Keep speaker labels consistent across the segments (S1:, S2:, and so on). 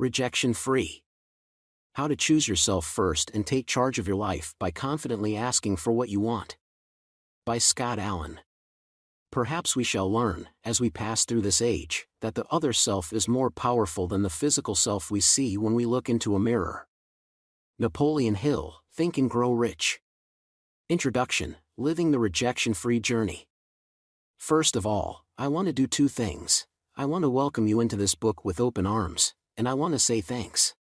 S1: Rejection free. How to choose yourself first and take charge of your life by confidently asking for what you want. By Scott Allen. Perhaps we shall learn, as we pass through this age, that the other self is more powerful than the physical self we see when we look into a mirror. Napoleon Hill, Think and Grow Rich. Introduction: Living the Rejection-Free Journey. First of all, I want to do two things. I want to welcome you into this book with open arms, and I want to say thanks.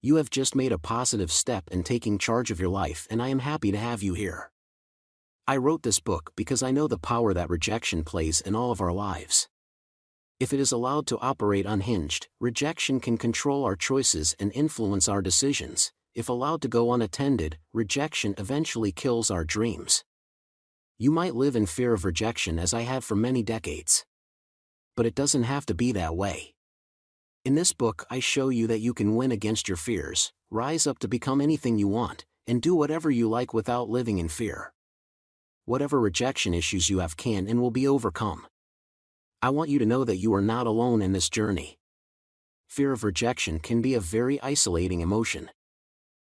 S1: You have just made a positive step in taking charge of your life, and I am happy to have you here. I wrote this book because I know the power that rejection plays in all of our lives. If it is allowed to operate unhinged, rejection can control our choices and influence our decisions. If allowed to go unattended, rejection eventually kills our dreams. You might live in fear of rejection as I have for many decades. But it doesn't have to be that way. In this book I show you that you can win against your fears, rise up to become anything you want, and do whatever you like without living in fear. Whatever rejection issues you have can and will be overcome. I want you to know that you are not alone in this journey. Fear of rejection can be a very isolating emotion.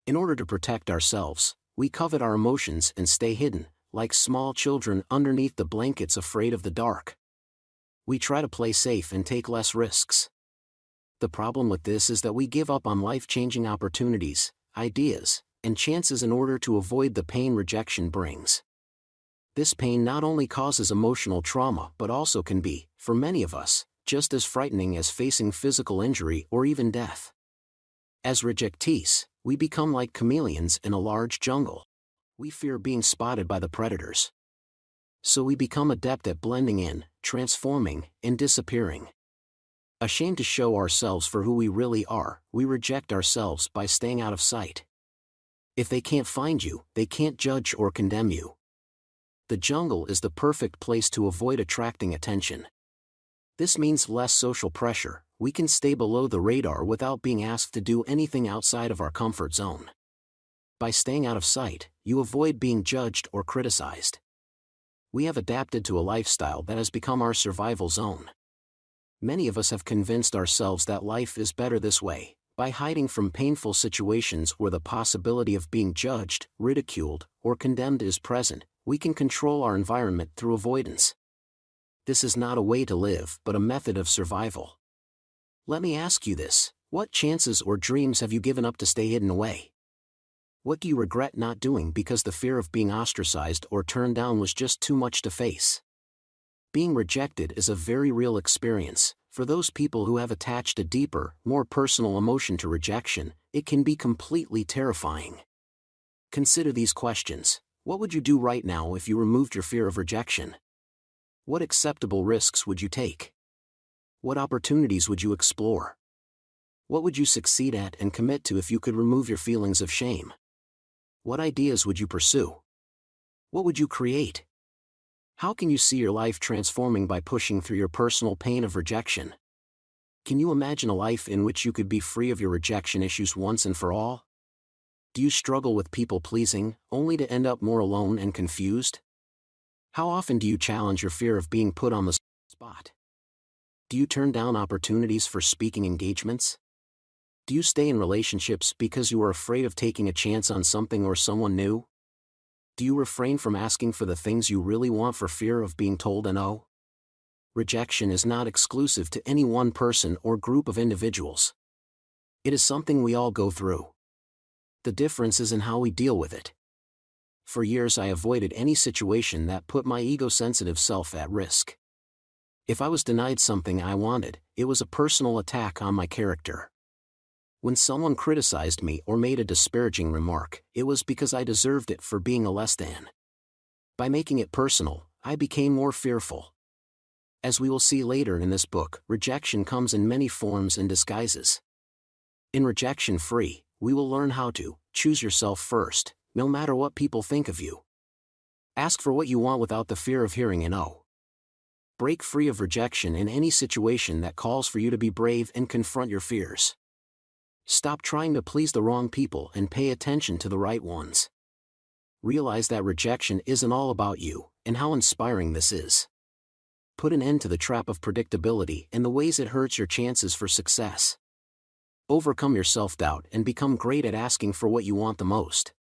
S1: In order to protect ourselves, we covet our emotions and stay hidden, like small children underneath the blankets afraid of the dark. We try to play safe and take less risks. The problem with this is that we give up on life-changing opportunities, ideas, and chances in order to avoid the pain rejection brings. This pain not only causes emotional trauma but also can be, for many of us, just as frightening as facing physical injury or even death. As rejectees, we become like chameleons in a large jungle. We fear being spotted by the predators. So we become adept at blending in, transforming, and disappearing. Ashamed to show ourselves for who we really are, we reject ourselves by staying out of sight. If they can't find you, they can't judge or condemn you. The jungle is the perfect place to avoid attracting attention. This means less social pressure. We can stay below the radar without being asked to do anything outside of our comfort zone. By staying out of sight, you avoid being judged or criticized. We have adapted to a lifestyle that has become our survival zone. Many of us have convinced ourselves that life is better this way. By hiding from painful situations where the possibility of being judged, ridiculed, or condemned is present, we can control our environment through avoidance. This is not a way to live but a method of survival. Let me ask you this: what chances or dreams have you given up to stay hidden away? What do you regret not doing because the fear of being ostracized or turned down was just too much to face? Being rejected is a very real experience. For those people who have attached a deeper, more personal emotion to rejection, it can be completely terrifying. Consider these questions. What would you do right now if you removed your fear of rejection? What acceptable risks would you take? What opportunities would you explore? What would you succeed at and commit to if you could remove your feelings of shame? What ideas would you pursue? What would you create? How can you see your life transforming by pushing through your personal pain of rejection? Can you imagine a life in which you could be free of your rejection issues once and for all? Do you struggle with people-pleasing, only to end up more alone and confused? How often do you challenge your fear of being put on the spot? Do you turn down opportunities for speaking engagements? Do you stay in relationships because you are afraid of taking a chance on something or someone new? Do you refrain from asking for the things you really want for fear of being told a no? Rejection is not exclusive to any one person or group of individuals. It is something we all go through. The difference is in how we deal with it. For years I avoided any situation that put my ego-sensitive self at risk. If I was denied something I wanted, it was a personal attack on my character. When someone criticized me or made a disparaging remark, it was because I deserved it for being a less than. By making it personal, I became more fearful. As we will see later in this book, rejection comes in many forms and disguises. In Rejection Free, we will learn how to choose yourself first, no matter what people think of you. Ask for what you want without the fear of hearing a no. Break free of rejection in any situation that calls for you to be brave and confront your fears. Stop trying to please the wrong people and pay attention to the right ones. Realize that rejection isn't all about you, and how inspiring this is. Put an end to the trap of predictability and the ways it hurts your chances for success. Overcome your self-doubt and become great at asking for what you want the most.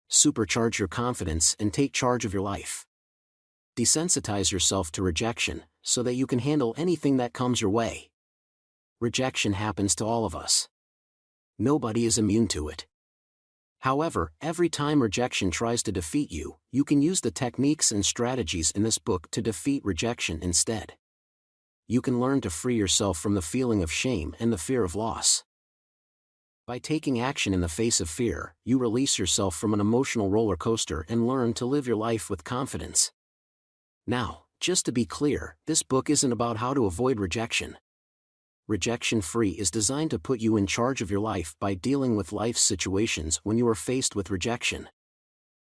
S1: Supercharge your confidence and take charge of your life. Desensitize yourself to rejection, so that you can handle anything that comes your way. Rejection happens to all of us. Nobody is immune to it. However, every time rejection tries to defeat you, you can use the techniques and strategies in this book to defeat rejection instead. You can learn to free yourself from the feeling of shame and the fear of loss. By taking action in the face of fear, you release yourself from an emotional roller coaster and learn to live your life with confidence. Now, just to be clear, this book isn't about how to avoid rejection. Rejection Free is designed to put you in charge of your life by dealing with life's situations when you are faced with rejection.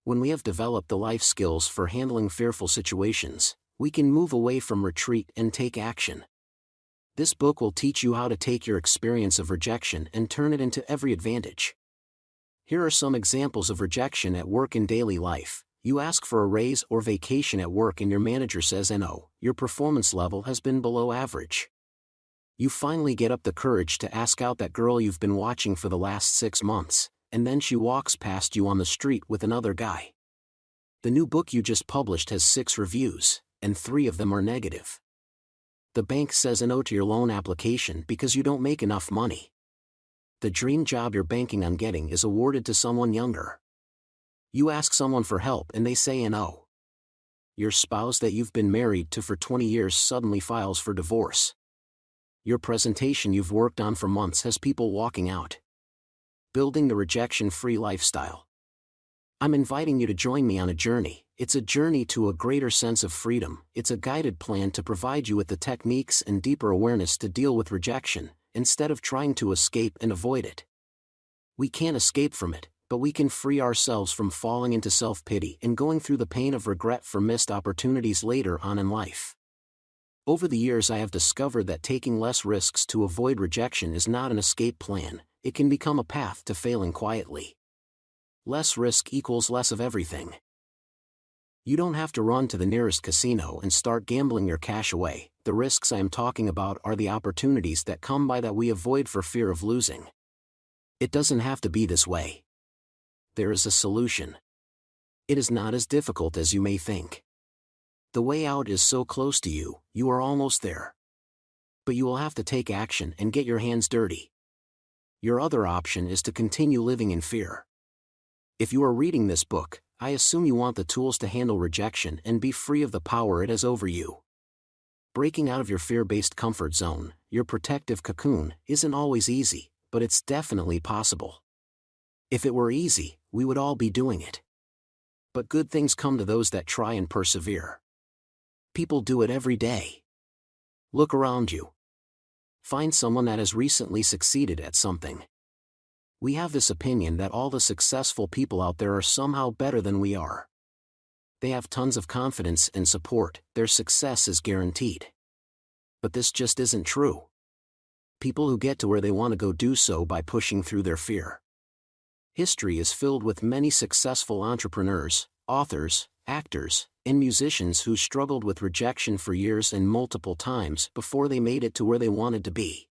S1: When we have developed the life skills for handling fearful situations, we can move away from retreat and take action. This book will teach you how to take your experience of rejection and turn it into every advantage. Here are some examples of rejection at work in daily life. You ask for a raise or vacation at work and your manager says no, your performance level has been below average. You finally get up the courage to ask out that girl you've been watching for the last 6 months, and then she walks past you on the street with another guy. The new book you just published has 6 reviews, and 3 of them are negative. The bank says no to your loan application because you don't make enough money. The dream job you're banking on getting is awarded to someone younger. You ask someone for help and they say no. Your spouse that you've been married to for 20 years suddenly files for divorce. Your presentation you've worked on for months has people walking out. Building the rejection-free lifestyle. I'm inviting you to join me on a journey. It's a journey to a greater sense of freedom. It's a guided plan to provide you with the techniques and deeper awareness to deal with rejection, instead of trying to escape and avoid it. We can't escape from it, but we can free ourselves from falling into self-pity and going through the pain of regret for missed opportunities later on in life. Over the years I have discovered that taking less risks to avoid rejection is not an escape plan, it can become a path to failing quietly. Less risk equals less of everything. You don't have to run to the nearest casino and start gambling your cash away. The risks I am talking about are the opportunities that come by that we avoid for fear of losing. It doesn't have to be this way. There is a solution. It is not as difficult as you may think. The way out is so close to you, you are almost there. But you will have to take action and get your hands dirty. Your other option is to continue living in fear. If you are reading this book, I assume you want the tools to handle rejection and be free of the power it has over you. Breaking out of your fear-based comfort zone, your protective cocoon, isn't always easy, but it's definitely possible. If it were easy, we would all be doing it. But good things come to those that try and persevere. People do it every day. Look around you. Find someone that has recently succeeded at something. We have this opinion that all the successful people out there are somehow better than we are. They have tons of confidence and support, their success is guaranteed. But this just isn't true. People who get to where they want to go do so by pushing through their fear. History is filled with many successful entrepreneurs, authors, actors, and musicians who struggled with rejection for years and multiple times before they made it to where they wanted to be.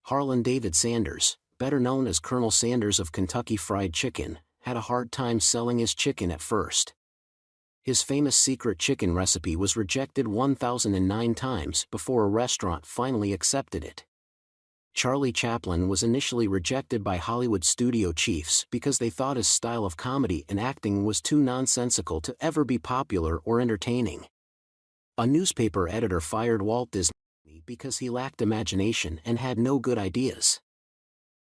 S1: Harlan David Sanders, better known as Colonel Sanders of Kentucky Fried Chicken, had a hard time selling his chicken at first. His famous secret chicken recipe was rejected 1,009 times before a restaurant finally accepted it. Charlie Chaplin was initially rejected by Hollywood studio chiefs because they thought his style of comedy and acting was too nonsensical to ever be popular or entertaining. A newspaper editor fired Walt Disney because he lacked imagination and had no good ideas.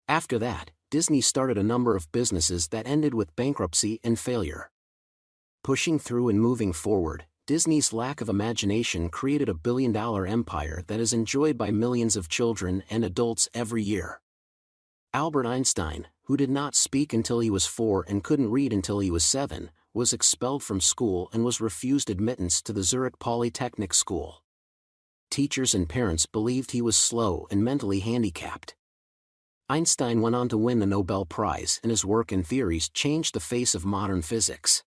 S1: After that, Disney started a number of businesses that ended with bankruptcy and failure. Pushing through and moving forward, Disney's lack of imagination created a billion-dollar empire that is enjoyed by millions of children and adults every year. Albert Einstein, who did not speak until he was 4 and couldn't read until he was 7, was expelled from school and was refused admittance to the Zurich Polytechnic School. Teachers and parents believed he was slow and mentally handicapped. Einstein went on to win the Nobel Prize, and his work and theories changed the face of modern physics.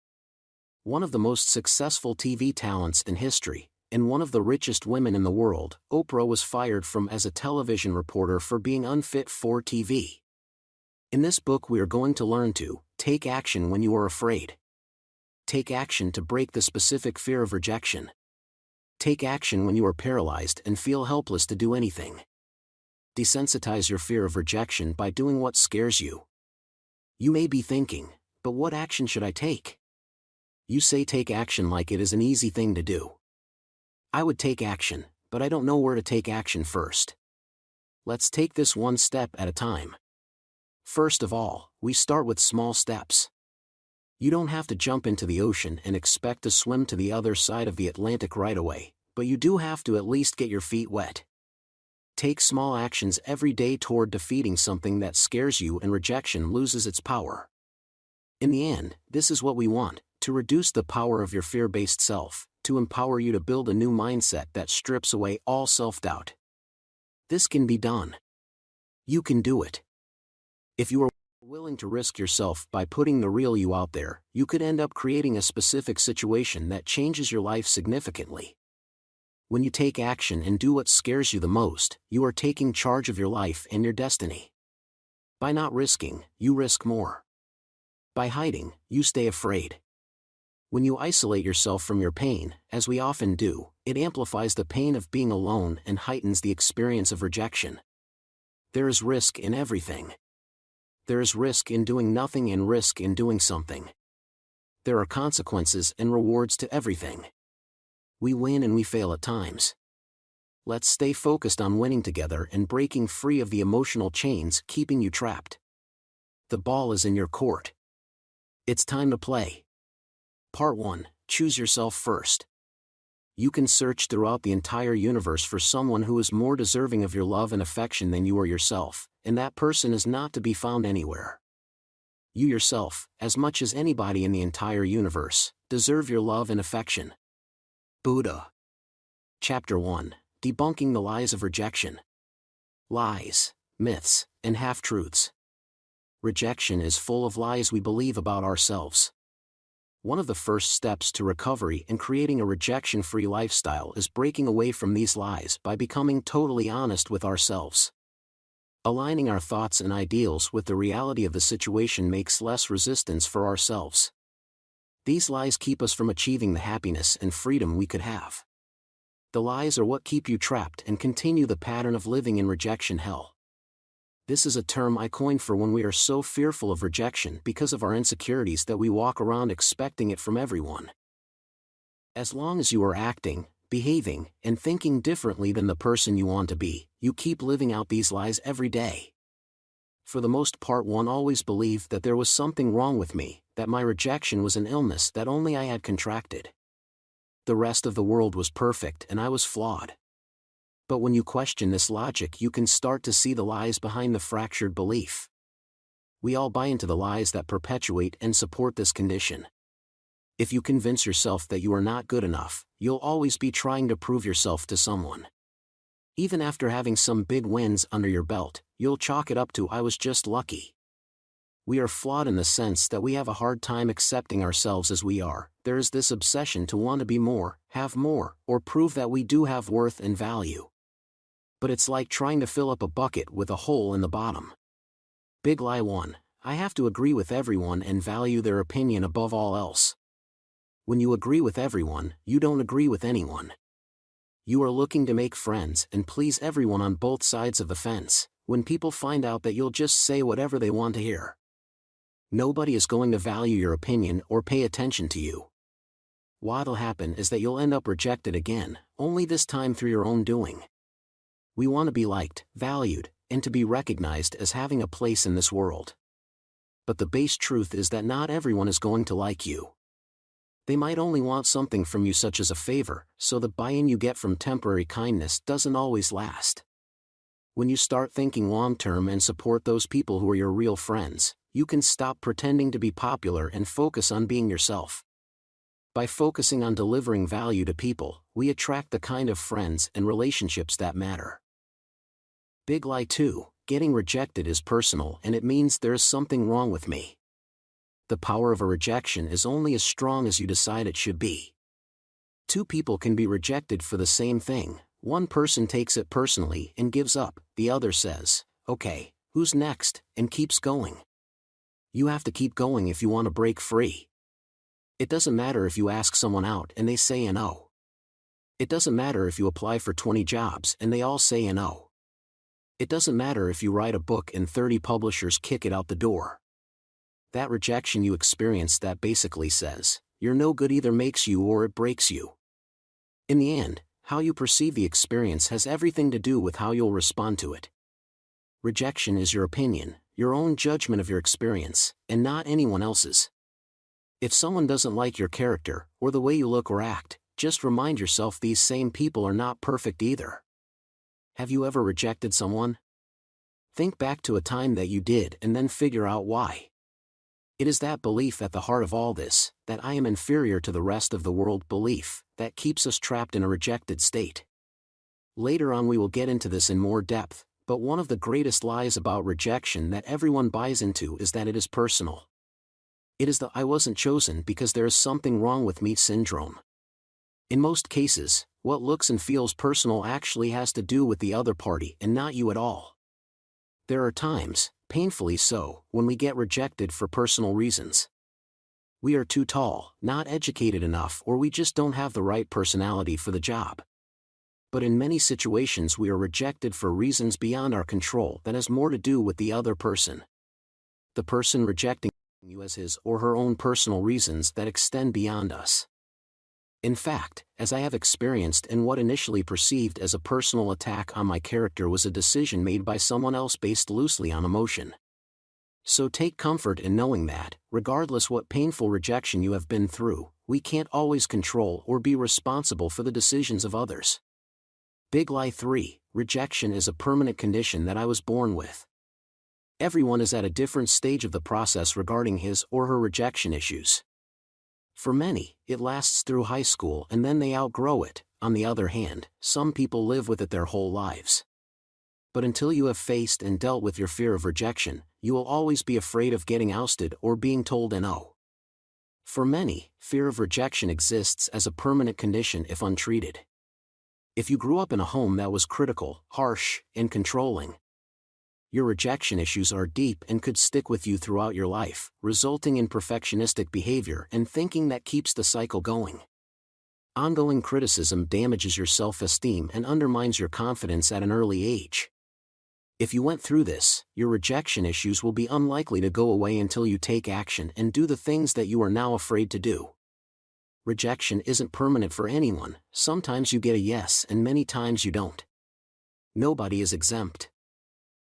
S1: One of the most successful TV talents in history, and one of the richest women in the world, Oprah was fired from as a television reporter for being unfit for TV. In this book we are going to learn to take action when you are afraid. Take action to break the specific fear of rejection. Take action when you are paralyzed and feel helpless to do anything. Desensitize your fear of rejection by doing what scares you. You may be thinking, but what action should I take? You say take action like it is an easy thing to do. I would take action, but I don't know where to take action first. Let's take this one step at a time. First of all, we start with small steps. You don't have to jump into the ocean and expect to swim to the other side of the Atlantic right away, but you do have to at least get your feet wet. Take small actions every day toward defeating something that scares you, and rejection loses its power. In the end, this is what we want: to reduce the power of your fear-based self, to empower you to build a new mindset that strips away all self-doubt. This can be done. You can do it. If you are willing to risk yourself by putting the real you out there, you could end up creating a specific situation that changes your life significantly. When you take action and do what scares you the most, you are taking charge of your life and your destiny. By not risking, you risk more. By hiding, you stay afraid. When you isolate yourself from your pain, as we often do, it amplifies the pain of being alone and heightens the experience of rejection. There is risk in everything. There is risk in doing nothing and risk in doing something. There are consequences and rewards to everything. We win and we fail at times. Let's stay focused on winning together and breaking free of the emotional chains keeping you trapped. The ball is in your court. It's time to play. Part 1. Choose yourself first. You can search throughout the entire universe for someone who is more deserving of your love and affection than you are yourself, and that person is not to be found anywhere. You yourself, as much as anybody in the entire universe, deserve your love and affection. Buddha. Chapter 1. Debunking the lies of rejection. Lies, myths, and half-truths. Rejection is full of lies we believe about ourselves. One of the first steps to recovery and creating a rejection-free lifestyle is breaking away from these lies by becoming totally honest with ourselves. Aligning our thoughts and ideals with the reality of the situation makes less resistance for ourselves. These lies keep us from achieving the happiness and freedom we could have. The lies are what keep you trapped and continue the pattern of living in rejection hell. This is a term I coined for when we are so fearful of rejection because of our insecurities that we walk around expecting it from everyone. As long as you are acting, behaving, and thinking differently than the person you want to be, you keep living out these lies every day. For the most part, one always believed that there was something wrong with me, that my rejection was an illness that only I had contracted. The rest of the world was perfect and I was flawed. But when you question this logic, you can start to see the lies behind the fractured belief. We all buy into the lies that perpetuate and support this condition. If you convince yourself that you are not good enough, you'll always be trying to prove yourself to someone. Even after having some big wins under your belt, you'll chalk it up to "I was just lucky." We are flawed in the sense that we have a hard time accepting ourselves as we are. There is this obsession to want to be more, have more, or prove that we do have worth and value. But it's like trying to fill up a bucket with a hole in the bottom. Big lie 1. I have to agree with everyone and value their opinion above all else. When you agree with everyone, you don't agree with anyone. You are looking to make friends and please everyone on both sides of the fence, when people find out that you'll just say whatever they want to hear. Nobody is going to value your opinion or pay attention to you. What'll happen is that you'll end up rejected again, only this time through your own doing. We want to be liked, valued, and to be recognized as having a place in this world. But the base truth is that not everyone is going to like you. They might only want something from you, such as a favor, so the buy-in you get from temporary kindness doesn't always last. When you start thinking long-term and support those people who are your real friends, you can stop pretending to be popular and focus on being yourself. By focusing on delivering value to people, we attract the kind of friends and relationships that matter. Big lie 2. Getting rejected is personal and it means there is something wrong with me. The power of a rejection is only as strong as you decide it should be. Two people can be rejected for the same thing. One person takes it personally and gives up, the other says, "Okay, who's next?" and keeps going. You have to keep going if you want to break free. It doesn't matter if you ask someone out and they say no. It doesn't matter if you apply for 20 jobs and they all say no. It doesn't matter if you write a book and 30 publishers kick it out the door. That rejection you experience that basically says, you're no good either makes you or it breaks you. In the end, how you perceive the experience has everything to do with how you'll respond to it. Rejection is your opinion, your own judgment of your experience, and not anyone else's. If someone doesn't like your character, or the way you look or act, just remind yourself these same people are not perfect either. Have you ever rejected someone? Think back to a time that you did and then figure out why. It is that belief at the heart of all this, that I am inferior to the rest of the world belief, that keeps us trapped in a rejected state. Later on we will get into this in more depth, but one of the greatest lies about rejection that everyone buys into is that it is personal. It is the "I wasn't chosen because there is something wrong with me" syndrome. In most cases, what looks and feels personal actually has to do with the other party and not you at all. There are times, painfully so, when we get rejected for personal reasons. We are too tall, not educated enough, or we just don't have the right personality for the job. But in many situations we are rejected for reasons beyond our control that has more to do with the other person. The person rejecting you has his or her own personal reasons that extend beyond us. In fact, as I have experienced, and what initially perceived as a personal attack on my character was a decision made by someone else based loosely on emotion. So take comfort in knowing that, regardless what painful rejection you have been through, we can't always control or be responsible for the decisions of others. Big lie 3, rejection is a permanent condition that I was born with. Everyone is at a different stage of the process regarding his or her rejection issues. For many, it lasts through high school and then they outgrow it. On the other hand, some people live with it their whole lives. But until you have faced and dealt with your fear of rejection, you will always be afraid of getting ousted or being told no. For many, fear of rejection exists as a permanent condition if untreated. If you grew up in a home that was critical, harsh, and controlling, your rejection issues are deep and could stick with you throughout your life, resulting in perfectionistic behavior and thinking that keeps the cycle going. Ongoing criticism damages your self-esteem and undermines your confidence at an early age. If you went through this, your rejection issues will be unlikely to go away until you take action and do the things that you are now afraid to do. Rejection isn't permanent for anyone. Sometimes you get a yes and many times you don't. Nobody is exempt.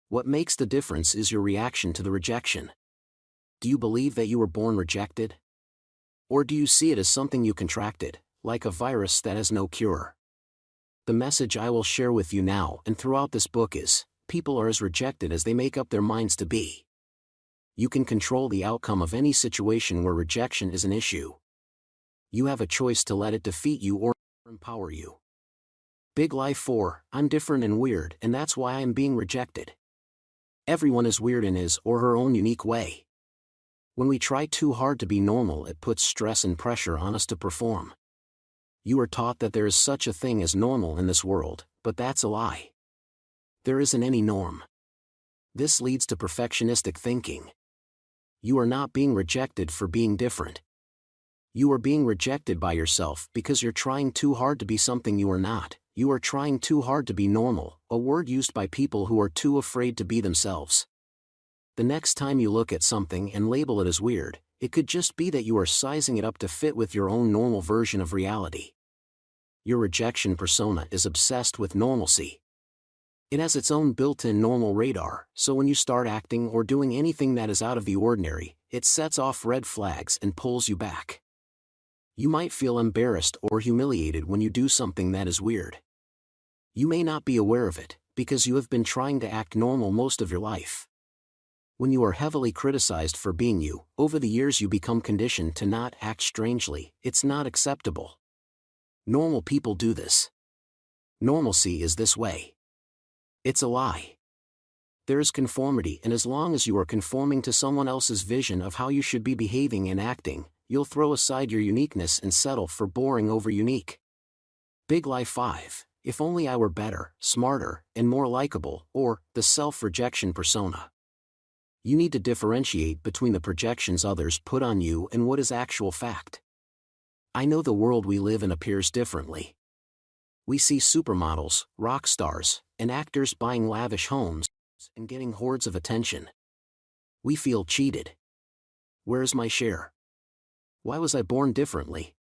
S1: What makes the difference is your reaction to the rejection. Do you believe that you were born rejected? Or do you see it as something you contracted, like a virus that has no cure? The message I will share with you now and throughout this book is, people are as rejected as they make up their minds to be. You can control the outcome of any situation where rejection is an issue. You have a choice to let it defeat you or empower you. Big lie 4, I'm different and weird and that's why I am being rejected. Everyone is weird in his or her own unique way. When we try too hard to be normal, it puts stress and pressure on us to perform. You are taught that there is such a thing as normal in this world, but that's a lie. There isn't any norm. This leads to perfectionistic thinking. You are not being rejected for being different. You are being rejected by yourself because you're trying too hard to be something you are not. You are trying too hard to be normal, a word used by people who are too afraid to be themselves. The next time you look at something and label it as weird, it could just be that you are sizing it up to fit with your own normal version of reality. Your rejection persona is obsessed with normalcy. It has its own built-in normal radar, so when you start acting or doing anything that is out of the ordinary, it sets off red flags and pulls you back. You might feel embarrassed or humiliated when you do something that is weird. You may not be aware of it, because you have been trying to act normal most of your life. When you are heavily criticized for being you, over the years you become conditioned to not act strangely. It's not acceptable. Normal people do this. Normalcy is this way. It's a lie. There is conformity, and as long as you are conforming to someone else's vision of how you should be behaving and acting, you'll throw aside your uniqueness and settle for boring over unique. Big Lie 5, if only I were better, smarter, and more likable, or the self-rejection persona. You need to differentiate between the projections others put on you and what is actual fact. I know the world we live in appears differently. We see supermodels, rock stars, and actors buying lavish homes and getting hordes of attention. We feel cheated. Where's my share? Why was I born differently?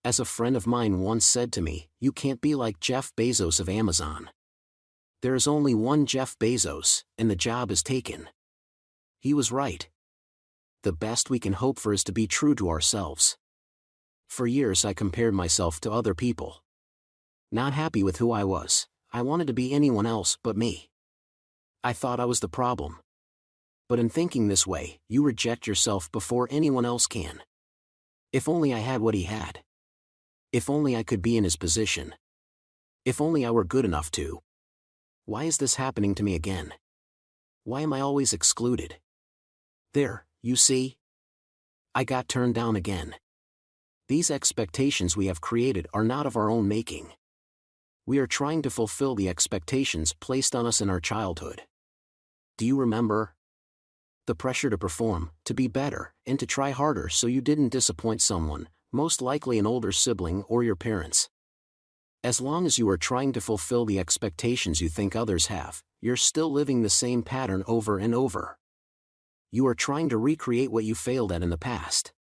S1: As a friend of mine once said to me, you can't be like Jeff Bezos of Amazon. There is only one Jeff Bezos, and the job is taken. He was right. The best we can hope for is to be true to ourselves. For years I compared myself to other people. Not happy with who I was, I wanted to be anyone else but me. I thought I was the problem. But in thinking this way, you reject yourself before anyone else can. If only I had what he had. If only I could be in his position. If only I were good enough to. Why is this happening to me again? Why am I always excluded? There, you see? I got turned down again. These expectations we have created are not of our own making. We are trying to fulfill the expectations placed on us in our childhood. Do you remember? The pressure to perform, to be better, and to try harder so you didn't disappoint someone, most likely an older sibling or your parents. As long as you are trying to fulfill the expectations you think others have, you're still living the same pattern over and over. You are trying to recreate what you failed at in the past.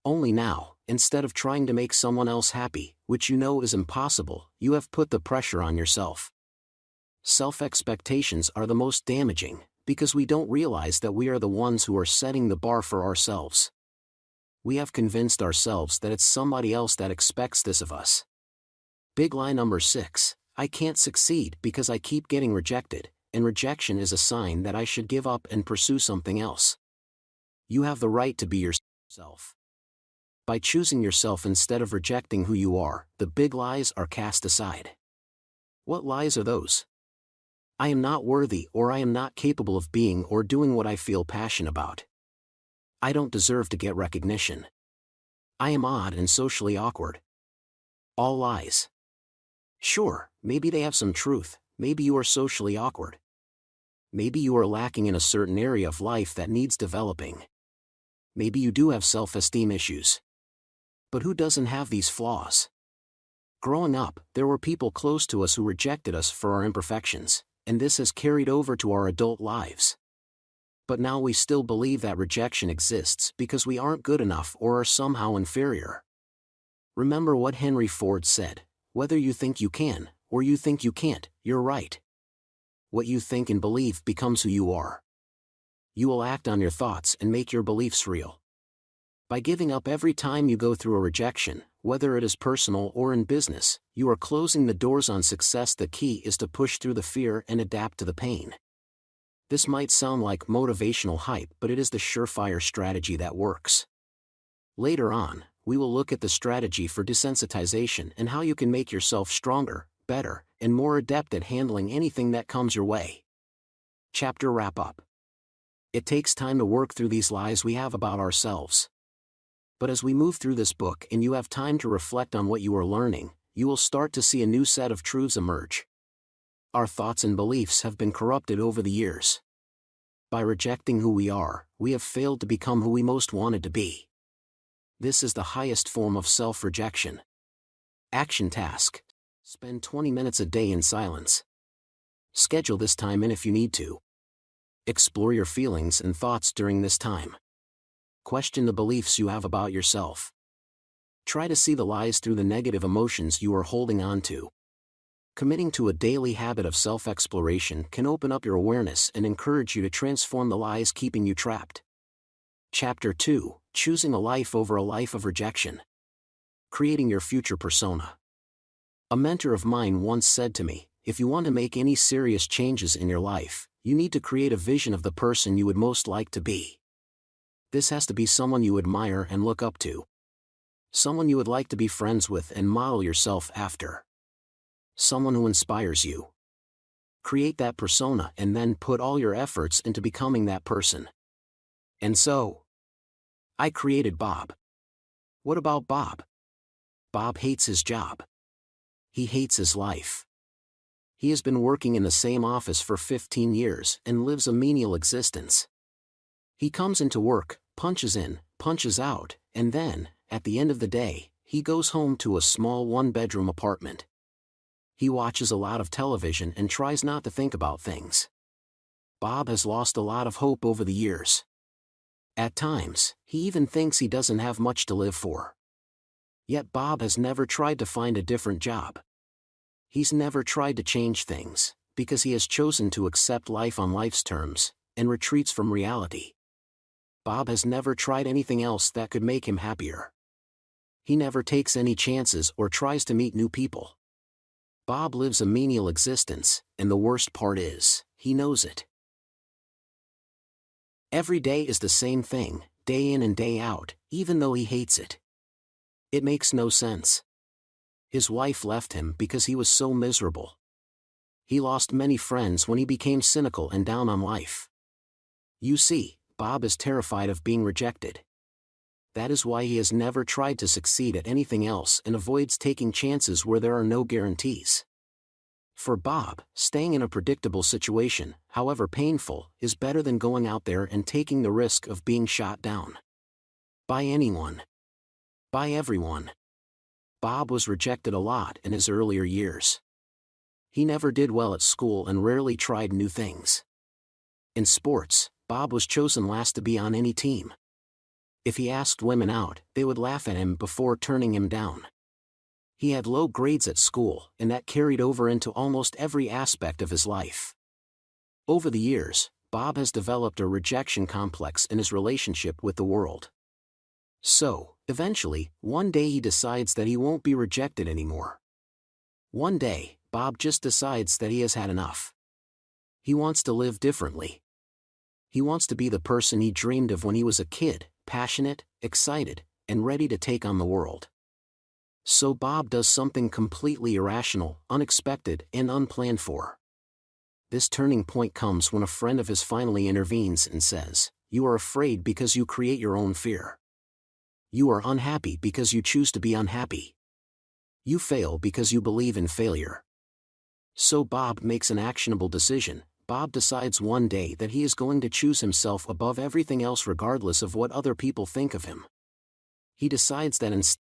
S1: Only now, instead of trying to make someone else happy, which you know is impossible, you have put the pressure on yourself. Self-expectations are the most damaging, because we don't realize that we are the ones who are setting the bar for ourselves. We have convinced ourselves that it's somebody else that expects this of us. Big lie number 6, I can't succeed because I keep getting rejected, and rejection is a sign that I should give up and pursue something else. You have the right to be yourself. By choosing yourself instead of rejecting who you are, the big lies are cast aside. What lies are those? I am not worthy, or I am not capable of being or doing what I feel passionate about. I don't deserve to get recognition. I am odd and socially awkward. All lies. Sure, maybe they have some truth, maybe you are socially awkward. Maybe you are lacking in a certain area of life that needs developing. Maybe you do have self-esteem issues. But who doesn't have these flaws? Growing up, there were people close to us who rejected us for our imperfections, and this has carried over to our adult lives. But now we still believe that rejection exists because we aren't good enough or are somehow inferior. Remember what Henry Ford said, whether you think you can, or you think you can't, you're right. What you think and believe becomes who you are. You will act on your thoughts and make your beliefs real. By giving up every time you go through a rejection, whether it is personal or in business, you are closing the doors on success. The key is to push through the fear and adapt to the pain. This might sound like motivational hype, but it is the surefire strategy that works. Later on, we will look at the strategy for desensitization and how you can make yourself stronger, better, and more adept at handling anything that comes your way. Chapter wrap up. It takes time to work through these lies we have about ourselves. But as we move through this book and you have time to reflect on what you are learning, you will start to see a new set of truths emerge. Our thoughts and beliefs have been corrupted over the years. By rejecting who we are, we have failed to become who we most wanted to be. This is the highest form of self-rejection. Action task. Spend 20 minutes a day in silence. Schedule this time in if you need to. Explore your feelings and thoughts during this time. Question the beliefs you have about yourself. Try to see the lies through the negative emotions you are holding on to. Committing to a daily habit of self-exploration can open up your awareness and encourage you to transform the lies keeping you trapped. Chapter 2, Choosing a Life Over a Life of Rejection. Creating Your Future Persona. A mentor of mine once said to me, if you want to make any serious changes in your life, you need to create a vision of the person you would most like to be. This has to be someone you admire and look up to. Someone you would like to be friends with and model yourself after. Someone who inspires you. Create that persona and then put all your efforts into becoming that person. And so, I created Bob. What about Bob? Bob hates his job. He hates his life. He has been working in the same office for 15 years and lives a menial existence. He comes into work, punches in, punches out, and then, at the end of the day, he goes home to a small one-bedroom apartment. He watches a lot of television and tries not to think about things. Bob has lost a lot of hope over the years. At times, he even thinks he doesn't have much to live for. Yet Bob has never tried to find a different job. He's never tried to change things, because he has chosen to accept life on life's terms, and retreats from reality. Bob has never tried anything else that could make him happier. He never takes any chances or tries to meet new people. Bob lives a menial existence, and the worst part is, he knows it. Every day is the same thing, day in and day out, even though he hates it. It makes no sense. His wife left him because he was so miserable. He lost many friends when he became cynical and down on life. You see, Bob is terrified of being rejected. That is why he has never tried to succeed at anything else and avoids taking chances where there are no guarantees. For Bob, staying in a predictable situation, however painful, is better than going out there and taking the risk of being shot down. By anyone. By everyone. Bob was rejected a lot in his earlier years. He never did well at school and rarely tried new things. In sports, Bob was chosen last to be on any team. If he asked women out, they would laugh at him before turning him down. He had low grades at school, and that carried over into almost every aspect of his life. Over the years, Bob has developed a rejection complex in his relationship with the world. So, eventually, one day he decides that he won't be rejected anymore. One day, Bob just decides that he has had enough. He wants to live differently. He wants to be the person he dreamed of when he was a kid, passionate, excited, and ready to take on the world. So Bob does something completely irrational, unexpected, and unplanned for. This turning point comes when a friend of his finally intervenes and says, "You are afraid because you create your own fear. You are unhappy because you choose to be unhappy. You fail because you believe in failure." So Bob makes an actionable decision. Bob decides one day that he is going to choose himself above everything else regardless of what other people think of him. He decides that instead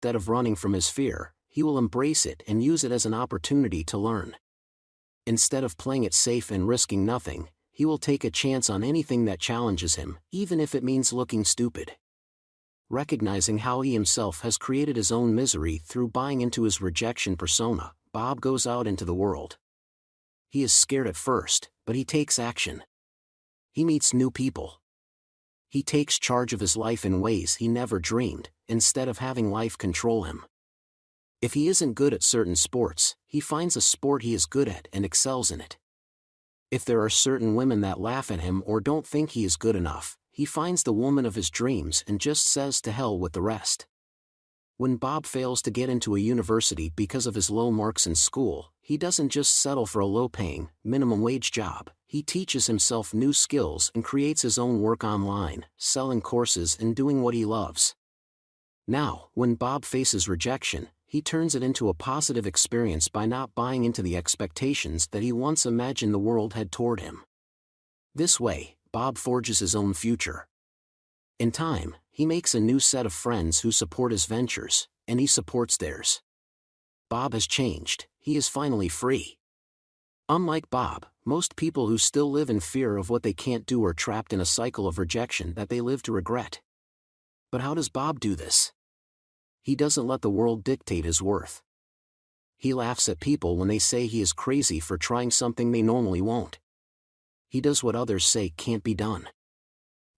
S1: of running from his fear, he will embrace it and use it as an opportunity to learn. Instead of playing it safe and risking nothing, he will take a chance on anything that challenges him, even if it means looking stupid. Recognizing how he himself has created his own misery through buying into his rejection persona, Bob goes out into the world. He is scared at first, but he takes action. He meets new people. He takes charge of his life in ways he never dreamed, instead of having life control him. If he isn't good at certain sports, he finds a sport he is good at and excels in it. If there are certain women that laugh at him or don't think he is good enough, he finds the woman of his dreams and just says to hell with the rest. When Bob fails to get into a university because of his low marks in school, he doesn't just settle for a low-paying, minimum-wage job. He teaches himself new skills and creates his own work online, selling courses and doing what he loves. Now, when Bob faces rejection, he turns it into a positive experience by not buying into the expectations that he once imagined the world had toward him. This way, Bob forges his own future. In time, he makes a new set of friends who support his ventures, and he supports theirs. Bob has changed. He is finally free. Unlike Bob, most people who still live in fear of what they can't do are trapped in a cycle of rejection that they live to regret. But how does Bob do this? He doesn't let the world dictate his worth. He laughs at people when they say he is crazy for trying something they normally won't. He does what others say can't be done.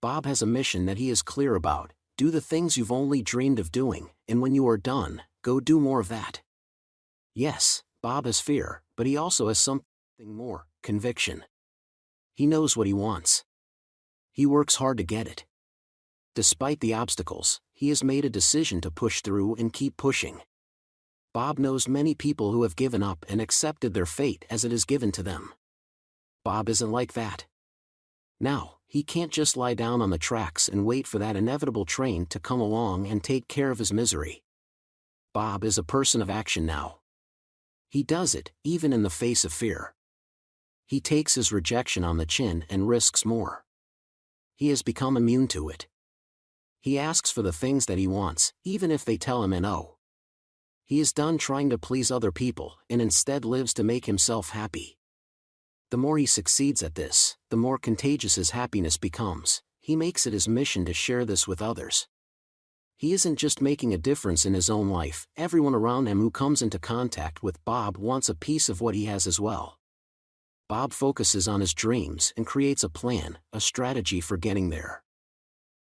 S1: Bob has a mission that he is clear about: do the things you've only dreamed of doing, and when you are done, go do more of that. Yes, Bob has fear, but he also has something more: conviction. He knows what he wants. He works hard to get it. Despite the obstacles, he has made a decision to push through and keep pushing. Bob knows many people who have given up and accepted their fate as it is given to them. Bob isn't like that. Now, he can't just lie down on the tracks and wait for that inevitable train to come along and take care of his misery. Bob is a person of action now. He does it, even in the face of fear. He takes his rejection on the chin and risks more. He has become immune to it. He asks for the things that he wants, even if they tell him no. He is done trying to please other people and instead lives to make himself happy. The more he succeeds at this, the more contagious his happiness becomes. He makes it his mission to share this with others. He isn't just making a difference in his own life, everyone around him who comes into contact with Bob wants a piece of what he has as well. Bob focuses on his dreams and creates a plan, a strategy for getting there.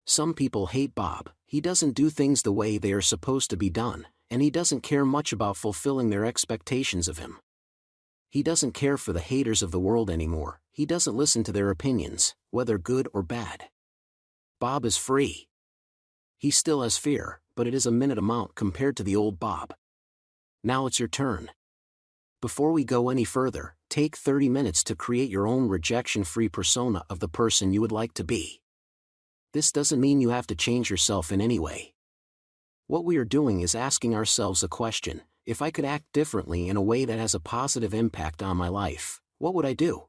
S1: Some people hate Bob. He doesn't do things the way they are supposed to be done, and he doesn't care much about fulfilling their expectations of him. He doesn't care for the haters of the world anymore. He doesn't listen to their opinions, whether good or bad. Bob is free. He still has fear, but it is a minute amount compared to the old Bob. Now it's your turn. Before we go any further, take 30 minutes to create your own rejection-free persona of the person you would like to be. This doesn't mean you have to change yourself in any way. What we are doing is asking ourselves a question: if I could act differently in a way that has a positive impact on my life, what would I do?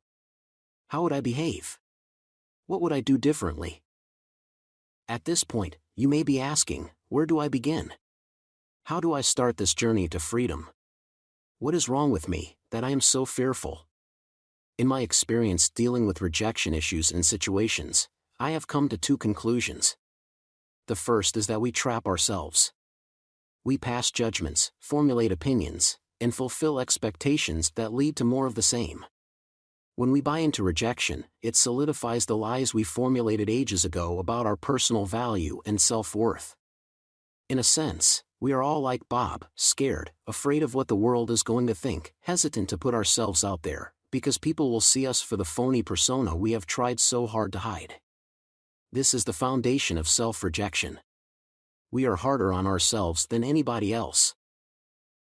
S1: How would I behave? What would I do differently? At this point, you may be asking, where do I begin? How do I start this journey to freedom? What is wrong with me, that I am so fearful? In my experience dealing with rejection issues and situations, I have come to two conclusions. The first is that we trap ourselves. We pass judgments, formulate opinions, and fulfill expectations that lead to more of the same. When we buy into rejection, it solidifies the lies we formulated ages ago about our personal value and self-worth. In a sense, we are all like Bob, scared, afraid of what the world is going to think, hesitant to put ourselves out there, because people will see us for the phony persona we have tried so hard to hide. This is the foundation of self-rejection. We are harder on ourselves than anybody else.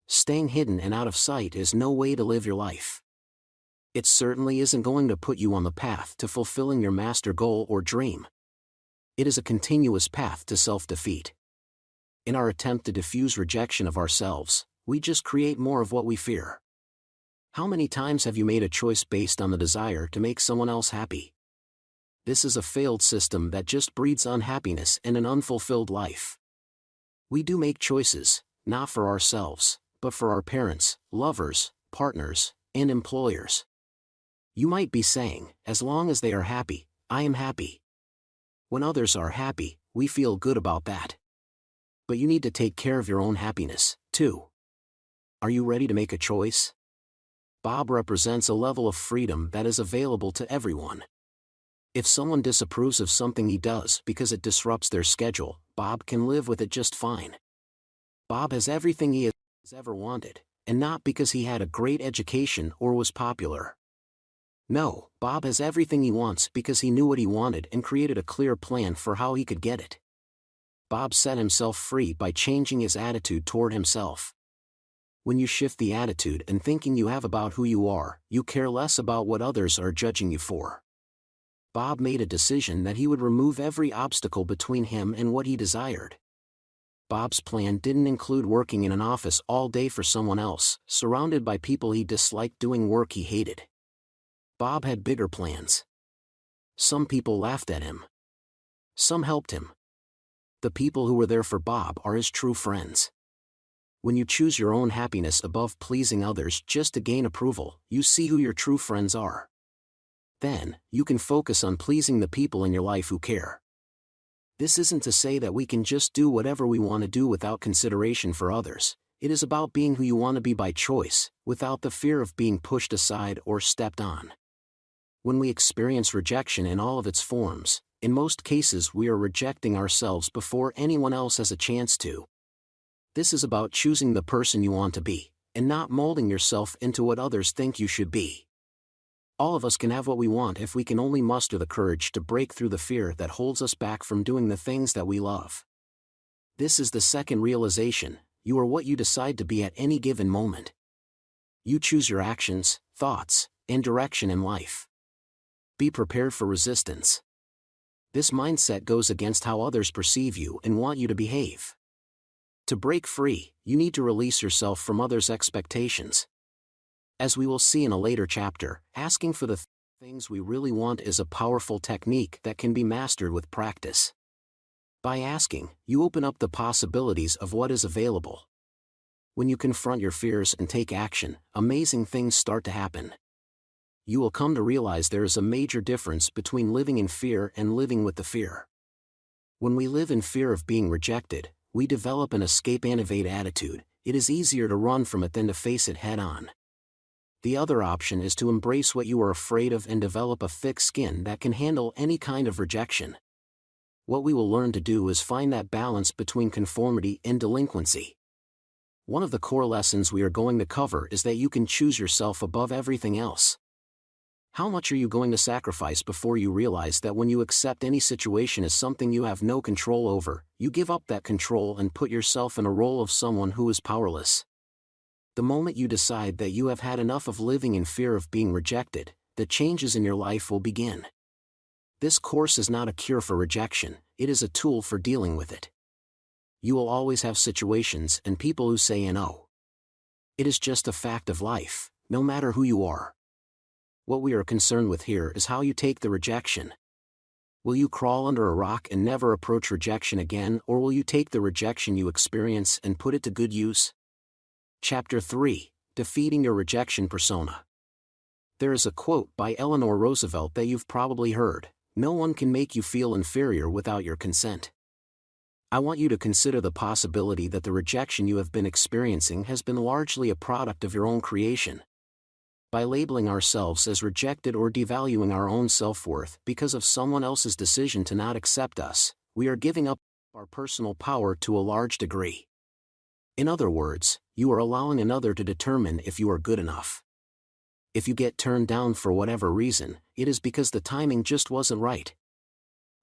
S1: Staying hidden and out of sight is no way to live your life. It certainly isn't going to put you on the path to fulfilling your master goal or dream. It is a continuous path to self-defeat. In our attempt to diffuse rejection of ourselves, we just create more of what we fear. How many times have you made a choice based on the desire to make someone else happy? This is a failed system that just breeds unhappiness and an unfulfilled life. We do make choices, not for ourselves, but for our parents, lovers, partners, and employers. You might be saying, as long as they are happy, I am happy. When others are happy, we feel good about that. But you need to take care of your own happiness, too. Are you ready to make a choice? Bob represents a level of freedom that is available to everyone. If someone disapproves of something he does because it disrupts their schedule, Bob can live with it just fine. Bob has everything he has ever wanted, and not because he had a great education or was popular. No, Bob has everything he wants because he knew what he wanted and created a clear plan for how he could get it. Bob set himself free by changing his attitude toward himself. When you shift the attitude and thinking you have about who you are, you care less about what others are judging you for. Bob made a decision that he would remove every obstacle between him and what he desired. Bob's plan didn't include working in an office all day for someone else, surrounded by people he disliked doing work he hated. Bob had bigger plans. Some people laughed at him. Some helped him. The people who were there for Bob are his true friends. When you choose your own happiness above pleasing others just to gain approval, you see who your true friends are. Then, you can focus on pleasing the people in your life who care. This isn't to say that we can just do whatever we want to do without consideration for others. It is about being who you want to be by choice, without the fear of being pushed aside or stepped on. When we experience rejection in all of its forms, in most cases we are rejecting ourselves before anyone else has a chance to. This is about choosing the person you want to be, and not molding yourself into what others think you should be. All of us can have what we want if we can only muster the courage to break through the fear that holds us back from doing the things that we love. This is the second realization: you are what you decide to be at any given moment. You choose your actions, thoughts, and direction in life. Be prepared for resistance. This mindset goes against how others perceive you and want you to behave. To break free, you need to release yourself from others' expectations. As we will see in a later chapter, asking for the things we really want is a powerful technique that can be mastered with practice. By asking, you open up the possibilities of what is available. When you confront your fears and take action, amazing things start to happen. You will come to realize there is a major difference between living in fear and living with the fear. When we live in fear of being rejected, we develop an escape-and-evade attitude. It is easier to run from it than to face it head-on. The other option is to embrace what you are afraid of and develop a thick skin that can handle any kind of rejection. What we will learn to do is find that balance between conformity and delinquency. One of the core lessons we are going to cover is that you can choose yourself above everything else. How much are you going to sacrifice before you realize that when you accept any situation as something you have no control over, you give up that control and put yourself in a role of someone who is powerless? The moment you decide that you have had enough of living in fear of being rejected, the changes in your life will begin. This course is not a cure for rejection, it is a tool for dealing with it. You will always have situations and people who say no. It is just a fact of life, no matter who you are. What we are concerned with here is how you take the rejection. Will you crawl under a rock and never approach rejection again, or will you take the rejection you experience and put it to good use? Chapter 3: Defeating Your Rejection Persona. There is a quote by Eleanor Roosevelt that you've probably heard: "No one can make you feel inferior without your consent." I want you to consider the possibility that the rejection you have been experiencing has been largely a product of your own creation. By labeling ourselves as rejected or devaluing our own self-worth because of someone else's decision to not accept us, we are giving up our personal power to a large degree. In other words, you are allowing another to determine if you are good enough. If you get turned down for whatever reason, it is because the timing just wasn't right.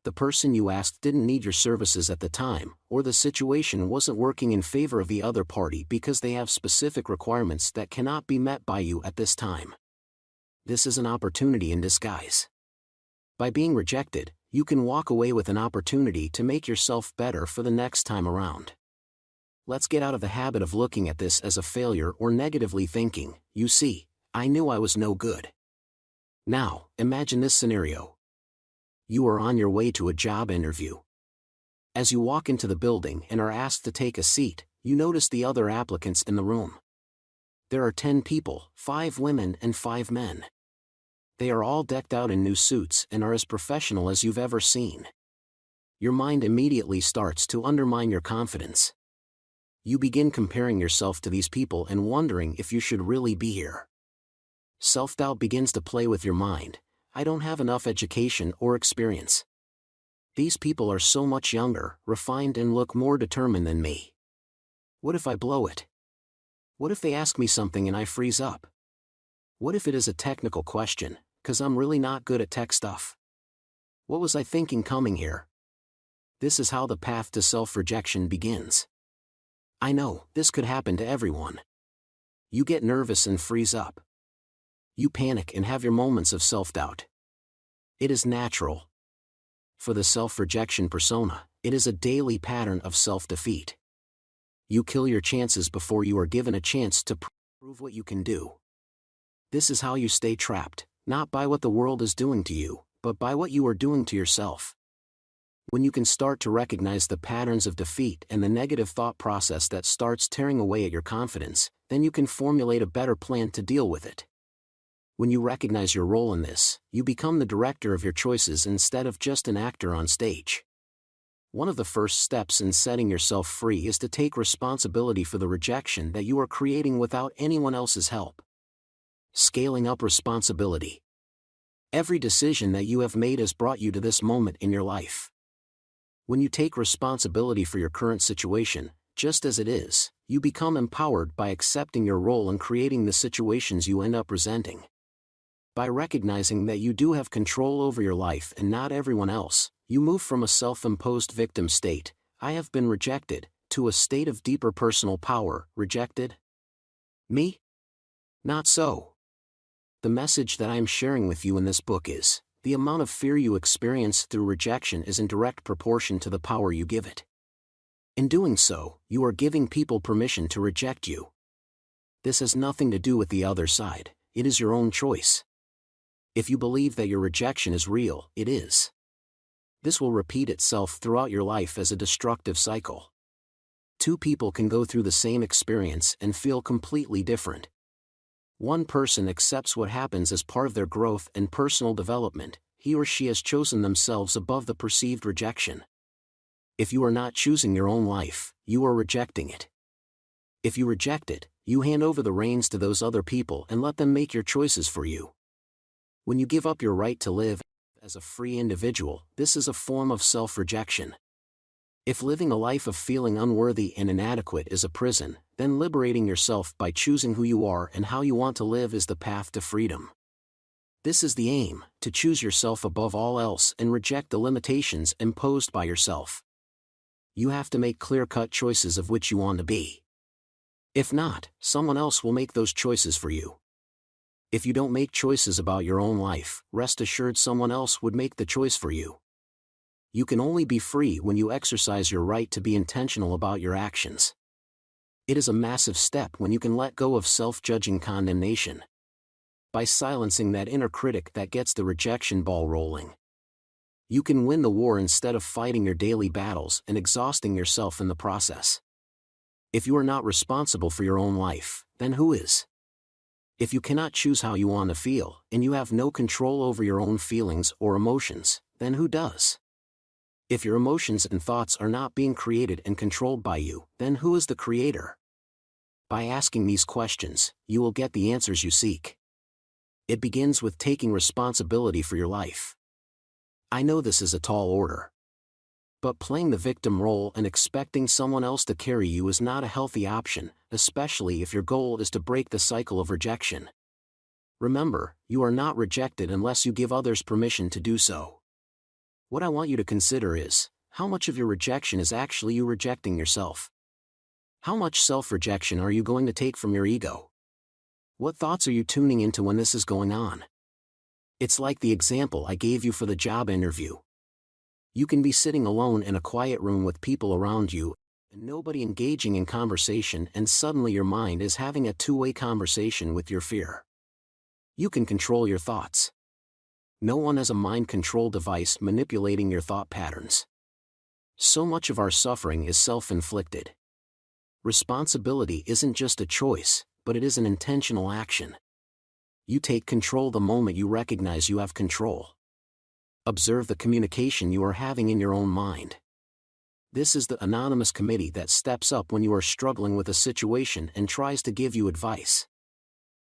S1: The person you asked didn't need your services at the time, or the situation wasn't working in favor of the other party because they have specific requirements that cannot be met by you at this time. This is an opportunity in disguise. By being rejected, you can walk away with an opportunity to make yourself better for the next time around. Let's get out of the habit of looking at this as a failure or negatively thinking, "You see, I knew I was no good." Now, imagine this scenario. You are on your way to a job interview. As you walk into the building and are asked to take a seat, you notice the other applicants in the room. There are 10 people, 5 women and 5 men. They are all decked out in new suits and are as professional as you've ever seen. Your mind immediately starts to undermine your confidence. You begin comparing yourself to these people and wondering if you should really be here. Self-doubt begins to play with your mind. "I don't have enough education or experience. These people are so much younger, refined, and look more determined than me. What if I blow it? What if they ask me something and I freeze up? What if it is a technical question, 'cause I'm really not good at tech stuff? What was I thinking coming here?" This is how the path to self-rejection begins. I know, this could happen to everyone. You get nervous and freeze up. You panic and have your moments of self-doubt. It is natural. For the self-rejection persona, it is a daily pattern of self-defeat. You kill your chances before you are given a chance to prove what you can do. This is how you stay trapped, not by what the world is doing to you, but by what you are doing to yourself. When you can start to recognize the patterns of defeat and the negative thought process that starts tearing away at your confidence, then you can formulate a better plan to deal with it. When you recognize your role in this, you become the director of your choices instead of just an actor on stage. One of the first steps in setting yourself free is to take responsibility for the rejection that you are creating without anyone else's help. Scaling up responsibility. Every decision that you have made has brought you to this moment in your life. When you take responsibility for your current situation, just as it is, you become empowered by accepting your role in creating the situations you end up resenting. By recognizing that you do have control over your life and not everyone else, you move from a self-imposed victim state, "I have been rejected," to a state of deeper personal power, "Rejected? Me? Not so." The message that I am sharing with you in this book is, the amount of fear you experience through rejection is in direct proportion to the power you give it. In doing so, you are giving people permission to reject you. This has nothing to do with the other side, it is your own choice. If you believe that your rejection is real, it is. This will repeat itself throughout your life as a destructive cycle. Two people can go through the same experience and feel completely different. One person accepts what happens as part of their growth and personal development. He or she has chosen themselves above the perceived rejection. If you are not choosing your own life, you are rejecting it. If you reject it, you hand over the reins to those other people and let them make your choices for you. When you give up your right to live as a free individual, this is a form of self-rejection. If living a life of feeling unworthy and inadequate is a prison, then liberating yourself by choosing who you are and how you want to live is the path to freedom. This is the aim, to choose yourself above all else and reject the limitations imposed by yourself. You have to make clear-cut choices of which you want to be. If not, someone else will make those choices for you. If you don't make choices about your own life, rest assured someone else would make the choice for you. You can only be free when you exercise your right to be intentional about your actions. It is a massive step when you can let go of self-judging condemnation. By silencing that inner critic that gets the rejection ball rolling, you can win the war instead of fighting your daily battles and exhausting yourself in the process. If you are not responsible for your own life, then who is? If you cannot choose how you want to feel, and you have no control over your own feelings or emotions, then who does? If your emotions and thoughts are not being created and controlled by you, then who is the creator? By asking these questions, you will get the answers you seek. It begins with taking responsibility for your life. I know this is a tall order. But playing the victim role and expecting someone else to carry you is not a healthy option, especially if your goal is to break the cycle of rejection. Remember, you are not rejected unless you give others permission to do so. What I want you to consider is, how much of your rejection is actually you rejecting yourself? How much self-rejection are you going to take from your ego? What thoughts are you tuning into when this is going on? It's like the example I gave you for the job interview. You can be sitting alone in a quiet room with people around you, and nobody engaging in conversation, and suddenly your mind is having a two-way conversation with your fear. You can control your thoughts. No one has a mind control device manipulating your thought patterns. So much of our suffering is self-inflicted. Responsibility isn't just a choice, but it is an intentional action. You take control the moment you recognize you have control. Observe the communication you are having in your own mind. This is the anonymous committee that steps up when you are struggling with a situation and tries to give you advice.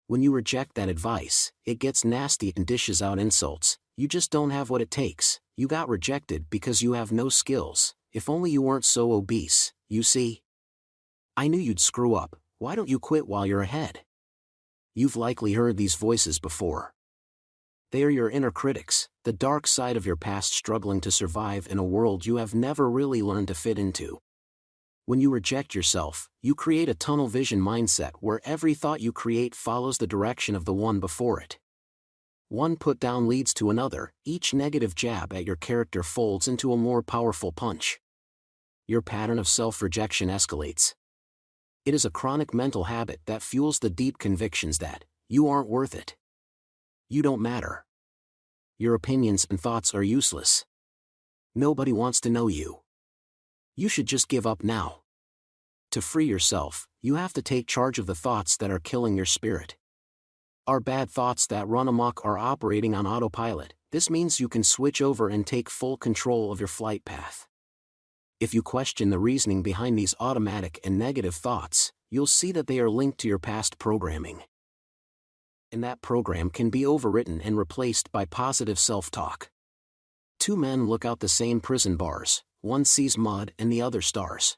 S1: When you reject that advice, it gets nasty and dishes out insults. You just don't have what it takes. You got rejected because you have no skills. If only you weren't so obese, you see. I knew you'd screw up. Why don't you quit while you're ahead? You've likely heard these voices before. They are your inner critics, the dark side of your past struggling to survive in a world you have never really learned to fit into. When you reject yourself, you create a tunnel vision mindset where every thought you create follows the direction of the one before it. One put down leads to another, each negative jab at your character folds into a more powerful punch. Your pattern of self-rejection escalates. It is a chronic mental habit that fuels the deep convictions that you aren't worth it. You don't matter. Your opinions and thoughts are useless. Nobody wants to know you. You should just give up now. To free yourself, you have to take charge of the thoughts that are killing your spirit. Our bad thoughts that run amok are operating on autopilot. This means you can switch over and take full control of your flight path. If you question the reasoning behind these automatic and negative thoughts, you'll see that they are linked to your past programming. And that program can be overwritten and replaced by positive self-talk. Two men look out the same prison bars, one sees mud and the other stars.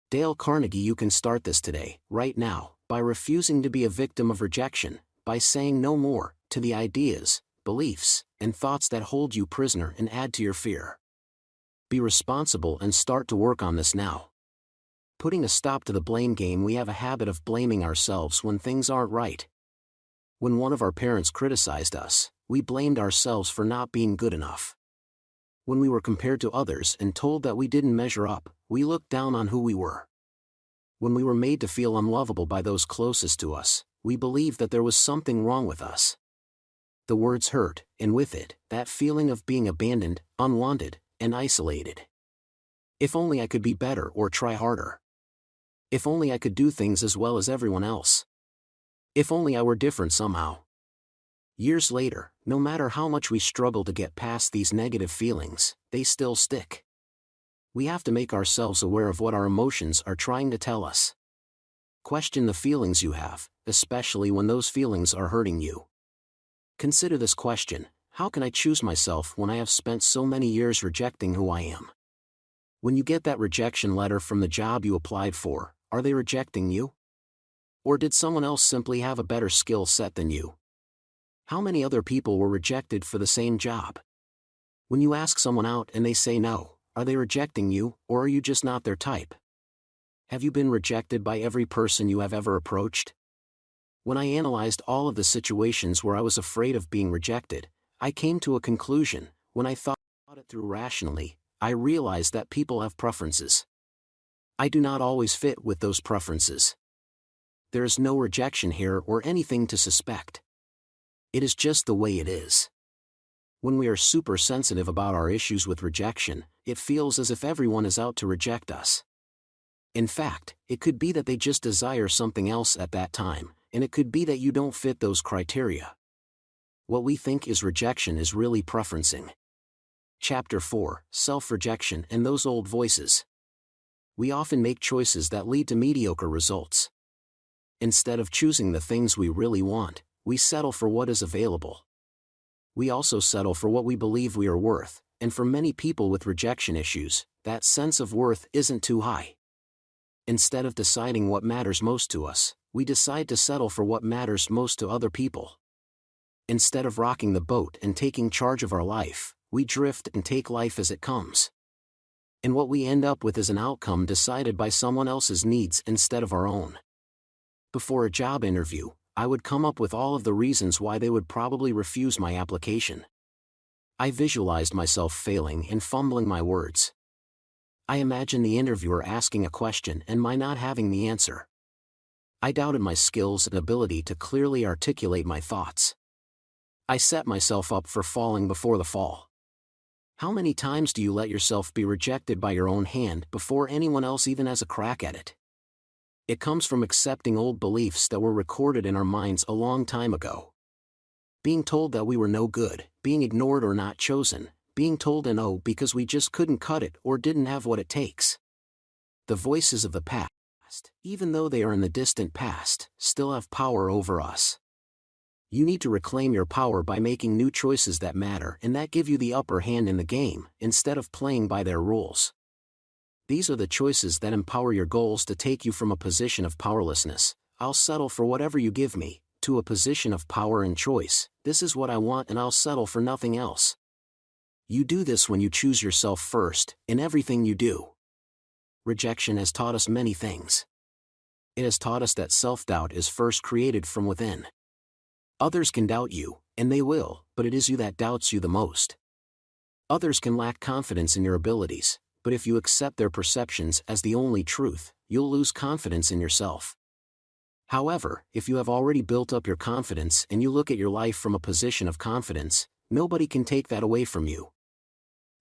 S1: Dale Carnegie, you can start this today, right now, by refusing to be a victim of rejection, by saying no more to the ideas, beliefs, and thoughts that hold you prisoner and add to your fear. Be responsible and start to work on this now. Putting a stop to the blame game. We have a habit of blaming ourselves when things aren't right. When one of our parents criticized us, we blamed ourselves for not being good enough. When we were compared to others and told that we didn't measure up, we looked down on who we were. When we were made to feel unlovable by those closest to us, we believed that there was something wrong with us. The words hurt, and with it, that feeling of being abandoned, unwanted, and isolated. If only I could be better or try harder. If only I could do things as well as everyone else. If only I were different somehow. Years later, no matter how much we struggle to get past these negative feelings, they still stick. We have to make ourselves aware of what our emotions are trying to tell us. Question the feelings you have, especially when those feelings are hurting you. Consider this question: how can I choose myself when I have spent so many years rejecting who I am? When you get that rejection letter from the job you applied for, are they rejecting you? Or did someone else simply have a better skill set than you? How many other people were rejected for the same job? When you ask someone out and they say no, are they rejecting you, or are you just not their type? Have you been rejected by every person you have ever approached? When I analyzed all of the situations where I was afraid of being rejected, I came to a conclusion. When I thought it through rationally, I realized that people have preferences. I do not always fit with those preferences. There is no rejection here or anything to suspect. It is just the way it is. When we are super sensitive about our issues with rejection, it feels as if everyone is out to reject us. In fact, it could be that they just desire something else at that time, and it could be that you don't fit those criteria. What we think is rejection is really preferencing. Chapter 4: Self-Rejection and Those Old Voices. We often make choices that lead to mediocre results. Instead of choosing the things we really want, we settle for what is available. We also settle for what we believe we are worth, and for many people with rejection issues, that sense of worth isn't too high. Instead of deciding what matters most to us, we decide to settle for what matters most to other people. Instead of rocking the boat and taking charge of our life, we drift and take life as it comes. And what we end up with is an outcome decided by someone else's needs instead of our own. Before a job interview, I would come up with all of the reasons why they would probably refuse my application. I visualized myself failing and fumbling my words. I imagined the interviewer asking a question and my not having the answer. I doubted my skills and ability to clearly articulate my thoughts. I set myself up for falling before the fall. How many times do you let yourself be rejected by your own hand before anyone else even has a crack at it? It comes from accepting old beliefs that were recorded in our minds a long time ago. Being told that we were no good, being ignored or not chosen, being told a no because we just couldn't cut it or didn't have what it takes. The voices of the past, even though they are in the distant past, still have power over us. You need to reclaim your power by making new choices that matter and that give you the upper hand in the game, instead of playing by their rules. These are the choices that empower your goals to take you from a position of powerlessness, "I'll settle for whatever you give me," to a position of power and choice, "This is what I want and I'll settle for nothing else." You do this when you choose yourself first, in everything you do. Rejection has taught us many things. It has taught us that self-doubt is first created from within. Others can doubt you, and they will, but it is you that doubts you the most. Others can lack confidence in your abilities, but if you accept their perceptions as the only truth, you'll lose confidence in yourself. However, if you have already built up your confidence and you look at your life from a position of confidence, nobody can take that away from you.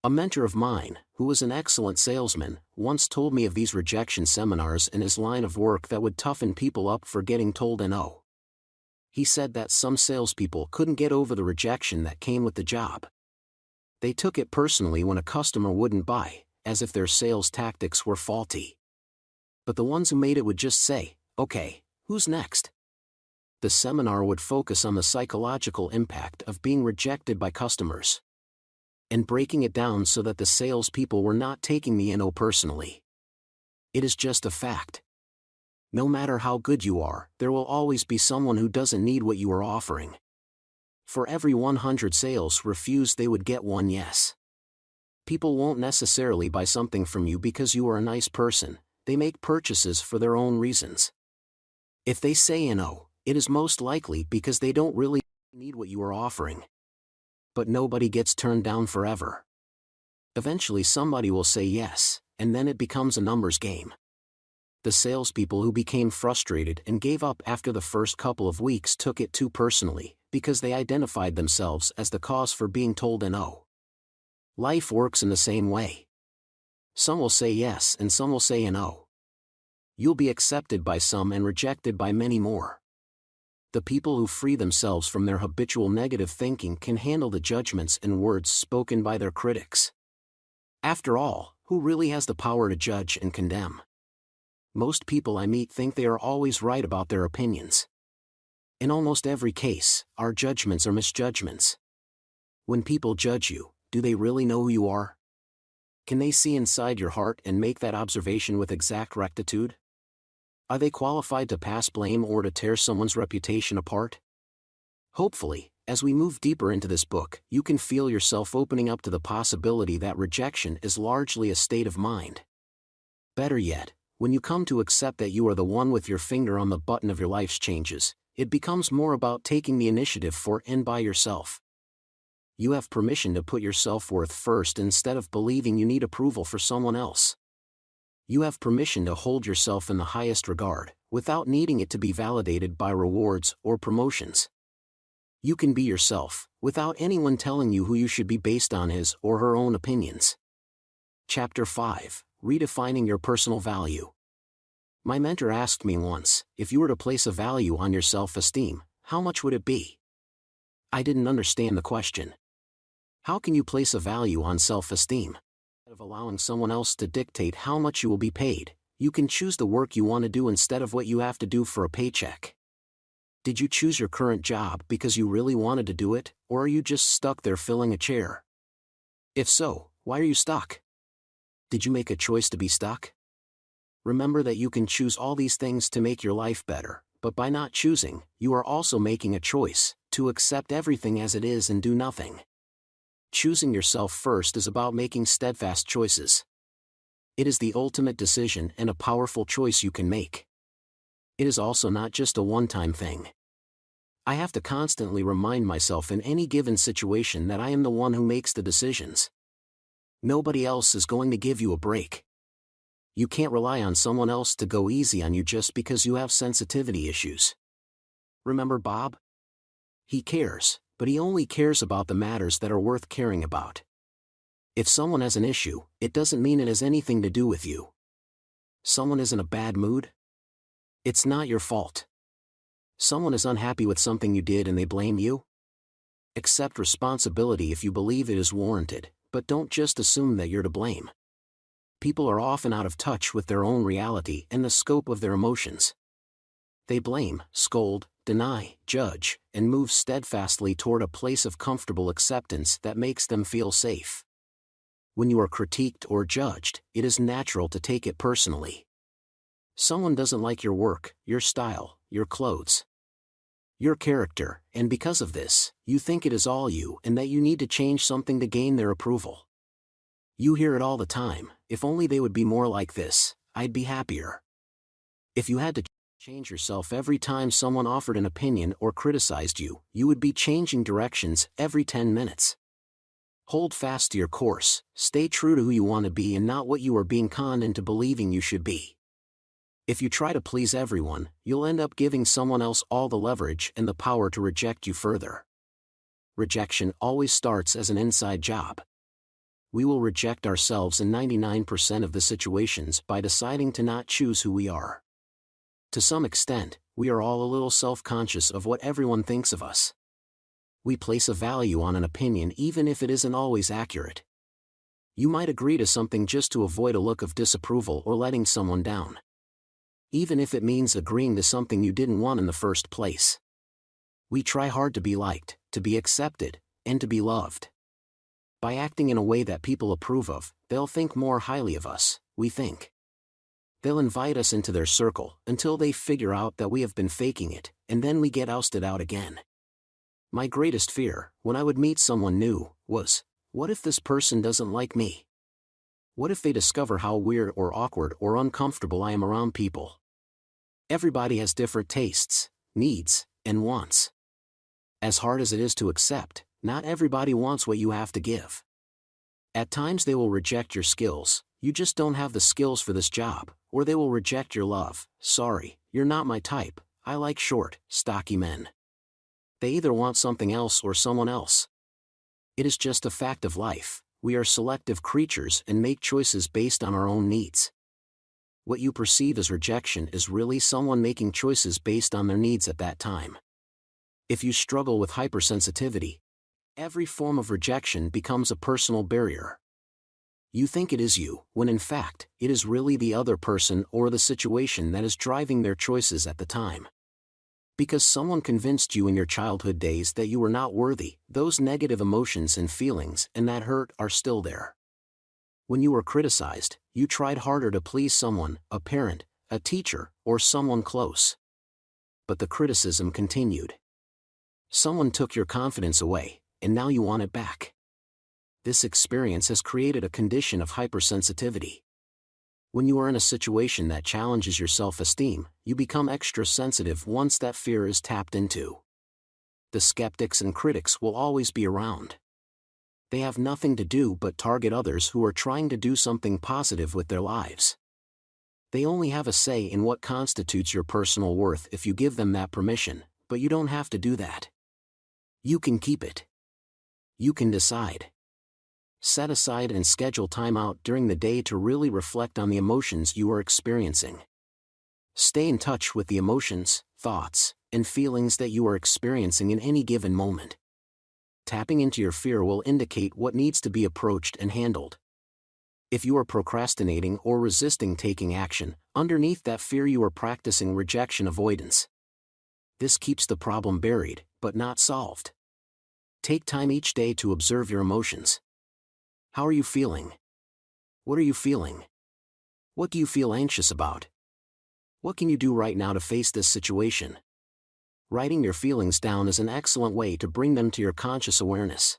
S1: A mentor of mine, who was an excellent salesman, once told me of these rejection seminars in his line of work that would toughen people up for getting told a no. He said that some salespeople couldn't get over the rejection that came with the job. They took it personally when a customer wouldn't buy, as if their sales tactics were faulty. But the ones who made it would just say, "Okay, who's next?" The seminar would focus on the psychological impact of being rejected by customers, and breaking it down so that the salespeople were not taking the no personally. It is just a fact. No matter how good you are, there will always be someone who doesn't need what you are offering. For every 100 sales refused, they would get one yes. People won't necessarily buy something from you because you are a nice person. They make purchases for their own reasons. If they say no, it is most likely because they don't really need what you are offering. But nobody gets turned down forever. Eventually somebody will say yes, and then it becomes a numbers game. The salespeople who became frustrated and gave up after the first couple of weeks took it too personally, because they identified themselves as the cause for being told no. Life works in the same way. Some will say yes and some will say no. You'll be accepted by some and rejected by many more. The people who free themselves from their habitual negative thinking can handle the judgments and words spoken by their critics. After all, who really has the power to judge and condemn? Most people I meet think they are always right about their opinions. In almost every case, our judgments are misjudgments. When people judge you, do they really know who you are? Can they see inside your heart and make that observation with exact rectitude? Are they qualified to pass blame or to tear someone's reputation apart? Hopefully, as we move deeper into this book, you can feel yourself opening up to the possibility that rejection is largely a state of mind. Better yet, when you come to accept that you are the one with your finger on the button of your life's changes, it becomes more about taking the initiative for and by yourself. You have permission to put your self-worth first instead of believing you need approval for someone else. You have permission to hold yourself in the highest regard, without needing it to be validated by rewards or promotions. You can be yourself, without anyone telling you who you should be based on his or her own opinions. Chapter 5. Redefining your personal value. My mentor asked me once, if you were to place a value on your self-esteem, how much would it be? I didn't understand the question. How can you place a value on self-esteem? Instead of allowing someone else to dictate how much you will be paid, you can choose the work you want to do instead of what you have to do for a paycheck. Did you choose your current job because you really wanted to do it, or are you just stuck there filling a chair? If so, why are you stuck? Did you make a choice to be stuck? Remember that you can choose all these things to make your life better, but by not choosing, you are also making a choice to accept everything as it is and do nothing. Choosing yourself first is about making steadfast choices. It is the ultimate decision and a powerful choice you can make. It is also not just a one-time thing. I have to constantly remind myself in any given situation that I am the one who makes the decisions. Nobody else is going to give you a break. You can't rely on someone else to go easy on you just because you have sensitivity issues. Remember Bob? He cares, but he only cares about the matters that are worth caring about. If someone has an issue, it doesn't mean it has anything to do with you. Someone is in a bad mood? It's not your fault. Someone is unhappy with something you did and they blame you? Accept responsibility if you believe it is warranted, but don't just assume that you're to blame. People are often out of touch with their own reality and the scope of their emotions. They blame, scold, deny, judge, and move steadfastly toward a place of comfortable acceptance that makes them feel safe. When you are critiqued or judged, it is natural to take it personally. Someone doesn't like your work, your style, your clothes, your character, and because of this, you think it is all you and that you need to change something to gain their approval. You hear it all the time, if only they would be more like this, I'd be happier. If you had to change yourself every time someone offered an opinion or criticized you, you would be changing directions every 10 minutes. Hold fast to your course, stay true to who you want to be and not what you are being conned into believing you should be. If you try to please everyone, you'll end up giving someone else all the leverage and the power to reject you further. Rejection always starts as an inside job. We will reject ourselves in 99% of the situations by deciding to not choose who we are. To some extent, we are all a little self-conscious of what everyone thinks of us. We place a value on an opinion even if it isn't always accurate. You might agree to something just to avoid a look of disapproval or letting someone down. Even if it means agreeing to something you didn't want in the first place. We try hard to be liked, to be accepted, and to be loved. By acting in a way that people approve of, they'll think more highly of us, we think. They'll invite us into their circle until they figure out that we have been faking it, and then we get ousted out again. My greatest fear, when I would meet someone new, was, what if this person doesn't like me? What if they discover how weird or awkward or uncomfortable I am around people? Everybody has different tastes, needs, and wants. As hard as it is to accept, not everybody wants what you have to give. At times they will reject your skills, you just don't have the skills for this job, or they will reject your love, sorry, you're not my type, I like short, stocky men. They either want something else or someone else. It is just a fact of life, we are selective creatures and make choices based on our own needs. What you perceive as rejection is really someone making choices based on their needs at that time. If you struggle with hypersensitivity, every form of rejection becomes a personal barrier. You think it is you, when in fact, it is really the other person or the situation that is driving their choices at the time. Because someone convinced you in your childhood days that you were not worthy, those negative emotions and feelings and that hurt are still there. When you were criticized, you tried harder to please someone, a parent, a teacher, or someone close. But the criticism continued. Someone took your confidence away, and now you want it back. This experience has created a condition of hypersensitivity. When you are in a situation that challenges your self-esteem, you become extra sensitive once that fear is tapped into. The skeptics and critics will always be around. They have nothing to do but target others who are trying to do something positive with their lives. They only have a say in what constitutes your personal worth if you give them that permission, but you don't have to do that. You can keep it. You can decide. Set aside and schedule time out during the day to really reflect on the emotions you are experiencing. Stay in touch with the emotions, thoughts, and feelings that you are experiencing in any given moment. Tapping into your fear will indicate what needs to be approached and handled. If you are procrastinating or resisting taking action, underneath that fear you are practicing rejection avoidance. This keeps the problem buried, but not solved. Take time each day to observe your emotions. How are you feeling? What are you feeling? What do you feel anxious about? What can you do right now to face this situation? Writing your feelings down is an excellent way to bring them to your conscious awareness.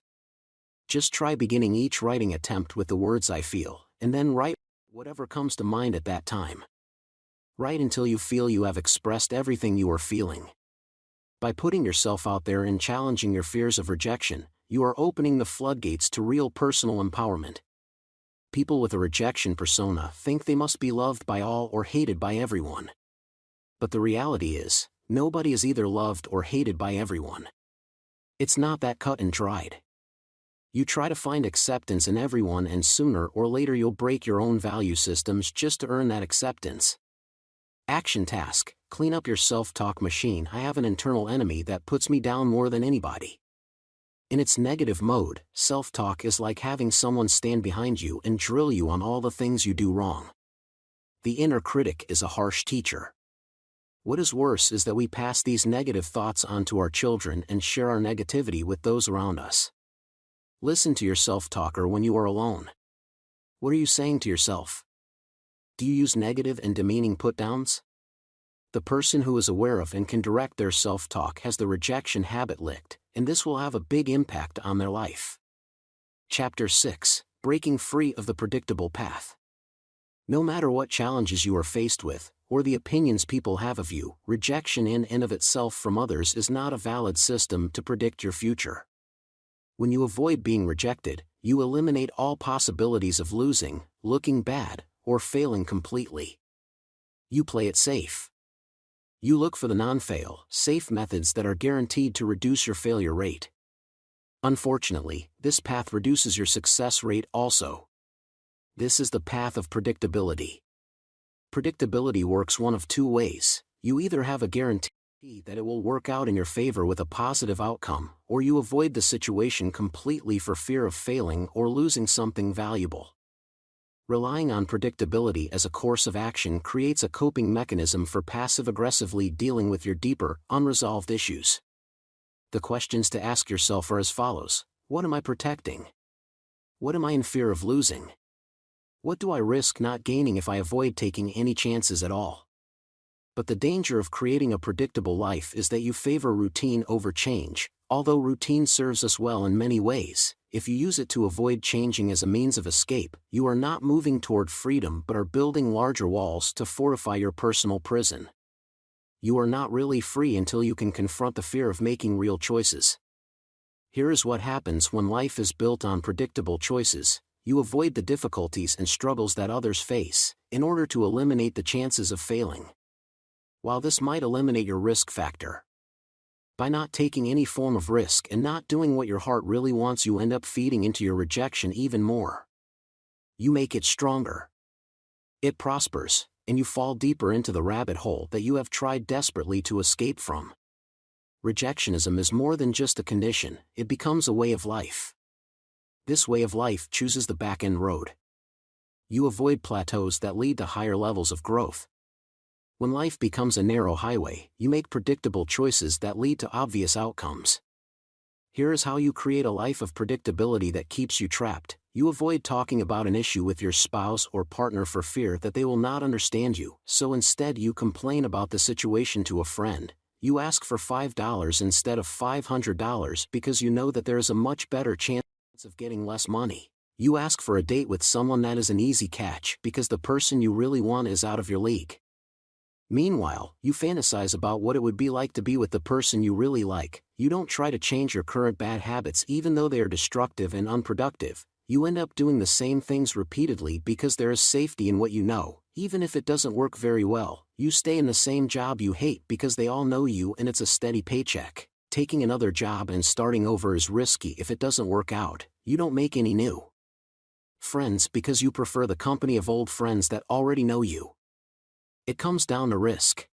S1: Just try beginning each writing attempt with the words I feel, and then write whatever comes to mind at that time. Write until you feel you have expressed everything you are feeling. By putting yourself out there and challenging your fears of rejection, you are opening the floodgates to real personal empowerment. People with a rejection persona think they must be loved by all or hated by everyone. But the reality is, nobody is either loved or hated by everyone. It's not that cut and dried. You try to find acceptance in everyone and sooner or later you'll break your own value systems just to earn that acceptance. Action task: clean up your self-talk machine. I have an internal enemy that puts me down more than anybody. In its negative mode, self-talk is like having someone stand behind you and drill you on all the things you do wrong. The inner critic is a harsh teacher. What is worse is that we pass these negative thoughts on to our children and share our negativity with those around us. Listen to your self-talker when you are alone. What are you saying to yourself? Do you use negative and demeaning put-downs? The person who is aware of and can direct their self-talk has the rejection habit licked, and this will have a big impact on their life. Chapter 6: Breaking Free of the Predictable Path. No matter what challenges you are faced with, or the opinions people have of you, rejection in and of itself from others is not a valid system to predict your future. When you avoid being rejected, you eliminate all possibilities of losing, looking bad, or failing completely. You play it safe. You look for the non-fail, safe methods that are guaranteed to reduce your failure rate. Unfortunately, this path reduces your success rate also. This is the path of predictability. Predictability works one of two ways: you either have a guarantee that it will work out in your favor with a positive outcome, or you avoid the situation completely for fear of failing or losing something valuable. Relying on predictability as a course of action creates a coping mechanism for passive-aggressively dealing with your deeper, unresolved issues. The questions to ask yourself are as follows: what am I protecting? What am I in fear of losing? What do I risk not gaining if I avoid taking any chances at all? But the danger of creating a predictable life is that you favor routine over change. Although routine serves us well in many ways, if you use it to avoid changing as a means of escape, you are not moving toward freedom but are building larger walls to fortify your personal prison. You are not really free until you can confront the fear of making real choices. Here is what happens when life is built on predictable choices: you avoid the difficulties and struggles that others face, in order to eliminate the chances of failing. While this might eliminate your risk factor, by not taking any form of risk and not doing what your heart really wants, you end up feeding into your rejection even more. You make it stronger. It prospers, and you fall deeper into the rabbit hole that you have tried desperately to escape from. Rejectionism is more than just a condition, it becomes a way of life. This way of life chooses the back-end road. You avoid plateaus that lead to higher levels of growth. When life becomes a narrow highway, you make predictable choices that lead to obvious outcomes. Here is how you create a life of predictability that keeps you trapped. You avoid talking about an issue with your spouse or partner for fear that they will not understand you, so instead you complain about the situation to a friend. You ask for $5 instead of $500 because you know that there is a much better chance of getting less money. You ask for a date with someone that is an easy catch because the person you really want is out of your league. Meanwhile, you fantasize about what it would be like to be with the person you really like. You don't try to change your current bad habits even though they are destructive and unproductive. You end up doing the same things repeatedly because there is safety in what you know. Even if it doesn't work very well, you stay in the same job you hate because they all know you and it's a steady paycheck. Taking another job and starting over is risky if it doesn't work out. You don't make any new friends because you prefer the company of old friends that already know you. It comes down to risk.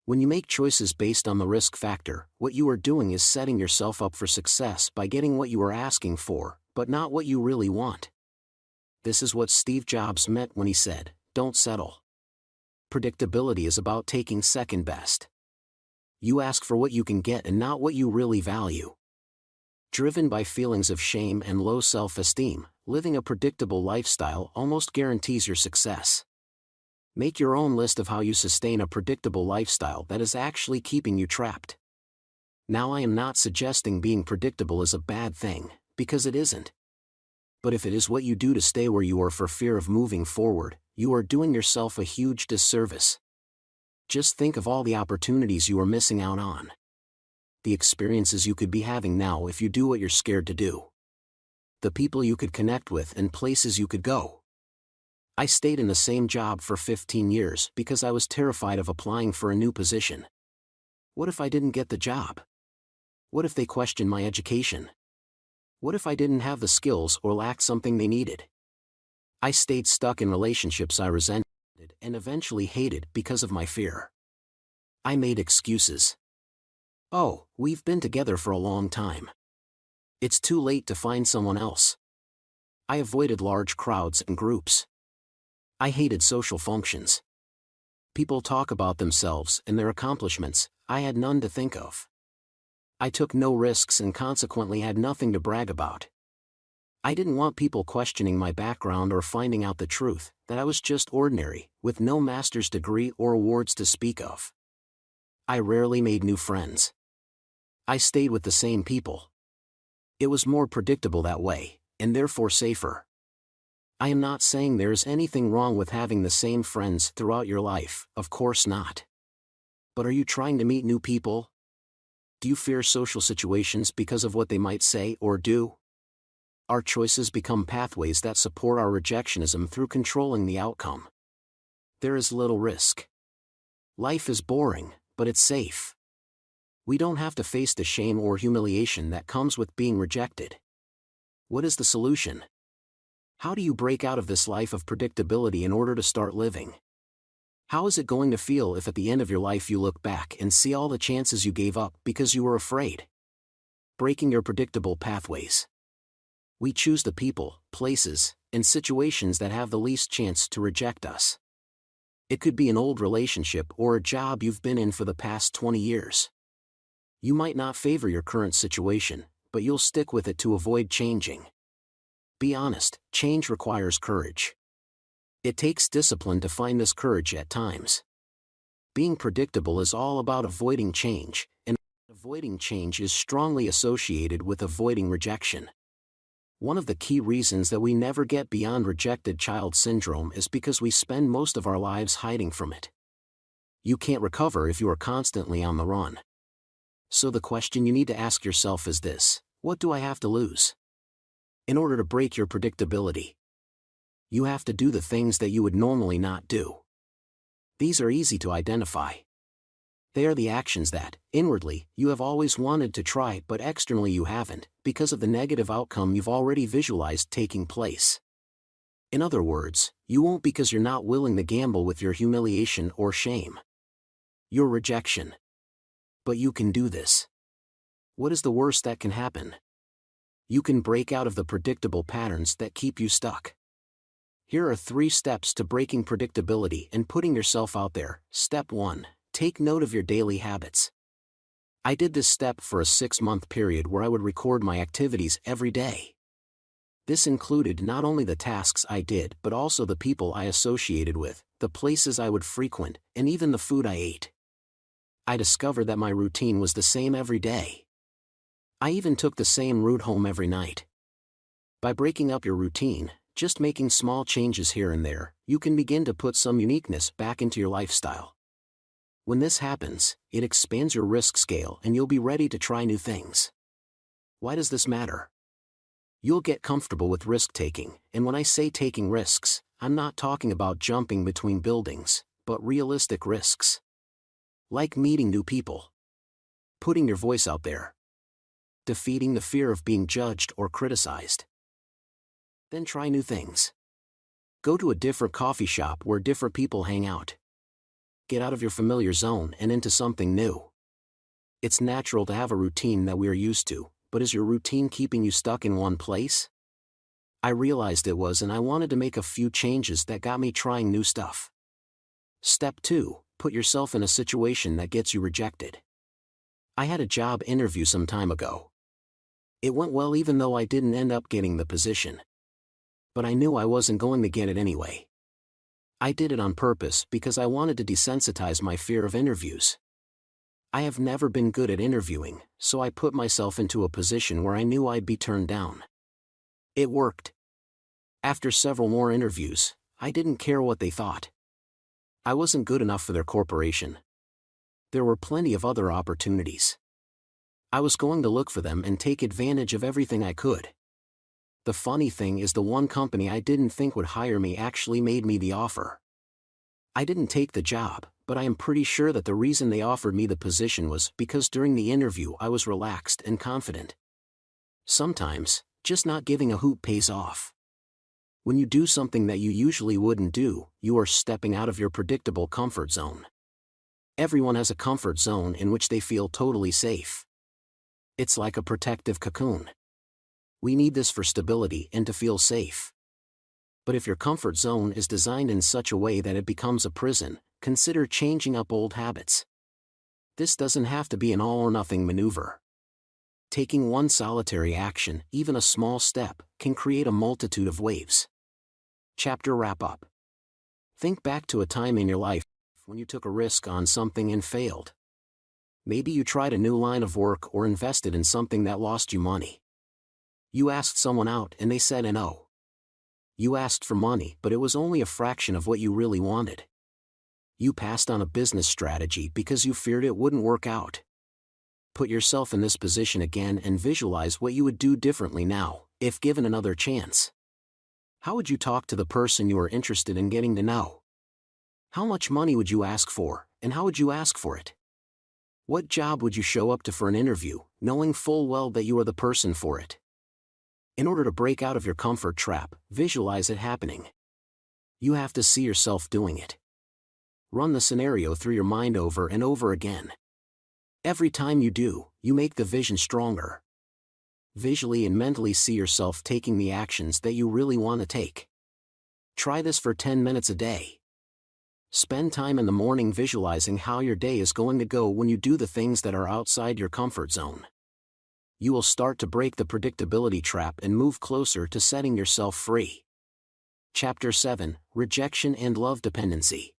S1: When you make choices based on the risk factor, what you are doing is setting yourself up for success by getting what you are asking for, but not what you really want. This is what Steve Jobs meant when he said, "Don't settle." Predictability is about taking second best. You ask for what you can get and not what you really value. Driven by feelings of shame and low self-esteem, living a predictable lifestyle almost guarantees your success. Make your own list of how you sustain a predictable lifestyle that is actually keeping you trapped. Now, I am not suggesting being predictable is a bad thing, because it isn't. But if it is what you do to stay where you are for fear of moving forward, you are doing yourself a huge disservice. Just think of all the opportunities you are missing out on. The experiences you could be having now if you do what you're scared to do. The people you could connect with and places you could go. I stayed in the same job for 15 years because I was terrified of applying for a new position. What if I didn't get the job? What if they questioned my education? What if I didn't have the skills or lacked something they needed? I stayed stuck in relationships I resented and eventually hated because of my fear. I made excuses. Oh, we've been together for a long time. It's too late to find someone else. I avoided large crowds and groups. I hated social functions. People talk about themselves and their accomplishments. I had none to think of. I took no risks and consequently had nothing to brag about. I didn't want people questioning my background or finding out the truth, that I was just ordinary, with no master's degree or awards to speak of. I rarely made new friends. I stayed with the same people. It was more predictable that way, and therefore safer. I am not saying there is anything wrong with having the same friends throughout your life, of course not. But are you trying to meet new people? Do you fear social situations because of what they might say or do? Our choices become pathways that support our rejectionism through controlling the outcome. There is little risk. Life is boring, but it's safe. We don't have to face the shame or humiliation that comes with being rejected. What is the solution? How do you break out of this life of predictability in order to start living? How is it going to feel if at the end of your life you look back and see all the chances you gave up because you were afraid? Breaking your predictable pathways. We choose the people, places, and situations that have the least chance to reject us. It could be an old relationship or a job you've been in for the past 20 years. You might not favor your current situation, but you'll stick with it to avoid changing. Be honest, change requires courage. It takes discipline to find this courage at times. Being predictable is all about avoiding change, and avoiding change is strongly associated with avoiding rejection. One of the key reasons that we never get beyond rejected child syndrome is because we spend most of our lives hiding from it. You can't recover if you are constantly on the run. So the question you need to ask yourself is this: what do I have to lose? In order to break your predictability, you have to do the things that you would normally not do. These are easy to identify. They are the actions that, inwardly, you have always wanted to try but externally you haven't, because of the negative outcome you've already visualized taking place. In other words, you won't because you're not willing to gamble with your humiliation or shame. Your rejection. But you can do this. What is the worst that can happen? You can break out of the predictable patterns that keep you stuck. Here are 3 steps to breaking predictability and putting yourself out there. Step 1. Take note of your daily habits. I did this step for a 6-month period where I would record my activities every day. This included not only the tasks I did but also the people I associated with, the places I would frequent, and even the food I ate. I discovered that my routine was the same every day. I even took the same route home every night. By breaking up your routine, just making small changes here and there, you can begin to put some uniqueness back into your lifestyle. When this happens, it expands your risk scale and you'll be ready to try new things. Why does this matter? You'll get comfortable with risk-taking, and when I say taking risks, I'm not talking about jumping between buildings, but realistic risks. Like meeting new people. Putting your voice out there. Defeating the fear of being judged or criticized. Then try new things. Go to a different coffee shop where different people hang out. Get out of your familiar zone and into something new. It's natural to have a routine that we are used to, but is your routine keeping you stuck in one place? I realized it was, and I wanted to make a few changes that got me trying new stuff. Step 2. Put yourself in a situation that gets you rejected. I had a job interview some time ago. It went well even though I didn't end up getting the position. But I knew I wasn't going to get it anyway. I did it on purpose because I wanted to desensitize my fear of interviews. I have never been good at interviewing, so I put myself into a position where I knew I'd be turned down. It worked. After several more interviews, I didn't care what they thought. I wasn't good enough for their corporation. There were plenty of other opportunities. I was going to look for them and take advantage of everything I could. The funny thing is, the one company I didn't think would hire me actually made me the offer. I didn't take the job, but I am pretty sure that the reason they offered me the position was because during the interview I was relaxed and confident. Sometimes, just not giving a hoot pays off. When you do something that you usually wouldn't do, you are stepping out of your predictable comfort zone. Everyone has a comfort zone in which they feel totally safe. It's like a protective cocoon. We need this for stability and to feel safe. But if your comfort zone is designed in such a way that it becomes a prison, consider changing up old habits. This doesn't have to be an all-or-nothing maneuver. Taking one solitary action, even a small step, can create a multitude of waves. Chapter wrap-up. Think back to a time in your life when you took a risk on something and failed. Maybe you tried a new line of work or invested in something that lost you money. You asked someone out and they said no. You asked for money, but it was only a fraction of what you really wanted. You passed on a business strategy because you feared it wouldn't work out. Put yourself in this position again and visualize what you would do differently now, if given another chance. How would you talk to the person you are interested in getting to know? How much money would you ask for, and how would you ask for it? What job would you show up to for an interview, knowing full well that you are the person for it? In order to break out of your comfort trap, visualize it happening. You have to see yourself doing it. Run the scenario through your mind over and over again. Every time you do, you make the vision stronger. Visually and mentally see yourself taking the actions that you really want to take. Try this for 10 minutes a day. Spend time in the morning visualizing how your day is going to go when you do the things that are outside your comfort zone. You will start to break the predictability trap and move closer to setting yourself free. Chapter 7. Rejection and Love Dependency.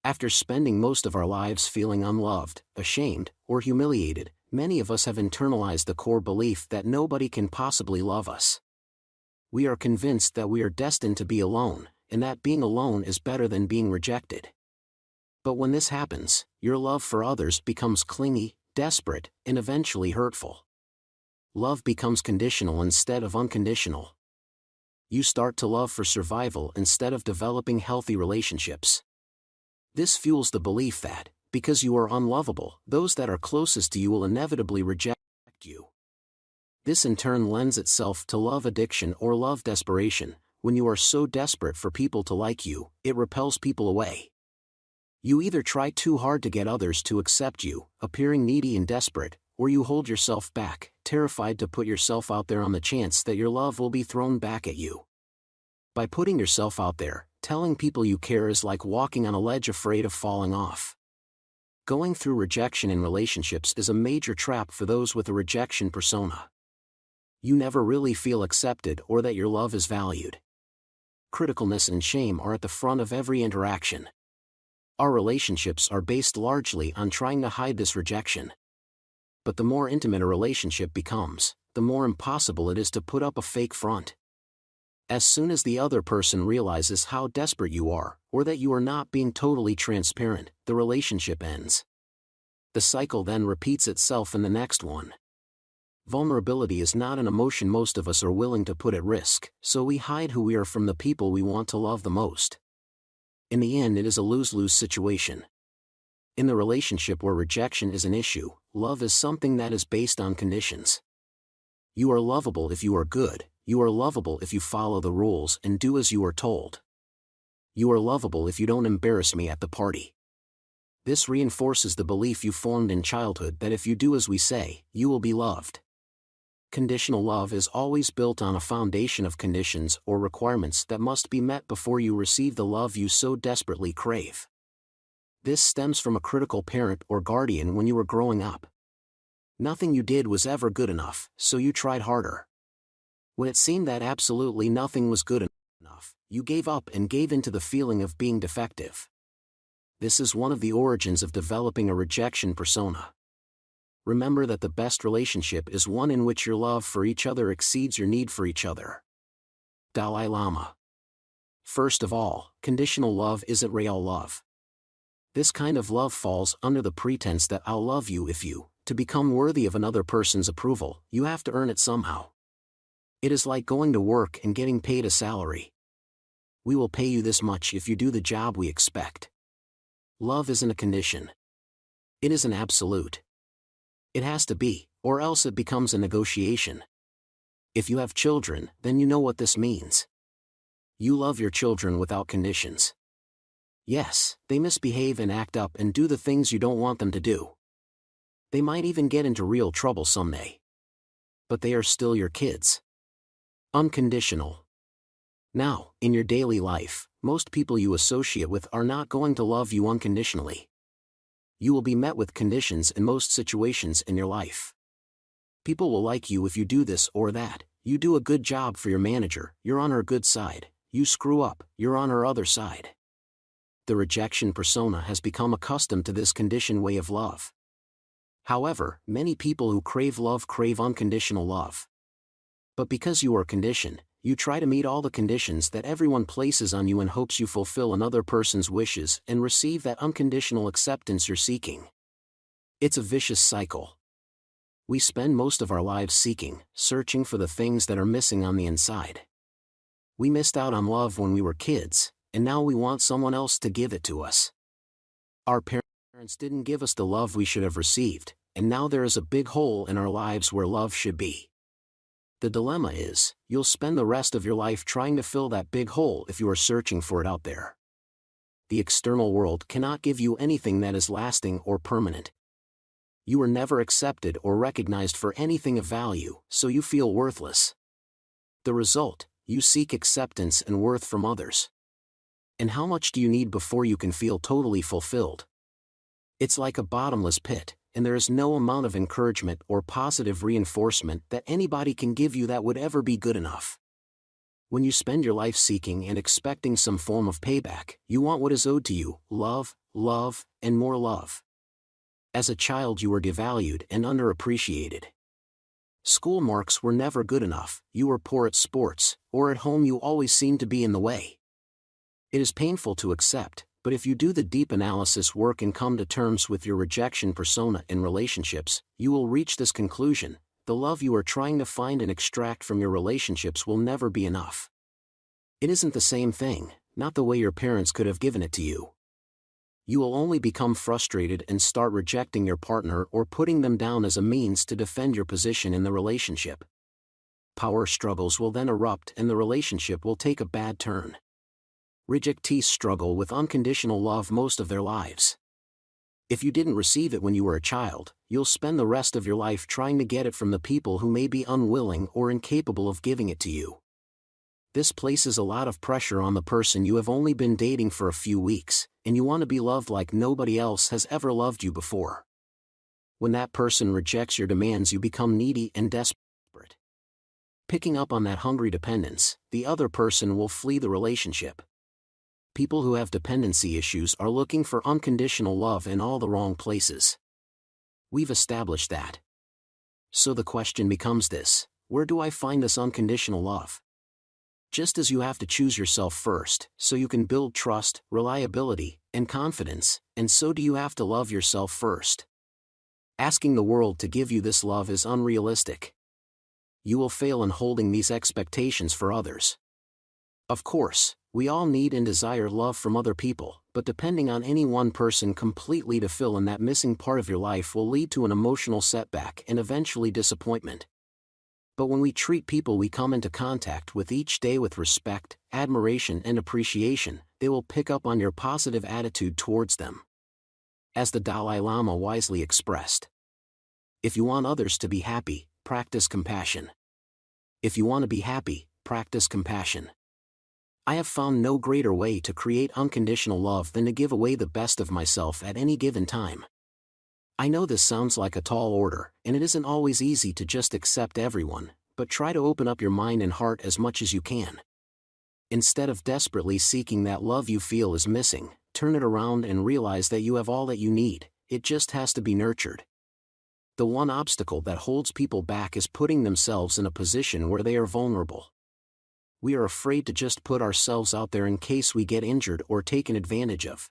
S1: After spending most of our lives feeling unloved, ashamed, or humiliated, many of us have internalized the core belief that nobody can possibly love us. We are convinced that we are destined to be alone, and that being alone is better than being rejected. But when this happens, your love for others becomes clingy, desperate, and eventually hurtful. Love becomes conditional instead of unconditional. You start to love for survival instead of developing healthy relationships. This fuels the belief that, because you are unlovable, those that are closest to you will inevitably reject you. This in turn lends itself to love addiction or love desperation. When you are so desperate for people to like you, it repels people away. You either try too hard to get others to accept you, appearing needy and desperate, or you hold yourself back, terrified to put yourself out there on the chance that your love will be thrown back at you. By putting yourself out there, telling people you care is like walking on a ledge afraid of falling off. Going through rejection in relationships is a major trap for those with a rejection persona. You never really feel accepted or that your love is valued. Criticalness and shame are at the front of every interaction. Our relationships are based largely on trying to hide this rejection. But the more intimate a relationship becomes, the more impossible it is to put up a fake front. As soon as the other person realizes how desperate you are, or that you are not being totally transparent, the relationship ends. The cycle then repeats itself in the next one. Vulnerability is not an emotion most of us are willing to put at risk, so we hide who we are from the people we want to love the most. In the end, it is a lose-lose situation. In the relationship where rejection is an issue, love is something that is based on conditions. You are lovable if you are good, you are lovable if you follow the rules and do as you are told. You are lovable if you don't embarrass me at the party. This reinforces the belief you formed in childhood that if you do as we say, you will be loved. Conditional love is always built on a foundation of conditions or requirements that must be met before you receive the love you so desperately crave. This stems from a critical parent or guardian when you were growing up. Nothing you did was ever good enough, so you tried harder. When it seemed that absolutely nothing was good enough, you gave up and gave in to the feeling of being defective. This is one of the origins of developing a rejection persona. Remember that the best relationship is one in which your love for each other exceeds your need for each other. Dalai Lama. First of all, conditional love isn't real love. This kind of love falls under the pretense that I'll love you if you, to become worthy of another person's approval, you have to earn it somehow. It is like going to work and getting paid a salary. We will pay you this much if you do the job we expect. Love isn't a condition. It is an absolute. It has to be, or else it becomes a negotiation. If you have children, then you know what this means. You love your children without conditions. Yes, they misbehave and act up and do the things you don't want them to do. They might even get into real trouble someday. But they are still your kids. Unconditional. Now, in your daily life, most people you associate with are not going to love you unconditionally. You will be met with conditions in most situations in your life. People will like you if you do this or that. You do a good job for your manager, you're on her good side. You screw up, you're on her other side. The rejection persona has become accustomed to this conditioned way of love. However, many people who crave love crave unconditional love. But because you are conditioned, you try to meet all the conditions that everyone places on you in hopes you fulfill another person's wishes and receive that unconditional acceptance you're seeking. It's a vicious cycle. We spend most of our lives seeking, searching for the things that are missing on the inside. We missed out on love when we were kids, and now we want someone else to give it to us. Our parents didn't give us the love we should have received, and now there is a big hole in our lives where love should be. The dilemma is, you'll spend the rest of your life trying to fill that big hole if you are searching for it out there. The external world cannot give you anything that is lasting or permanent. You were never accepted or recognized for anything of value, so you feel worthless. The result, you seek acceptance and worth from others. And how much do you need before you can feel totally fulfilled? It's like a bottomless pit, and there is no amount of encouragement or positive reinforcement that anybody can give you that would ever be good enough. When you spend your life seeking and expecting some form of payback, you want what is owed to you: love, love, and more love. As a child you were devalued and underappreciated. School marks were never good enough, you were poor at sports, or at home you always seemed to be in the way. It is painful to accept, but if you do the deep analysis work and come to terms with your rejection persona in relationships, you will reach this conclusion: the love you are trying to find and extract from your relationships will never be enough. It isn't the same thing, not the way your parents could have given it to you. You will only become frustrated and start rejecting your partner or putting them down as a means to defend your position in the relationship. Power struggles will then erupt and the relationship will take a bad turn. Rejectees struggle with unconditional love most of their lives. If you didn't receive it when you were a child, you'll spend the rest of your life trying to get it from the people who may be unwilling or incapable of giving it to you. This places a lot of pressure on the person you have only been dating for a few weeks, and you want to be loved like nobody else has ever loved you before. When that person rejects your demands, you become needy and desperate. Picking up on that hungry dependence, the other person will flee the relationship. People who have dependency issues are looking for unconditional love in all the wrong places. We've established that. So the question becomes this: where do I find this unconditional love? Just as you have to choose yourself first, so you can build trust, reliability, and confidence, and so do you have to love yourself first. Asking the world to give you this love is unrealistic. You will fail in holding these expectations for others. Of course, we all need and desire love from other people, but depending on any one person completely to fill in that missing part of your life will lead to an emotional setback and eventually disappointment. But when we treat people we come into contact with each day with respect, admiration, and appreciation, they will pick up on your positive attitude towards them. As the Dalai Lama wisely expressed, if you want others to be happy, practice compassion. If you want to be happy, practice compassion. I have found no greater way to create unconditional love than to give away the best of myself at any given time. I know this sounds like a tall order, and it isn't always easy to just accept everyone, but try to open up your mind and heart as much as you can. Instead of desperately seeking that love you feel is missing, turn it around and realize that you have all that you need, it just has to be nurtured. The one obstacle that holds people back is putting themselves in a position where they are vulnerable. We are afraid to just put ourselves out there in case we get injured or taken advantage of.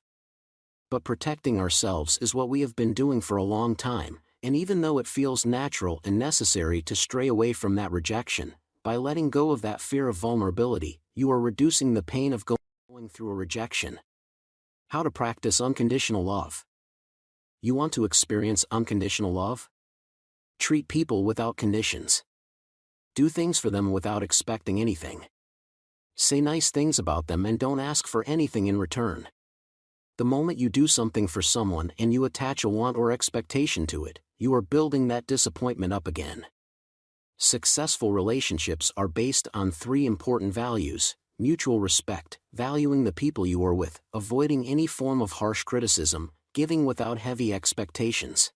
S1: But protecting ourselves is what we have been doing for a long time, and even though it feels natural and necessary to stray away from that rejection, by letting go of that fear of vulnerability, you are reducing the pain of going through a rejection. How to practice unconditional love. You want to experience unconditional love? Treat people without conditions. Do things for them without expecting anything. Say nice things about them and don't ask for anything in return. The moment you do something for someone and you attach a want or expectation to it, you are building that disappointment up again. Successful relationships are based on 3 important values: mutual respect, valuing the people you are with, avoiding any form of harsh criticism, giving without heavy expectations.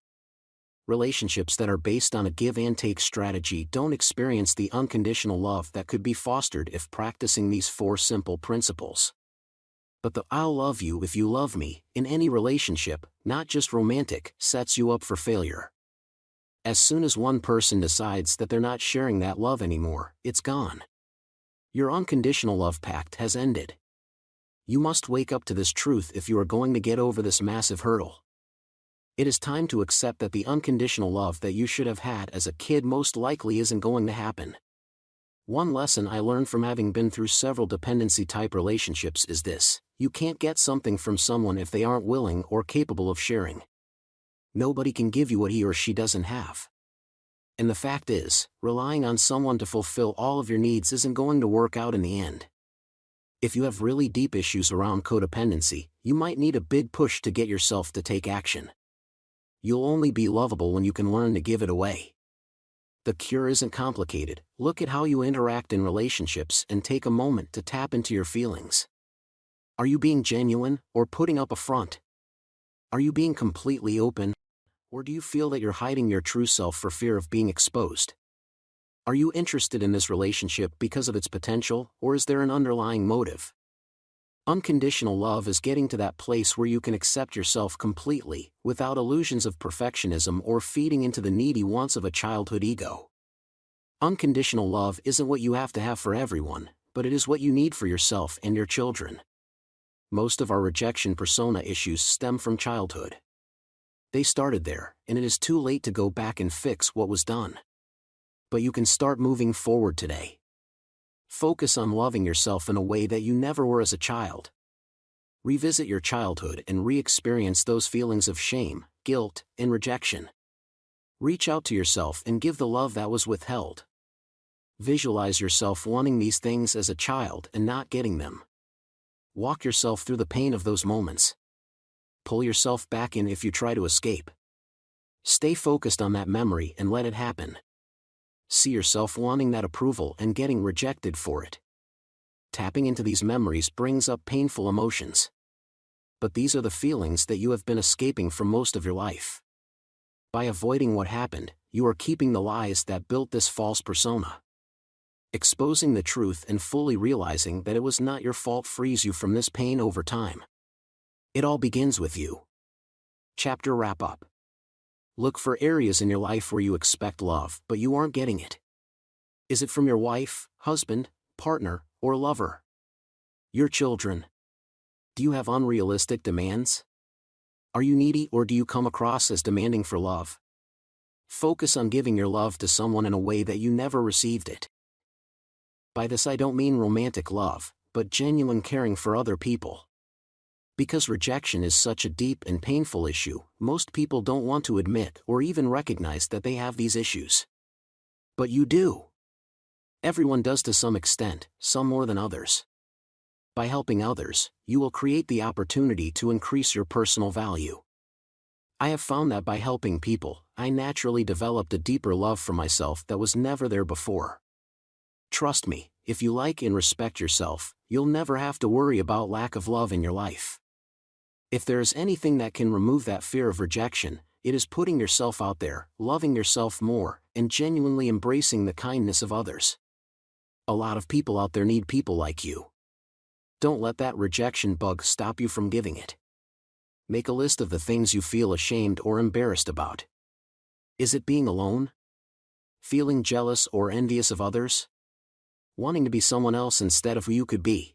S1: Relationships that are based on a give-and-take strategy don't experience the unconditional love that could be fostered if practicing these 4 simple principles. But the "I'll love you if you love me" in any relationship, not just romantic, sets you up for failure. As soon as one person decides that they're not sharing that love anymore, it's gone. Your unconditional love pact has ended. You must wake up to this truth if you are going to get over this massive hurdle. It is time to accept that the unconditional love that you should have had as a kid most likely isn't going to happen. One lesson I learned from having been through several dependency-type relationships is this: you can't get something from someone if they aren't willing or capable of sharing. Nobody can give you what he or she doesn't have. And the fact is, relying on someone to fulfill all of your needs isn't going to work out in the end. If you have really deep issues around codependency, you might need a big push to get yourself to take action. You'll only be lovable when you can learn to give it away. The cure isn't complicated. Look at how you interact in relationships and take a moment to tap into your feelings. Are you being genuine, or putting up a front? Are you being completely open, or do you feel that you're hiding your true self for fear of being exposed? Are you interested in this relationship because of its potential, or is there an underlying motive? Unconditional love is getting to that place where you can accept yourself completely, without illusions of perfectionism or feeding into the needy wants of a childhood ego. Unconditional love isn't what you have to have for everyone, but it is what you need for yourself and your children. Most of our rejection persona issues stem from childhood. They started there, and it is too late to go back and fix what was done. but you can start moving forward today. Focus on loving yourself in a way that you never were as a child. Revisit your childhood and re-experience those feelings of shame, guilt, and rejection. Reach out to yourself and give the love that was withheld. Visualize yourself wanting these things as a child and not getting them. Walk yourself through the pain of those moments. Pull yourself back in if you try to escape. Stay focused on that memory and let it happen. See yourself wanting that approval and getting rejected for it. Tapping into these memories brings up painful emotions. But these are the feelings that you have been escaping for most of your life. By avoiding what happened, you are keeping the lies that built this false persona. Exposing the truth and fully realizing that it was not your fault frees you from this pain over time. It all begins with you. Chapter wrap up. Look for areas in your life where you expect love but you aren't getting it. Is it from your wife, husband, partner, or lover? Your children? Do you have unrealistic demands? Are you needy or do you come across as demanding for love? Focus on giving your love to someone in a way that you never received it. By this I don't mean romantic love, but genuine caring for other people. Because rejection is such a deep and painful issue, most people don't want to admit or even recognize that they have these issues. But you do. Everyone does to some extent, some more than others. By helping others, you will create the opportunity to increase your personal value. I have found that by helping people, I naturally developed a deeper love for myself that was never there before. Trust me, if you like and respect yourself, you'll never have to worry about lack of love in your life. If there is anything that can remove that fear of rejection, it is putting yourself out there, loving yourself more, and genuinely embracing the kindness of others. A lot of people out there need people like you. Don't let that rejection bug stop you from giving it. Make a list of the things you feel ashamed or embarrassed about. Is it being alone? Feeling jealous or envious of others? Wanting to be someone else instead of who you could be?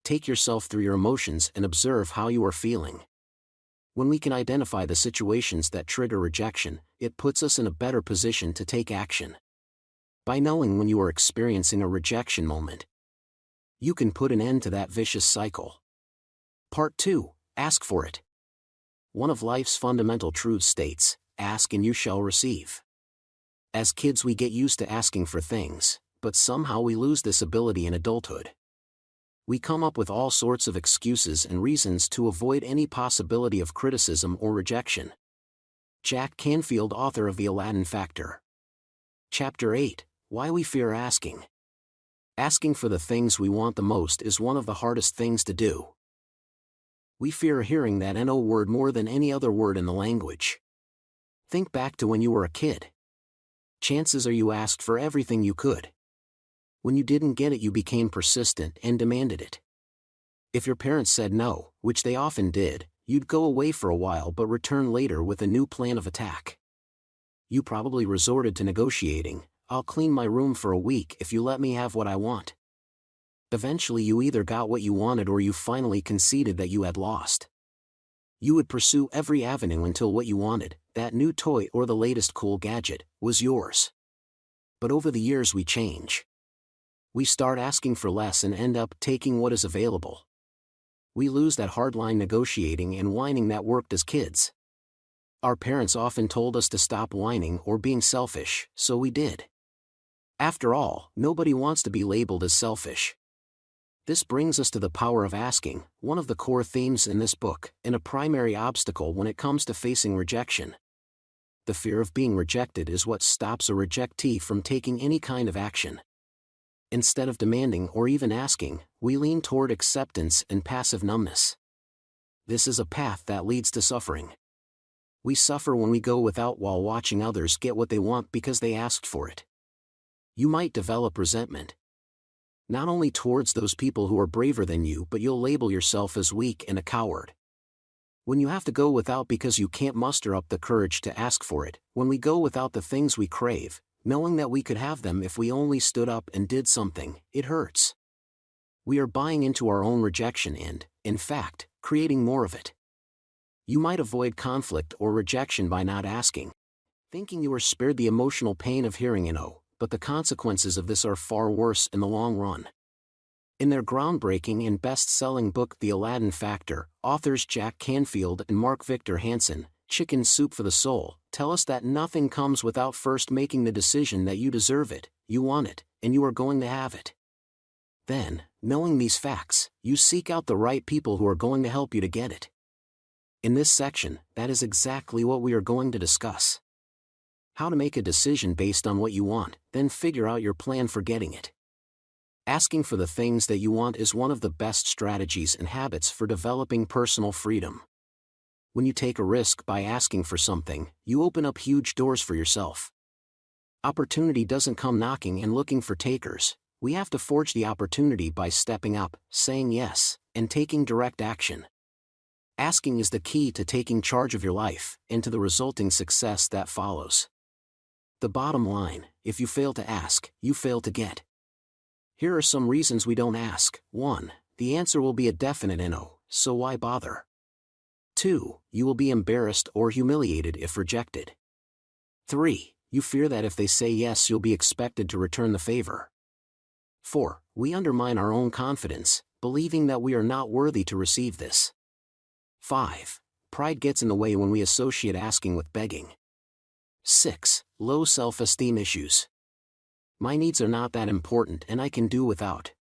S1: Take yourself through your emotions and observe how you are feeling. When we can identify the situations that trigger rejection, it puts us in a better position to take action. By knowing when you are experiencing a rejection moment, you can put an end to that vicious cycle. Part 2. Ask for it. One of life's fundamental truths states, "Ask and you shall receive." As kids we get used to asking for things, but somehow we lose this ability in adulthood. We come up with all sorts of excuses and reasons to avoid any possibility of criticism or rejection. Jack Canfield, author of The Aladdin Factor. Chapter 8. Why we fear asking. Asking for the things we want the most is one of the hardest things to do. We fear hearing that NO word more than any other word in the language. Think back to when you were a kid. Chances are you asked for everything you could. When you didn't get it, you became persistent and demanded it. If your parents said no, which they often did, you'd go away for a while but return later with a new plan of attack. You probably resorted to negotiating. "I'll clean my room for a week if you let me have what I want." Eventually you either got what you wanted or you finally conceded that you had lost. You would pursue every avenue until what you wanted, that new toy or the latest cool gadget, was yours. But over the years we change. We start asking for less and end up taking what is available. We lose that hardline negotiating and whining that worked as kids. Our parents often told us to stop whining or being selfish, so we did. After all, nobody wants to be labeled as selfish. This brings us to the power of asking, one of the core themes in this book, and a primary obstacle when it comes to facing rejection. The fear of being rejected is what stops a rejectee from taking any kind of action. Instead of demanding or even asking, we lean toward acceptance and passive numbness. This is a path that leads to suffering. We suffer when we go without while watching others get what they want because they asked for it. You might develop resentment. Not only towards those people who are braver than you, but you'll label yourself as weak and a coward. When you have to go without because you can't muster up the courage to ask for it, when we go without the things we crave, knowing that we could have them if we only stood up and did something, it hurts. We are buying into our own rejection and, in fact, creating more of it. You might avoid conflict or rejection by not asking, thinking you are spared the emotional pain of hearing a no, but the consequences of this are far worse in the long run. In their groundbreaking and best-selling book The Aladdin Factor, authors Jack Canfield and Mark Victor Hansen, Chicken Soup for the Soul, tell us that nothing comes without first making the decision that you deserve it, you want it, and you are going to have it. Then, knowing these facts, you seek out the right people who are going to help you to get it. In this section, that is exactly what we are going to discuss. How to make a decision based on what you want, then figure out your plan for getting it. Asking for the things that you want is one of the best strategies and habits for developing personal freedom. When you take a risk by asking for something, you open up huge doors for yourself. Opportunity doesn't come knocking and looking for takers. We have to forge the opportunity by stepping up, saying yes, and taking direct action. Asking is the key to taking charge of your life, and to the resulting success that follows. The bottom line, if you fail to ask, you fail to get. Here are some reasons we don't ask. 1. The answer will be a definite no, so why bother? 2. You will be embarrassed or humiliated if rejected. 3. You fear that if they say yes you'll be expected to return the favor. 4. We undermine our own confidence, believing that we are not worthy to receive this. 5. Pride gets in the way when we associate asking with begging. 6. Low self-esteem issues. My needs are not that important and I can do without.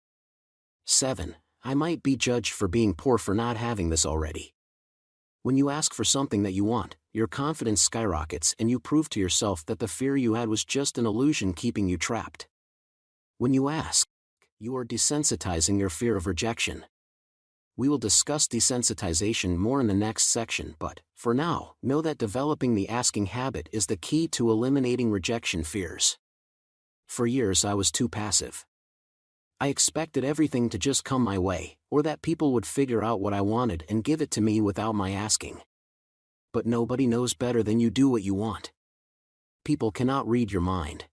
S1: 7. I might be judged for being poor for not having this already. When you ask for something that you want, your confidence skyrockets and you prove to yourself that the fear you had was just an illusion keeping you trapped. When you ask, you are desensitizing your fear of rejection. We will discuss desensitization more in the next section, but, for now, know that developing the asking habit is the key to eliminating rejection fears. For years I was too passive. I expected everything to just come my way, or that people would figure out what I wanted and give it to me without my asking. But nobody knows better than you do what you want. People cannot read your mind.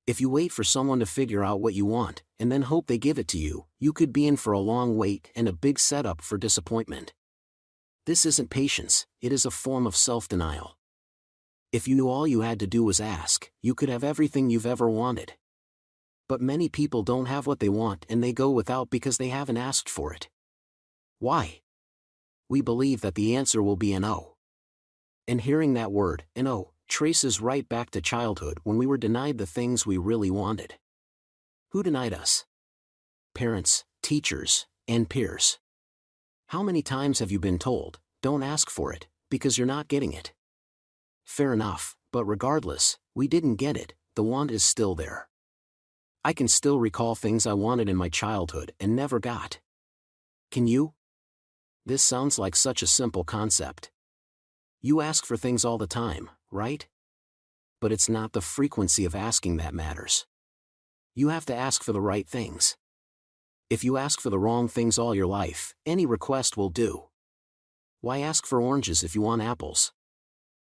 S1: If you wait for someone to figure out what you want, and then hope they give it to you, you could be in for a long wait and a big setup for disappointment. This isn't patience, it is a form of self-denial. If you knew all you had to do was ask, you could have everything you've ever wanted. But many people don't have what they want and they go without because they haven't asked for it. Why? We believe that the answer will be a no. And hearing that word, a no, traces right back to childhood when we were denied the things we really wanted. Who denied us? Parents, teachers, and peers. How many times have you been told, don't ask for it, because you're not getting it? Fair enough, but regardless, we didn't get it, the want is still there. I can still recall things I wanted in my childhood and never got. Can you? This sounds like such a simple concept. You ask for things all the time, right? But it's not the frequency of asking that matters. You have to ask for the right things. If you ask for the wrong things all your life, any request will do. Why ask for oranges if you want apples?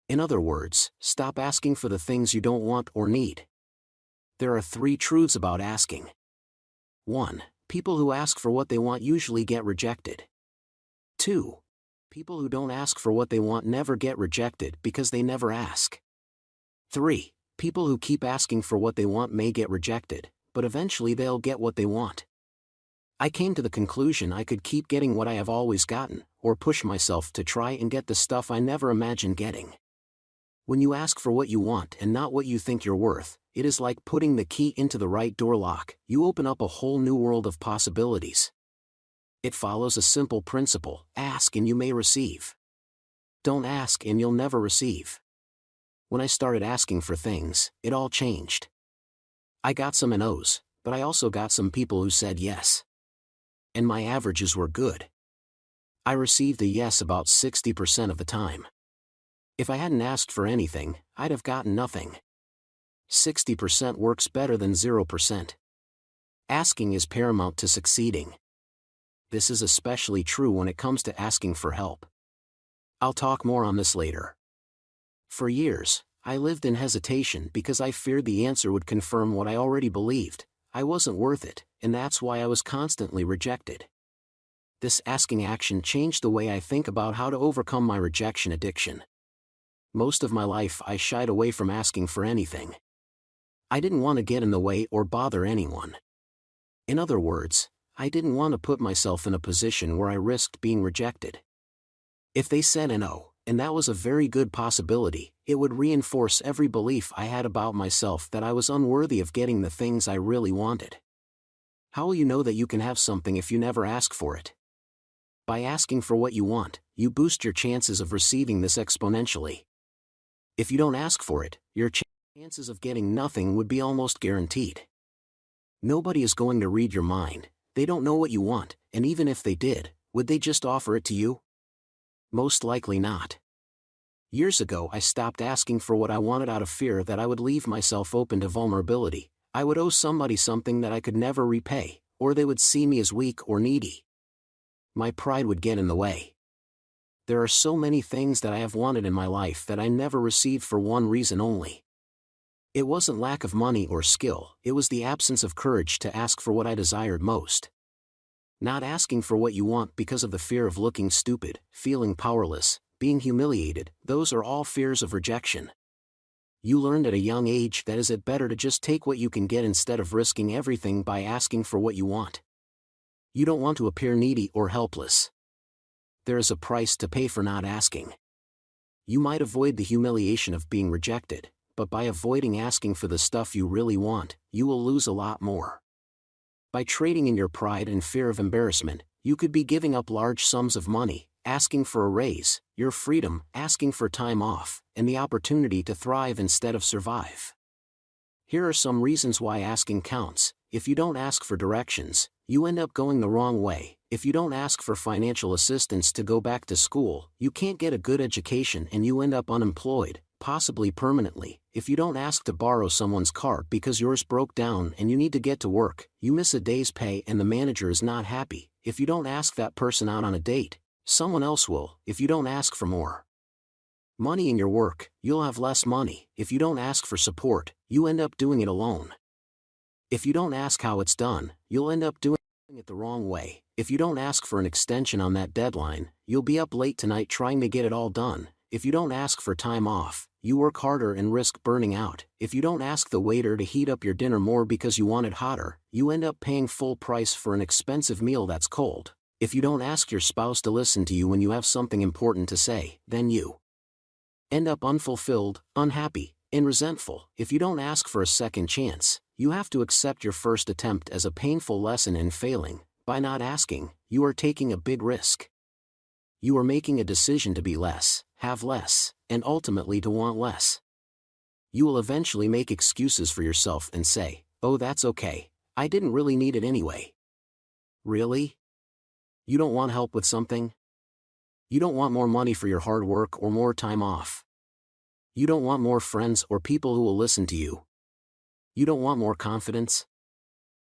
S1: In other words, stop asking for the things you don't want or need. There are 3 truths about asking. 1. People who ask for what they want usually get rejected. 2. People who don't ask for what they want never get rejected because they never ask. 3. People who keep asking for what they want may get rejected, but eventually they'll get what they want. I came to the conclusion I could keep getting what I have always gotten, or push myself to try and get the stuff I never imagined getting. When you ask for what you want and not what you think you're worth, it is like putting the key into the right door lock. You open up a whole new world of possibilities. It follows a simple principle: ask and you may receive. Don't ask and you'll never receive. When I started asking for things, it all changed. I got some no's, but I also got some people who said yes. And my averages were good. I received a yes about 60% of the time. If I hadn't asked for anything, I'd have gotten nothing. 60% works better than 0%. Asking is paramount to succeeding. This is especially true when it comes to asking for help. I'll talk more on this later. For years, I lived in hesitation because I feared the answer would confirm what I already believed: I wasn't worth it, and that's why I was constantly rejected. This asking action changed the way I think about how to overcome my rejection addiction. Most of my life I shied away from asking for anything. I didn't want to get in the way or bother anyone. In other words, I didn't want to put myself in a position where I risked being rejected. If they said no, and that was a very good possibility, it would reinforce every belief I had about myself that I was unworthy of getting the things I really wanted. How will you know that you can have something if you never ask for it? By asking for what you want, you boost your chances of receiving this exponentially. If you don't ask for it, your chances of getting nothing would be almost guaranteed. Nobody is going to read your mind, they don't know what you want, and even if they did, would they just offer it to you? Most likely not. Years ago I stopped asking for what I wanted out of fear that I would leave myself open to vulnerability. I would owe somebody something that I could never repay, or they would see me as weak or needy. My pride would get in the way. There are so many things that I have wanted in my life that I never received for one reason only. It wasn't lack of money or skill, it was the absence of courage to ask for what I desired most. Not asking for what you want because of the fear of looking stupid, feeling powerless, being humiliated, those are all fears of rejection. You learned at a young age that is it better to just take what you can get instead of risking everything by asking for what you want. You don't want to appear needy or helpless. There is a price to pay for not asking. You might avoid the humiliation of being rejected, but by avoiding asking for the stuff you really want, you will lose a lot more. By trading in your pride and fear of embarrassment, you could be giving up large sums of money, asking for a raise, your freedom, asking for time off, and the opportunity to thrive instead of survive. Here are some reasons why asking counts. If you don't ask for directions, you end up going the wrong way. If you don't ask for financial assistance to go back to school, you can't get a good education and you end up unemployed, possibly permanently. If you don't ask to borrow someone's car because yours broke down and you need to get to work, you miss a day's pay and the manager is not happy. If you don't ask that person out on a date, someone else will. If you don't ask for more money in your work, you'll have less money. If you don't ask for support, you end up doing it alone. If you don't ask how it's done, you'll end up doing it the wrong way. If you don't ask for an extension on that deadline, you'll be up late tonight trying to get it all done. If you don't ask for time off, you work harder and risk burning out. If you don't ask the waiter to heat up your dinner more because you want it hotter, you end up paying full price for an expensive meal that's cold. If you don't ask your spouse to listen to you when you have something important to say, then you end up unfulfilled, unhappy, and resentful. If you don't ask for a second chance, you have to accept your first attempt as a painful lesson in failing. By not asking, you are taking a big risk. You are making a decision to be less, have less, and ultimately to want less. You will eventually make excuses for yourself and say, "Oh, that's okay, I didn't really need it anyway." Really? You don't want help with something? You don't want more money for your hard work or more time off. You don't want more friends or people who will listen to you. You don't want more confidence.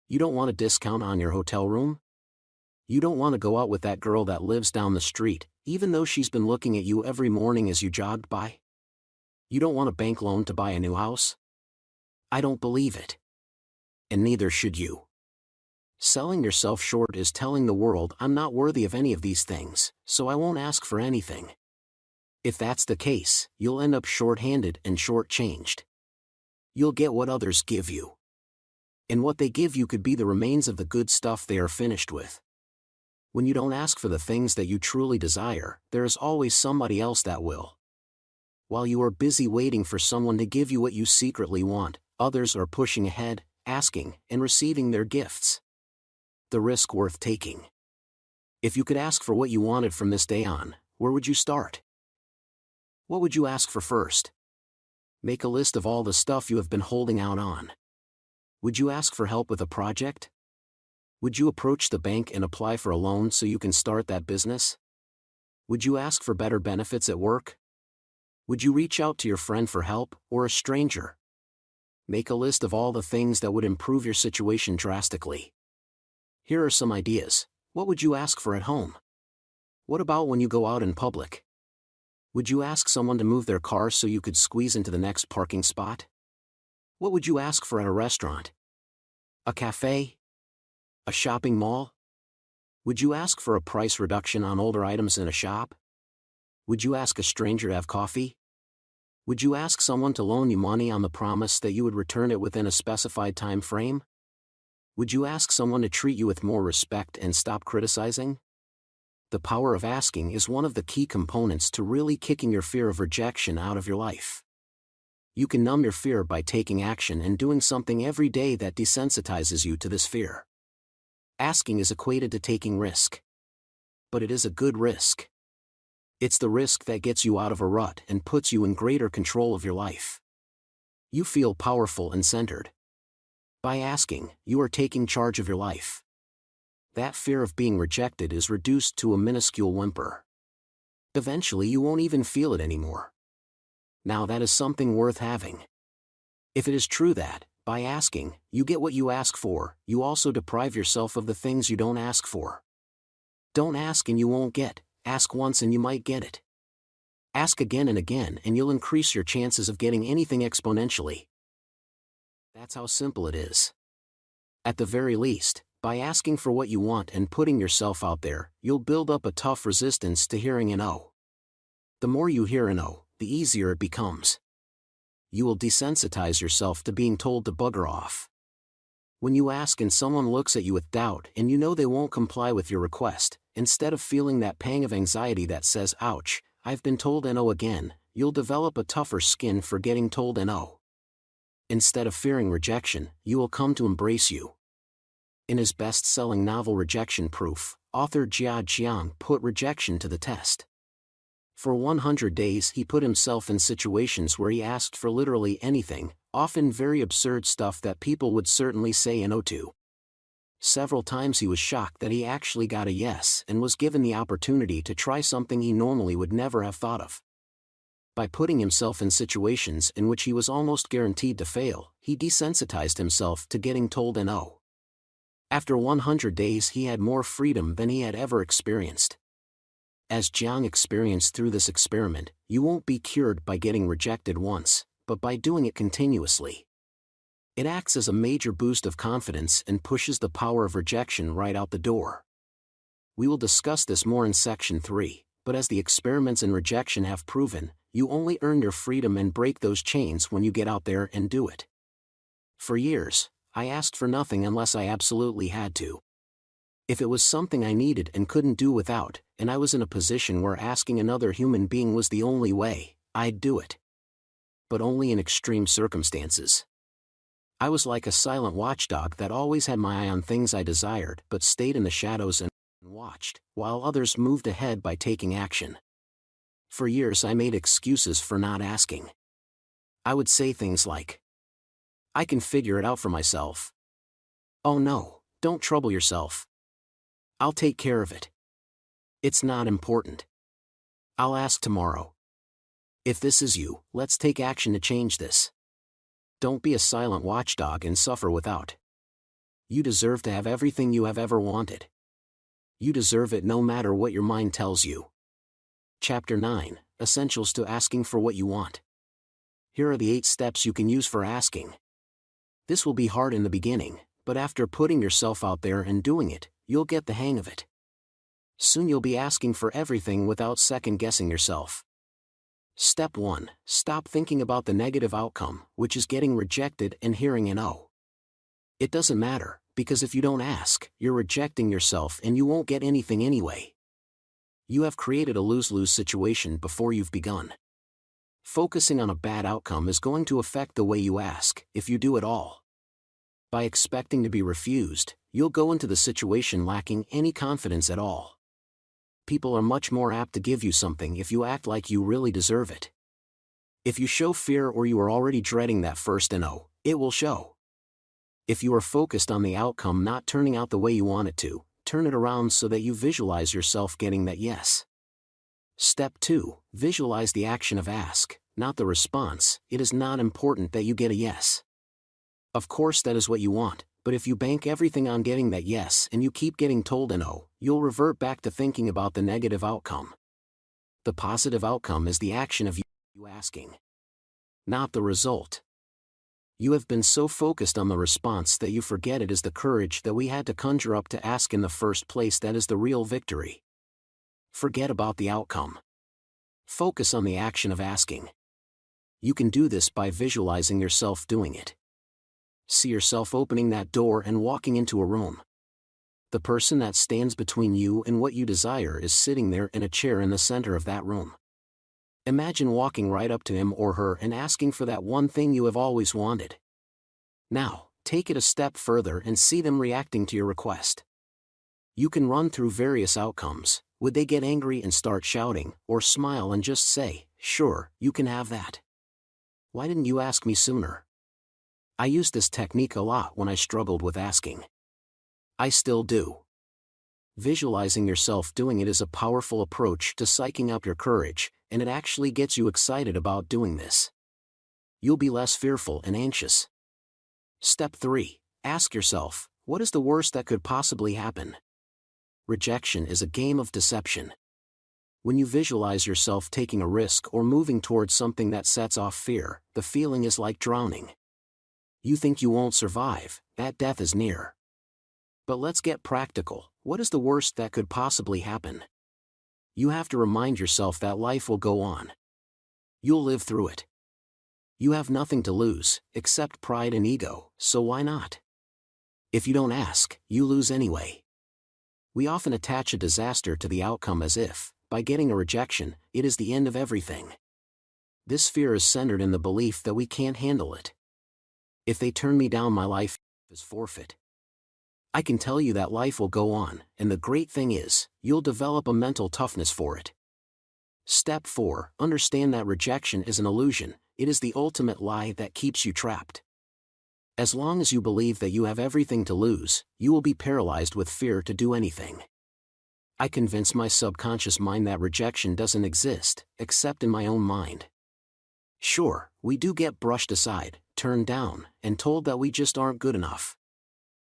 S1: You don't want a discount on your hotel room. You don't want to go out with that girl that lives down the street, even though she's been looking at you every morning as you jogged by. You don't want a bank loan to buy a new house. I don't believe it. And neither should you. Selling yourself short is telling the world I'm not worthy of any of these things, so I won't ask for anything. If that's the case, you'll end up short-handed and short-changed. You'll get what others give you. And what they give you could be the remains of the good stuff they are finished with. When you don't ask for the things that you truly desire, there is always somebody else that will. While you are busy waiting for someone to give you what you secretly want, others are pushing ahead, asking, and receiving their gifts. The risk worth taking. If you could ask for what you wanted from this day on, where would you start? What would you ask for first? Make a list of all the stuff you have been holding out on. Would you ask for help with a project? Would you approach the bank and apply for a loan so you can start that business? Would you ask for better benefits at work? Would you reach out to your friend for help, or a stranger? Make a list of all the things that would improve your situation drastically. Here are some ideas. What would you ask for at home? What about when you go out in public? Would you ask someone to move their car so you could squeeze into the next parking spot? What would you ask for at a restaurant? A cafe? A shopping mall? Would you ask for a price reduction on older items in a shop? Would you ask a stranger to have coffee? Would you ask someone to loan you money on the promise that you would return it within a specified time frame? Would you ask someone to treat you with more respect and stop criticizing? The power of asking is one of the key components to really kicking your fear of rejection out of your life. You can numb your fear by taking action and doing something every day that desensitizes you to this fear. Asking is equated to taking risk. But it is a good risk. It's the risk that gets you out of a rut and puts you in greater control of your life. You feel powerful and centered. By asking, you are taking charge of your life. That fear of being rejected is reduced to a minuscule whimper. Eventually you won't even feel it anymore. Now that is something worth having. If it is true that, by asking, you get what you ask for, you also deprive yourself of the things you don't ask for. Don't ask and you won't get, ask once and you might get it. Ask again and again and you'll increase your chances of getting anything exponentially. That's how simple it is. At the very least, by asking for what you want and putting yourself out there, you'll build up a tough resistance to hearing a no. The more you hear a no, the easier it becomes. You will desensitize yourself to being told to bugger off. When you ask and someone looks at you with doubt and you know they won't comply with your request, instead of feeling that pang of anxiety that says, ouch, I've been told no again, you'll develop a tougher skin for getting told no. Instead of fearing rejection, you will come to embrace you. In his best-selling novel Rejection Proof, author Jia Jiang put rejection to the test. For 100 days he put himself in situations where he asked for literally anything, often very absurd stuff that people would certainly say no to. Several times he was shocked that he actually got a yes and was given the opportunity to try something he normally would never have thought of. By putting himself in situations in which he was almost guaranteed to fail, he desensitized himself to getting told no. After 100 days he had more freedom than he had ever experienced. As Jiang experienced through this experiment, you won't be cured by getting rejected once, but by doing it continuously. It acts as a major boost of confidence and pushes the power of rejection right out the door. We will discuss this more in Section 3, but as the experiments in rejection have proven, you only earn your freedom and break those chains when you get out there and do it. For years, I asked for nothing unless I absolutely had to. If it was something I needed and couldn't do without, and I was in a position where asking another human being was the only way, I'd do it. But only in extreme circumstances. I was like a silent watchdog that always had my eye on things I desired but stayed in the shadows and watched, while others moved ahead by taking action. For years I made excuses for not asking. I would say things like, I can figure it out for myself. Oh no, don't trouble yourself. I'll take care of it. It's not important. I'll ask tomorrow. If this is you, let's take action to change this. Don't be a silent watchdog and suffer without. You deserve to have everything you have ever wanted. You deserve it no matter what your mind tells you. Chapter 9, Essentials to Asking for What You Want. Here are the 8 steps you can use for asking. This will be hard in the beginning, but after putting yourself out there and doing it, you'll get the hang of it. Soon you'll be asking for everything without second-guessing yourself. Step 1. Stop thinking about the negative outcome, which is getting rejected and hearing a no. It doesn't matter, because if you don't ask, you're rejecting yourself and you won't get anything anyway. You have created a lose-lose situation before you've begun. Focusing on a bad outcome is going to affect the way you ask, if you do at all. By expecting to be refused, you'll go into the situation lacking any confidence at all. People are much more apt to give you something if you act like you really deserve it. If you show fear or you are already dreading that first no, it will show. If you are focused on the outcome not turning out the way you want it to, turn it around so that you visualize yourself getting that yes. Step 2. Visualize the action of ask, not the response. It is not important that you get a yes. Of course that is what you want, but if you bank everything on getting that yes and you keep getting told a no, you'll revert back to thinking about the negative outcome. The positive outcome is the action of you asking, not the result. You have been so focused on the response that you forget it is the courage that we had to conjure up to ask in the first place that is the real victory. Forget about the outcome. Focus on the action of asking. You can do this by visualizing yourself doing it. See yourself opening that door and walking into a room. The person that stands between you and what you desire is sitting there in a chair in the center of that room. Imagine walking right up to him or her and asking for that one thing you have always wanted. Now, take it a step further and see them reacting to your request. You can run through various outcomes. Would they get angry and start shouting, or smile and just say, "Sure, you can have that. Why didn't you ask me sooner?" I used this technique a lot when I struggled with asking. I still do. Visualizing yourself doing it is a powerful approach to psyching up your courage, and it actually gets you excited about doing this. You'll be less fearful and anxious. Step 3. Ask yourself, what is the worst that could possibly happen? Rejection is a game of deception. When you visualize yourself taking a risk or moving towards something that sets off fear, the feeling is like drowning. You think you won't survive, that death is near. But let's get practical. What is the worst that could possibly happen? You have to remind yourself that life will go on. You'll live through it. You have nothing to lose, except pride and ego, so why not? If you don't ask, you lose anyway. We often attach a disaster to the outcome as if, by getting a rejection, it is the end of everything. This fear is centered in the belief that we can't handle it. If they turn me down, my life is forfeit. I can tell you that life will go on, and the great thing is, you'll develop a mental toughness for it. Step 4. Understand that rejection is an illusion. It is the ultimate lie that keeps you trapped. As long as you believe that you have everything to lose, you will be paralyzed with fear to do anything. I convince my subconscious mind that rejection doesn't exist, except in my own mind. Sure, we do get brushed aside, turned down, and told that we just aren't good enough.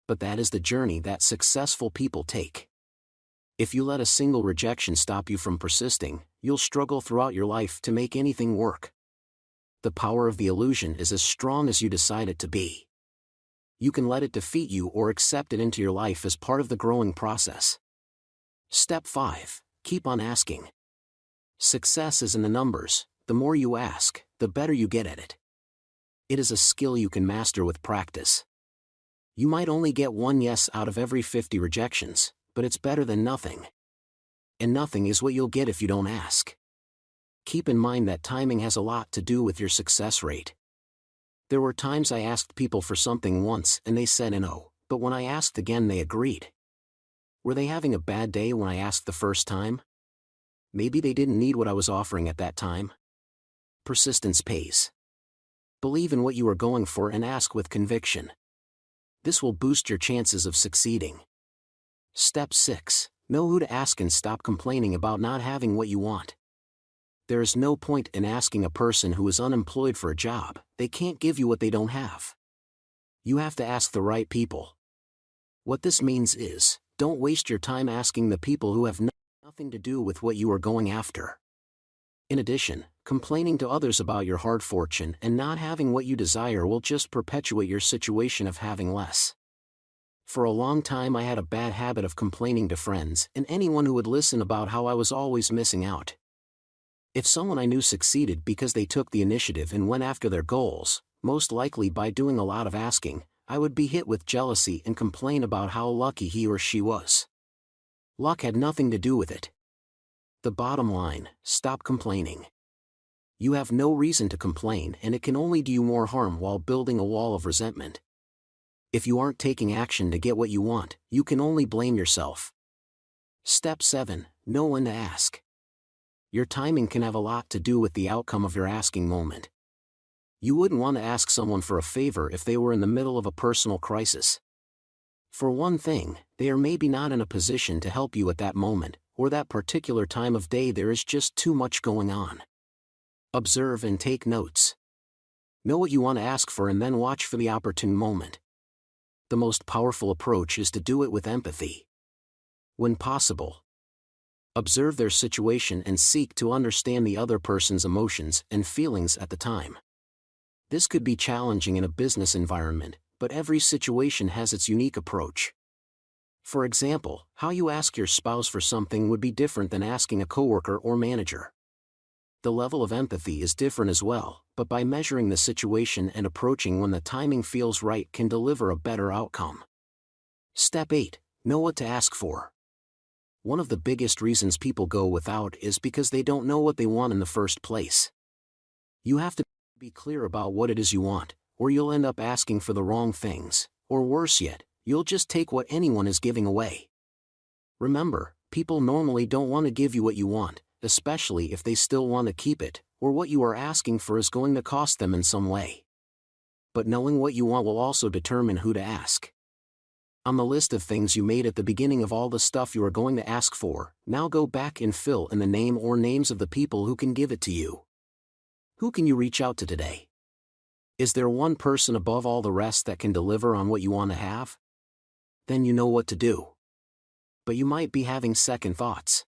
S1: But that is the journey that successful people take. If you let a single rejection stop you from persisting, you'll struggle throughout your life to make anything work. The power of the illusion is as strong as you decide it to be. You can let it defeat you or accept it into your life as part of the growing process. Step 5. Keep on asking. Success is in the numbers. The more you ask, the better you get at it. It is a skill you can master with practice. You might only get one yes out of every 50 rejections, but it's better than nothing. And nothing is what you'll get if you don't ask. Keep in mind that timing has a lot to do with your success rate. There were times I asked people for something once and they said no, but when I asked again they agreed. Were they having a bad day when I asked the first time? Maybe they didn't need what I was offering at that time. Persistence pays. Believe in what you are going for and ask with conviction. This will boost your chances of succeeding. Step 6. Know who to ask and stop complaining about not having what you want. There is no point in asking a person who is unemployed for a job. They can't give you what they don't have. You have to ask the right people. What this means is, don't waste your time asking the people who have nothing to do with what you are going after. In addition, complaining to others about your hard fortune and not having what you desire will just perpetuate your situation of having less. For a long time I had a bad habit of complaining to friends and anyone who would listen about how I was always missing out. If someone I knew succeeded because they took the initiative and went after their goals, most likely by doing a lot of asking, I would be hit with jealousy and complain about how lucky he or she was. Luck had nothing to do with it. The bottom line, stop complaining. You have no reason to complain and it can only do you more harm while building a wall of resentment. If you aren't taking action to get what you want, you can only blame yourself. Step 7. Know when to ask. Your timing can have a lot to do with the outcome of your asking moment. You wouldn't want to ask someone for a favor if they were in the middle of a personal crisis. For one thing, they are maybe not in a position to help you at that moment, or that particular time of day there is just too much going on. Observe and take notes. Know what you want to ask for and then watch for the opportune moment. The most powerful approach is to do it with empathy. When possible, observe their situation and seek to understand the other person's emotions and feelings at the time. This could be challenging in a business environment, but every situation has its unique approach. For example, how you ask your spouse for something would be different than asking a coworker or manager. The level of empathy is different as well, but by measuring the situation and approaching when the timing feels right can deliver a better outcome. Step 8. Know what to ask for. One of the biggest reasons people go without is because they don't know what they want in the first place. You have to be clear about what it is you want, or you'll end up asking for the wrong things, or worse yet, you'll just take what anyone is giving away. Remember, people normally don't want to give you what you want, especially if they still want to keep it, or what you are asking for is going to cost them in some way. But knowing what you want will also determine who to ask. On the list of things you made at the beginning of all the stuff you are going to ask for, now go back and fill in the name or names of the people who can give it to you. Who can you reach out to today? Is there one person above all the rest that can deliver on what you want to have? Then you know what to do. But you might be having second thoughts.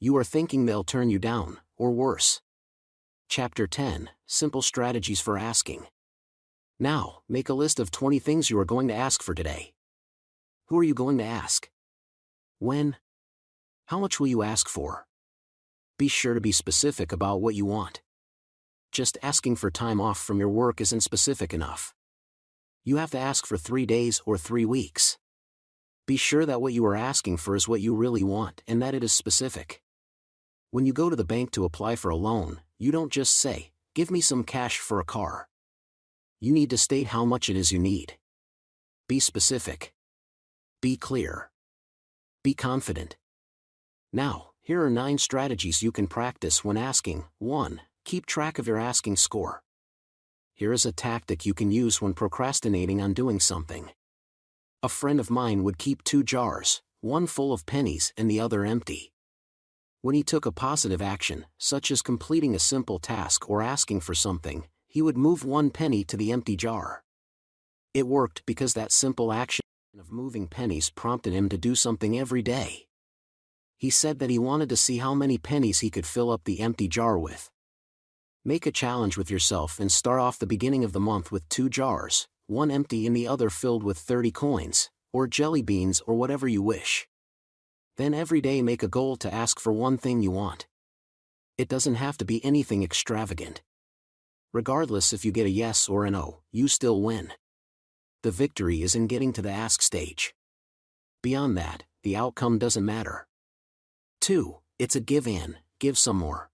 S1: You are thinking they'll turn you down, or worse. Chapter 10, Simple Strategies for Asking. Now, make a list of 20 things you are going to ask for today. Who are you going to ask? When? How much will you ask for? Be sure to be specific about what you want. Just asking for time off from your work isn't specific enough. You have to ask for 3 days or 3 weeks. Be sure that what you are asking for is what you really want and that it is specific. When you go to the bank to apply for a loan, you don't just say, "Give me some cash for a car." You need to state how much it is you need. Be specific. Be clear. Be confident. Now, here are 9 strategies you can practice when asking. 1. Keep track of your asking score. Here is a tactic you can use when procrastinating on doing something. A friend of mine would keep 2 jars, one full of pennies and the other empty. When he took a positive action, such as completing a simple task or asking for something, he would move 1 penny to the empty jar. It worked because that simple action of moving pennies prompted him to do something every day. He said that he wanted to see how many pennies he could fill up the empty jar with. Make a challenge with yourself and start off the beginning of the month with 2 jars, one empty and the other filled with 30 coins, or jelly beans or whatever you wish. Then every day make a goal to ask for one thing you want. It doesn't have to be anything extravagant. Regardless if you get a yes or a no, you still win. The victory is in getting to the ask stage. Beyond that, the outcome doesn't matter. 2. It's a give in, give some more.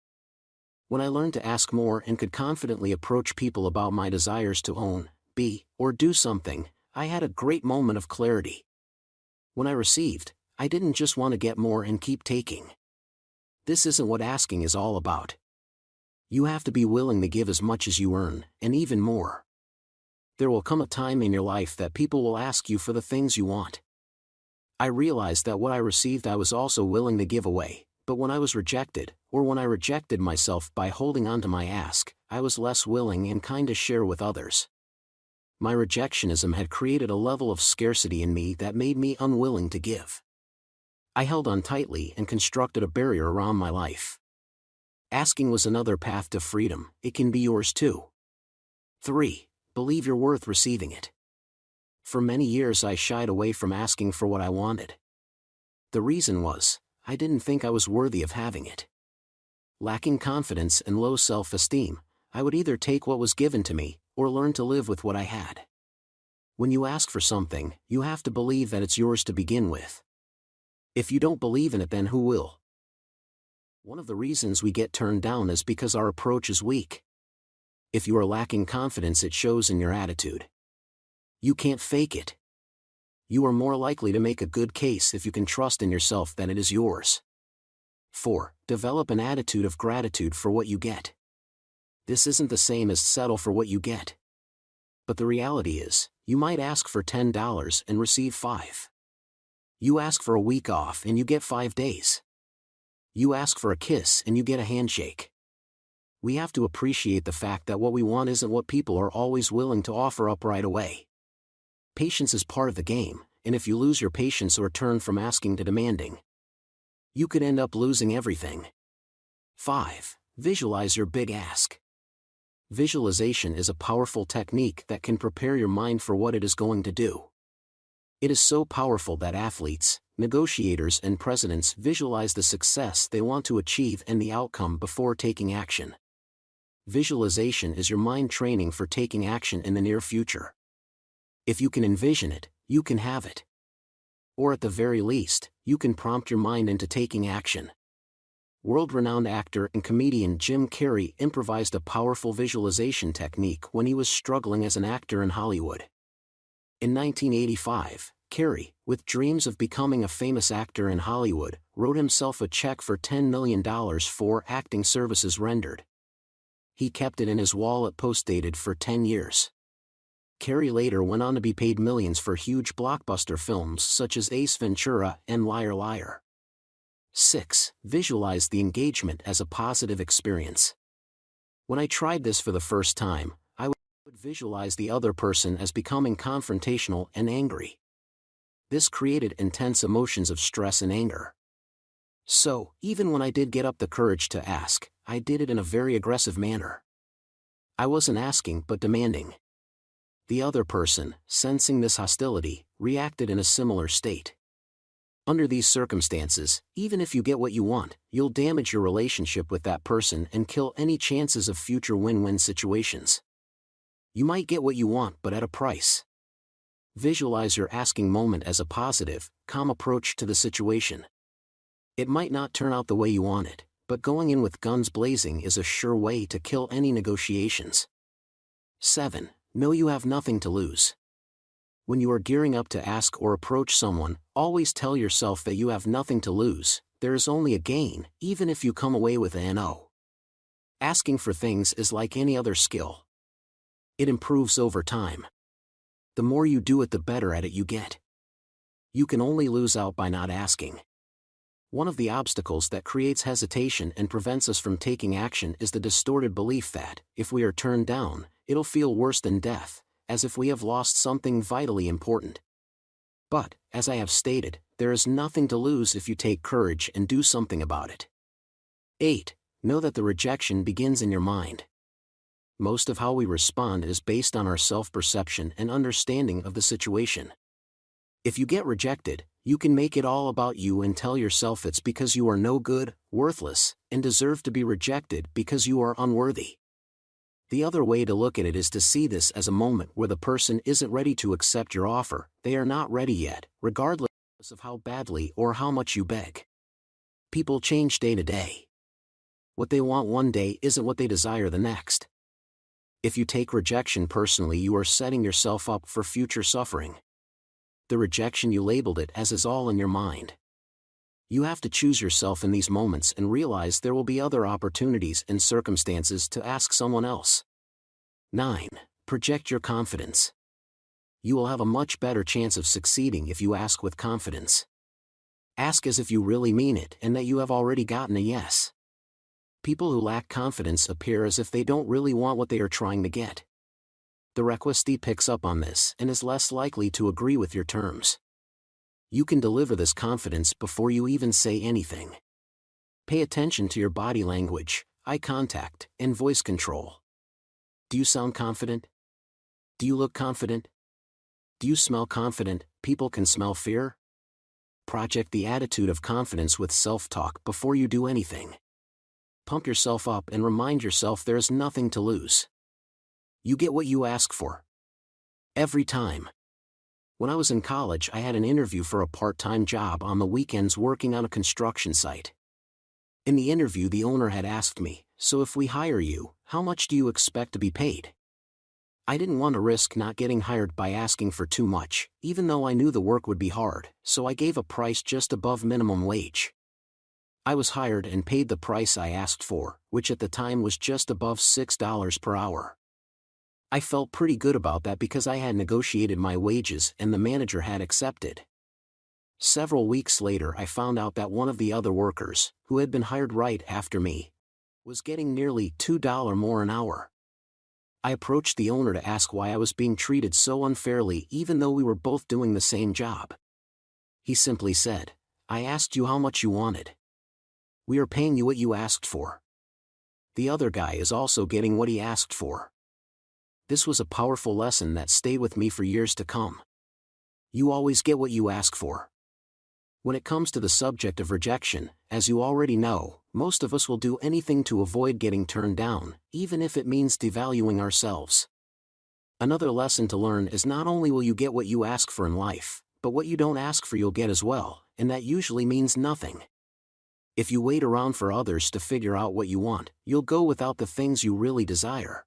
S1: When I learned to ask more and could confidently approach people about my desires to own, be, or do something, I had a great moment of clarity. When I received, I didn't just want to get more and keep taking. This isn't what asking is all about. You have to be willing to give as much as you earn, and even more. There will come a time in your life that people will ask you for the things you want. I realized that what I received I was also willing to give away, but when I was rejected, or when I rejected myself by holding on to my ask, I was less willing and kind to share with others. My rejectionism had created a level of scarcity in me that made me unwilling to give. I held on tightly and constructed a barrier around my life. Asking was another path to freedom. It can be yours too. 3. Believe you're worth receiving it. For many years I shied away from asking for what I wanted. The reason was, I didn't think I was worthy of having it. Lacking confidence and low self-esteem, I would either take what was given to me, or learn to live with what I had. When you ask for something, you have to believe that it's yours to begin with. If you don't believe in it, then who will? One of the reasons we get turned down is because our approach is weak. If you are lacking confidence, it shows in your attitude. You can't fake it. You are more likely to make a good case if you can trust in yourself that it is yours. 4. Develop an attitude of gratitude for what you get. This isn't the same as settle for what you get. But the reality is, you might ask for $10 and receive 5. You ask for a week off and you get 5 days. You ask for a kiss and you get a handshake. We have to appreciate the fact that what we want isn't what people are always willing to offer up right away. Patience is part of the game, and if you lose your patience or turn from asking to demanding, you could end up losing everything. 5. Visualize your big ask. Visualization is a powerful technique that can prepare your mind for what it is going to do. It is so powerful that athletes, negotiators and presidents visualize the success they want to achieve and the outcome before taking action. Visualization is your mind training for taking action in the near future. If you can envision it, you can have it. Or at the very least, you can prompt your mind into taking action. World-renowned actor and comedian Jim Carrey improvised a powerful visualization technique when he was struggling as an actor in Hollywood. In 1985, Carrey, with dreams of becoming a famous actor in Hollywood, wrote himself a check for $10 million for acting services rendered. He kept it in his wallet post-dated for 10 years. Carrey later went on to be paid millions for huge blockbuster films such as Ace Ventura and Liar Liar. 6. Visualize the engagement as a positive experience. When I tried this for the first time, I would visualize the other person as becoming confrontational and angry. This created intense emotions of stress and anger. So, even when I did get up the courage to ask, I did it in a very aggressive manner. I wasn't asking but demanding. The other person, sensing this hostility, reacted in a similar state. Under these circumstances, even if you get what you want, you'll damage your relationship with that person and kill any chances of future win-win situations. You might get what you want but at a price. Visualize your asking moment as a positive, calm approach to the situation. It might not turn out the way you want it, but going in with guns blazing is a sure way to kill any negotiations. 7. Know you have nothing to lose. When you are gearing up to ask or approach someone, always tell yourself that you have nothing to lose. There is only a gain, even if you come away with a no. Asking for things is like any other skill. It improves over time. The more you do it, the better at it you get. You can only lose out by not asking. One of the obstacles that creates hesitation and prevents us from taking action is the distorted belief that, if we are turned down, it'll feel worse than death, as if we have lost something vitally important. But, as I have stated, there is nothing to lose if you take courage and do something about it. 8. Know that the rejection begins in your mind. Most of how we respond is based on our self-perception and understanding of the situation. If you get rejected, you can make it all about you and tell yourself it's because you are no good, worthless, and deserve to be rejected because you are unworthy. The other way to look at it is to see this as a moment where the person isn't ready to accept your offer. They are not ready yet, regardless of how badly or how much you beg. People change day to day. What they want one day isn't what they desire the next. If you take rejection personally, you are setting yourself up for future suffering. The rejection you labeled it as is all in your mind. You have to choose yourself in these moments and realize there will be other opportunities and circumstances to ask someone else. 9. Project your confidence. You will have a much better chance of succeeding if you ask with confidence. Ask as if you really mean it and that you have already gotten a yes. People who lack confidence appear as if they don't really want what they are trying to get. The requestee picks up on this and is less likely to agree with your terms. You can deliver this confidence before you even say anything. Pay attention to your body language, eye contact, and voice control. Do you sound confident? Do you look confident? Do you smell confident? People can smell fear. Project the attitude of confidence with self-talk before you do anything. Pump yourself up and remind yourself there is nothing to lose. You get what you ask for. Every time. When I was in college, I had an interview for a part-time job on the weekends working on a construction site. In the interview, the owner had asked me, "So if we hire you, how much do you expect to be paid?" I didn't want to risk not getting hired by asking for too much, even though I knew the work would be hard, so I gave a price just above minimum wage. I was hired and paid the price I asked for, which at the time was just above $6 per hour. I felt pretty good about that because I had negotiated my wages and the manager had accepted. Several weeks later, I found out that one of the other workers, who had been hired right after me, was getting nearly $2 more an hour. I approached the owner to ask why I was being treated so unfairly even though we were both doing the same job. He simply said, "I asked you how much you wanted. We are paying you what you asked for. The other guy is also getting what he asked for." This was a powerful lesson that stayed with me for years to come. You always get what you ask for. When it comes to the subject of rejection, as you already know, most of us will do anything to avoid getting turned down, even if it means devaluing ourselves. Another lesson to learn is not only will you get what you ask for in life, but what you don't ask for you'll get as well, and that usually means nothing. If you wait around for others to figure out what you want, you'll go without the things you really desire.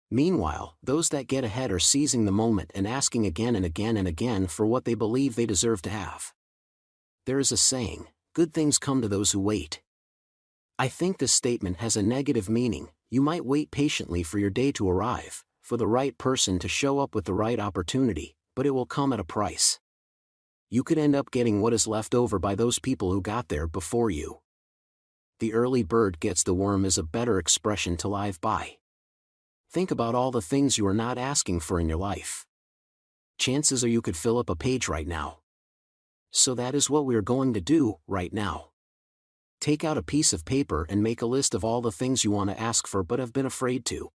S1: Meanwhile, those that get ahead are seizing the moment and asking again and again and again for what they believe they deserve to have. There is a saying, good things come to those who wait. I think this statement has a negative meaning. You might wait patiently for your day to arrive, for the right person to show up with the right opportunity, but it will come at a price. You could end up getting what is left over by those people who got there before you. The early bird gets the worm is a better expression to live by. Think about all the things you are not asking for in your life. Chances are you could fill up a page right now. So that is what we are going to do right now. Take out a piece of paper and make a list of all the things you want to ask for but have been afraid to.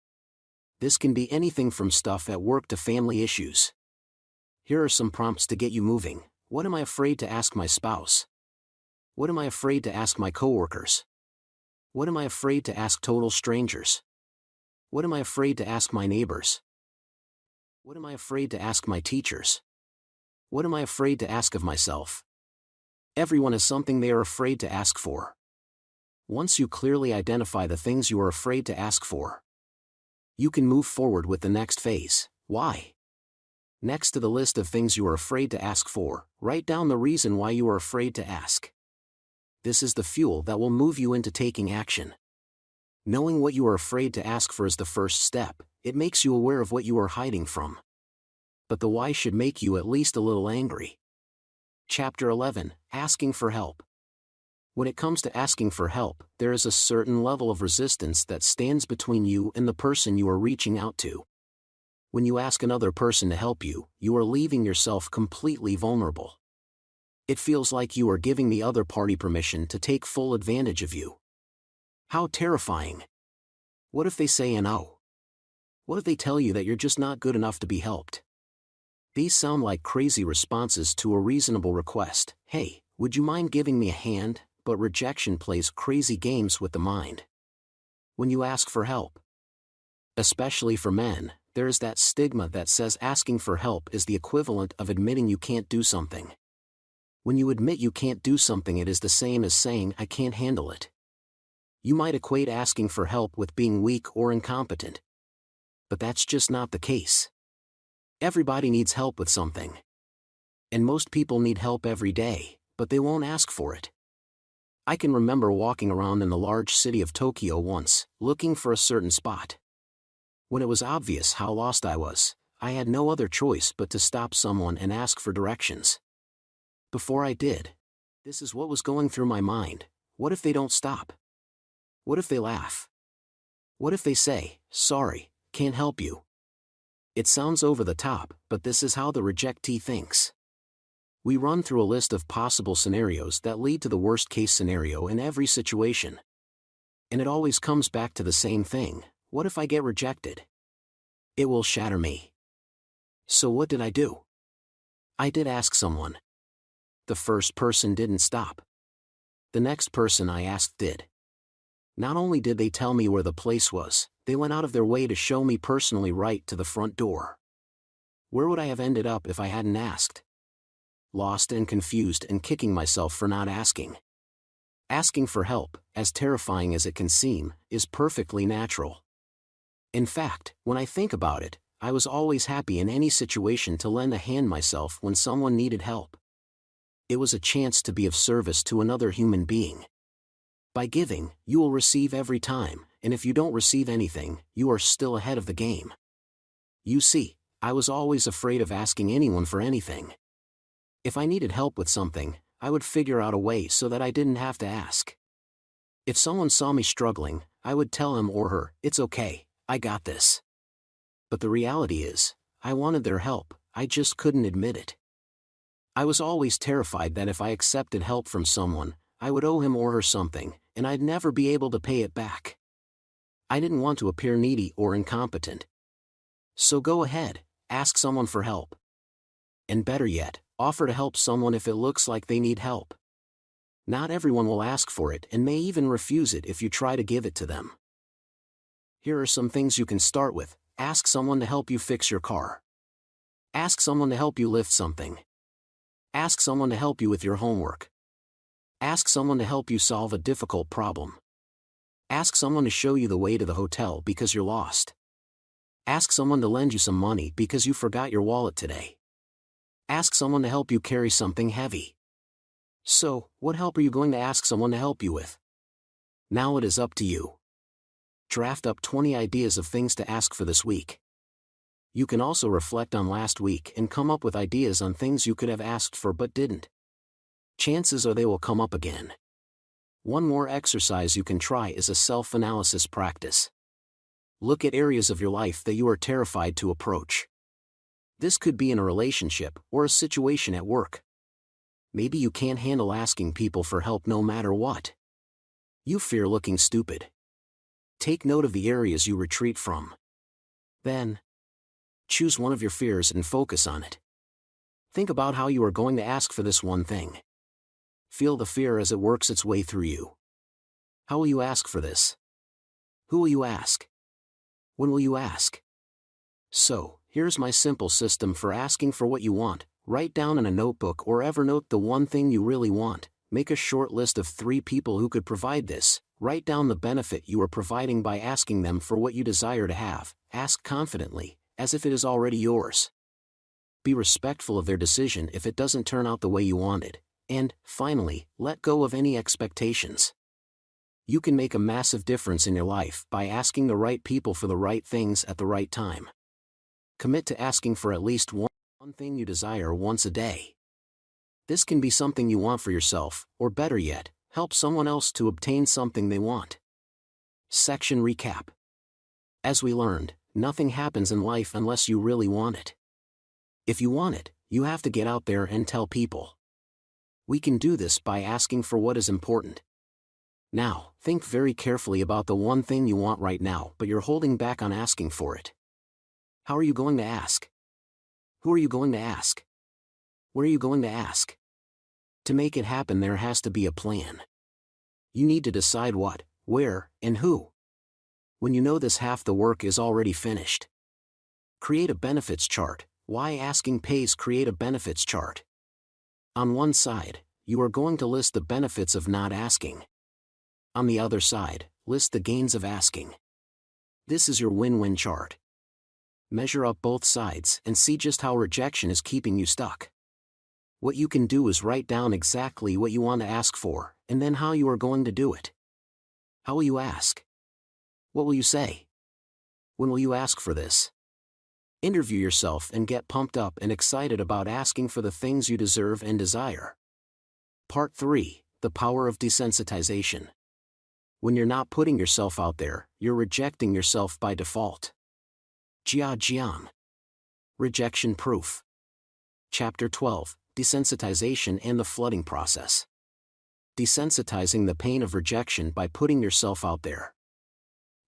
S1: This can be anything from stuff at work to family issues. Here are some prompts to get you moving. What am I afraid to ask my spouse? What am I afraid to ask my coworkers? What am I afraid to ask total strangers? What am I afraid to ask my neighbors? What am I afraid to ask my teachers? What am I afraid to ask of myself? Everyone has something they are afraid to ask for. Once you clearly identify the things you are afraid to ask for, you can move forward with the next phase. Why? Next to the list of things you are afraid to ask for, write down the reason why you are afraid to ask. This is the fuel that will move you into taking action. Knowing what you are afraid to ask for is the first step. It makes you aware of what you are hiding from. But the why should make you at least a little angry. Chapter 11, Asking for Help. When it comes to asking for help, there is a certain level of resistance that stands between you and the person you are reaching out to. When you ask another person to help you, you are leaving yourself completely vulnerable. It feels like you are giving the other party permission to take full advantage of you. How terrifying. What if they say no? What if they tell you that you're just not good enough to be helped? These sound like crazy responses to a reasonable request. Hey, would you mind giving me a hand? But rejection plays crazy games with the mind. When you ask for help, especially for men, there is that stigma that says asking for help is the equivalent of admitting you can't do something. When you admit you can't do something, it is the same as saying I can't handle it. You might equate asking for help with being weak or incompetent. But that's just not the case. Everybody needs help with something. And most people need help every day, but they won't ask for it. I can remember walking around in the large city of Tokyo once, looking for a certain spot. When it was obvious how lost I was, I had no other choice but to stop someone and ask for directions. Before I did, this is what was going through my mind. What if they don't stop? What if they laugh? What if they say, sorry, can't help you? It sounds over the top, but this is how the rejectee thinks. We run through a list of possible scenarios that lead to the worst-case scenario in every situation. And it always comes back to the same thing. What if I get rejected? It will shatter me. So what did I do? I did ask someone. The first person didn't stop. The next person I asked did. Not only did they tell me where the place was, they went out of their way to show me personally right to the front door. Where would I have ended up if I hadn't asked? Lost and confused and kicking myself for not asking. Asking for help, as terrifying as it can seem, is perfectly natural. In fact, when I think about it, I was always happy in any situation to lend a hand myself when someone needed help. It was a chance to be of service to another human being. By giving, you will receive every time, and if you don't receive anything, you are still ahead of the game. You see, I was always afraid of asking anyone for anything. If I needed help with something, I would figure out a way so that I didn't have to ask. If someone saw me struggling, I would tell him or her, it's okay, I got this. But the reality is, I wanted their help, I just couldn't admit it. I was always terrified that if I accepted help from someone, I would owe him or her something, and I'd never be able to pay it back. I didn't want to appear needy or incompetent. So go ahead, ask someone for help. and better yet, offer to help someone if it looks like they need help. Not everyone will ask for it and may even refuse it if you try to give it to them. Here are some things you can start with. Ask someone to help you fix your car. Ask someone to help you lift something. Ask someone to help you with your homework. Ask someone to help you solve a difficult problem. Ask someone to show you the way to the hotel because you're lost. Ask someone to lend you some money because you forgot your wallet today. Ask someone to help you carry something heavy. So, what help are you going to ask someone to help you with? Now it is up to you. Draft up 20 ideas of things to ask for this week. You can also reflect on last week and come up with ideas on things you could have asked for but didn't. Chances are they will come up again. One more exercise you can try is a self-analysis practice. Look at areas of your life that you are terrified to approach. This could be in a relationship or a situation at work. Maybe you can't handle asking people for help no matter what. You fear looking stupid. Take note of the areas you retreat from. Then, choose one of your fears and focus on it. Think about how you are going to ask for this one thing. Feel the fear as it works its way through you. How will you ask for this? Who will you ask? When will you ask? So, here's my simple system for asking for what you want. Write down in a notebook or Evernote the one thing you really want. Make a short list of 3 people who could provide this. Write down the benefit you are providing by asking them for what you desire to have. Ask confidently, as if it is already yours. Be respectful of their decision if it doesn't turn out the way you wanted. And, finally, let go of any expectations. You can make a massive difference in your life by asking the right people for the right things at the right time. Commit to asking for at least one thing you desire once a day. This can be something you want for yourself, or better yet, help someone else to obtain something they want. Section Recap. As we learned, nothing happens in life unless you really want it. If you want it, you have to get out there and tell people. We can do this by asking for what is important. Now, think very carefully about the one thing you want right now but you're holding back on asking for it. How are you going to ask? Who are you going to ask? Where are you going to ask? To make it happen, there has to be a plan. You need to decide what, where, and who. When you know this, half the work is already finished. Create a benefits chart. Why asking pays. Create a benefits chart. On one side, you are going to list the benefits of not asking. On the other side, list the gains of asking. This is your win-win chart. Measure up both sides and see just how rejection is keeping you stuck. What you can do is write down exactly what you want to ask for, and then how you are going to do it. How will you ask? What will you say? When will you ask for this? Interview yourself and get pumped up and excited about asking for the things you deserve and desire. Part 3. The Power of Desensitization. When you're not putting yourself out there, you're rejecting yourself by default. Jia Jiang. Rejection Proof. Chapter 12. Desensitization and the flooding process. Desensitizing the pain of rejection by putting yourself out there.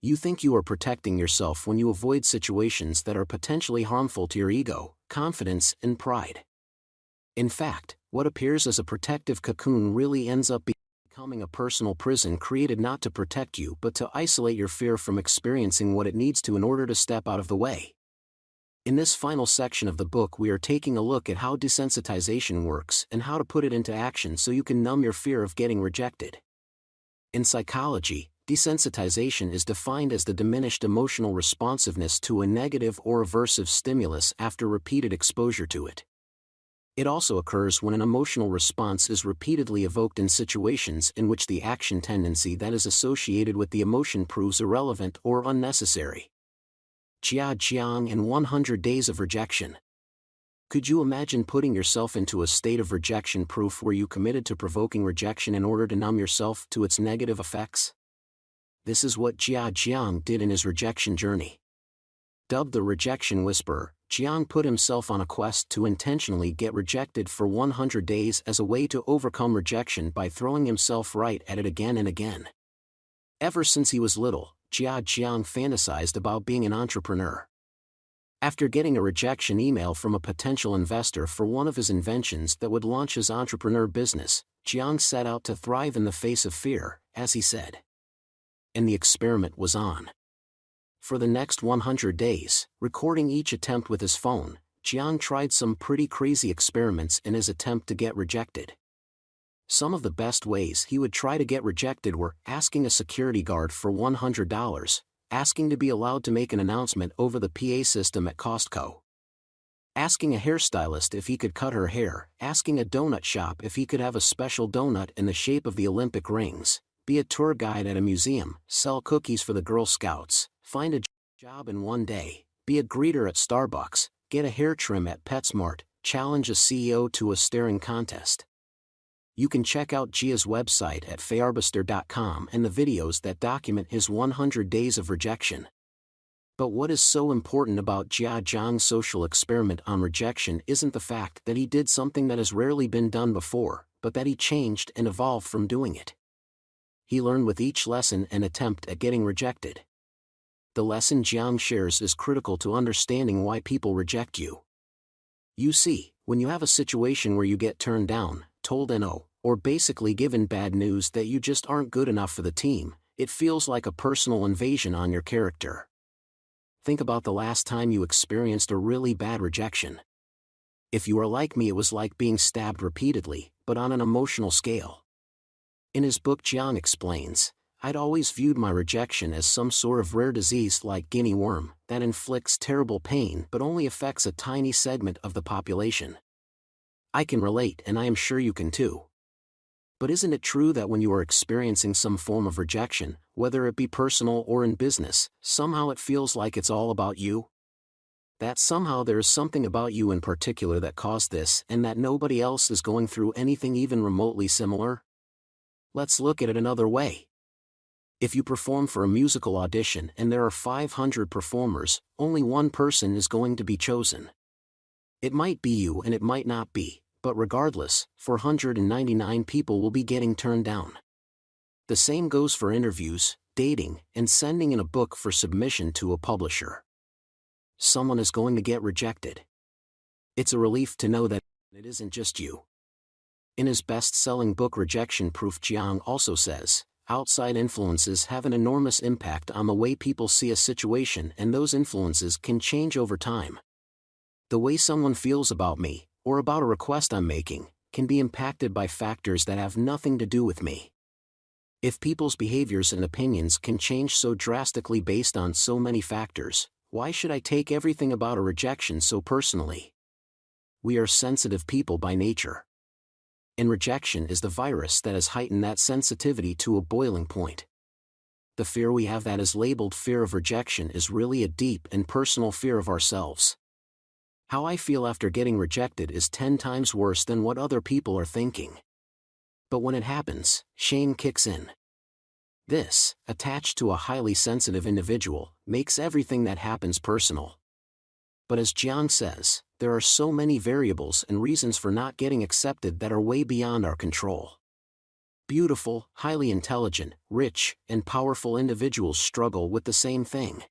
S1: You think you are protecting yourself when you avoid situations that are potentially harmful to your ego, confidence, and pride. In fact, what appears as a protective cocoon really ends up becoming a personal prison created not to protect you but to isolate your fear from experiencing what it needs to in order to step out of the way. In this final section of the book, we are taking a look at how desensitization works and how to put it into action so you can numb your fear of getting rejected. In psychology, desensitization is defined as the diminished emotional responsiveness to a negative or aversive stimulus after repeated exposure to it. It also occurs when an emotional response is repeatedly evoked in situations in which the action tendency that is associated with the emotion proves irrelevant or unnecessary. Jia Jiang and 100 Days of Rejection. Could you imagine putting yourself into a state of rejection proof where you committed to provoking rejection in order to numb yourself to its negative effects? This is what Jia Jiang did in his rejection journey. Dubbed the Rejection Whisperer, Jiang put himself on a quest to intentionally get rejected for 100 days as a way to overcome rejection by throwing himself right at it again and again. Ever since he was little, Jia Jiang fantasized about being an entrepreneur. After getting a rejection email from a potential investor for one of his inventions that would launch his entrepreneur business, Jiang set out to thrive in the face of fear, as he said. And the experiment was on. For the next 100 days, recording each attempt with his phone, Jiang tried some pretty crazy experiments in his attempt to get rejected. Some of the best ways he would try to get rejected were asking a security guard for $100, asking to be allowed to make an announcement over the PA system at Costco, asking a hairstylist if he could cut her hair, asking a donut shop if he could have a special donut in the shape of the Olympic rings, be a tour guide at a museum, sell cookies for the Girl Scouts, find a job in one day, be a greeter at Starbucks, get a hair trim at PetSmart, challenge a CEO to a staring contest. You can check out Jia's website at fayarbuster.com and the videos that document his 100 days of rejection. But what is so important about Jia Zhang's social experiment on rejection isn't the fact that he did something that has rarely been done before, but that he changed and evolved from doing it. He learned with each lesson and attempt at getting rejected. The lesson Jiang shares is critical to understanding why people reject you. You see, when you have a situation where you get turned down, told no, or basically given bad news that you just aren't good enough for the team, it feels like a personal invasion on your character. Think about the last time you experienced a really bad rejection. If you are like me, it was like being stabbed repeatedly, but on an emotional scale. In his book, Jiang explains, I'd always viewed my rejection as some sort of rare disease like guinea worm that inflicts terrible pain but only affects a tiny segment of the population. I can relate, and I am sure you can too. But isn't it true that when you are experiencing some form of rejection, whether it be personal or in business, somehow it feels like it's all about you? That somehow there is something about you in particular that caused this and that nobody else is going through anything even remotely similar? Let's look at it another way. If you perform for a musical audition and there are 500 performers, only one person is going to be chosen. It might be you and it might not be, but regardless, 499 people will be getting turned down. The same goes for interviews, dating, and sending in a book for submission to a publisher. Someone is going to get rejected. It's a relief to know that it isn't just you. In his best-selling book Rejection Proof, Jiang also says, outside influences have an enormous impact on the way people see a situation, and those influences can change over time. The way someone feels about me, or about a request I'm making, can be impacted by factors that have nothing to do with me. If people's behaviors and opinions can change so drastically based on so many factors, why should I take everything about a rejection so personally? We are sensitive people by nature. And rejection is the virus that has heightened that sensitivity to a boiling point. The fear we have that is labeled fear of rejection is really a deep and personal fear of ourselves. How I feel after getting rejected is 10 times worse than what other people are thinking. But when it happens, shame kicks in. This, attached to a highly sensitive individual, makes everything that happens personal. But as Jiang says, there are so many variables and reasons for not getting accepted that are way beyond our control. Beautiful, highly intelligent, rich, and powerful individuals struggle with the same thing.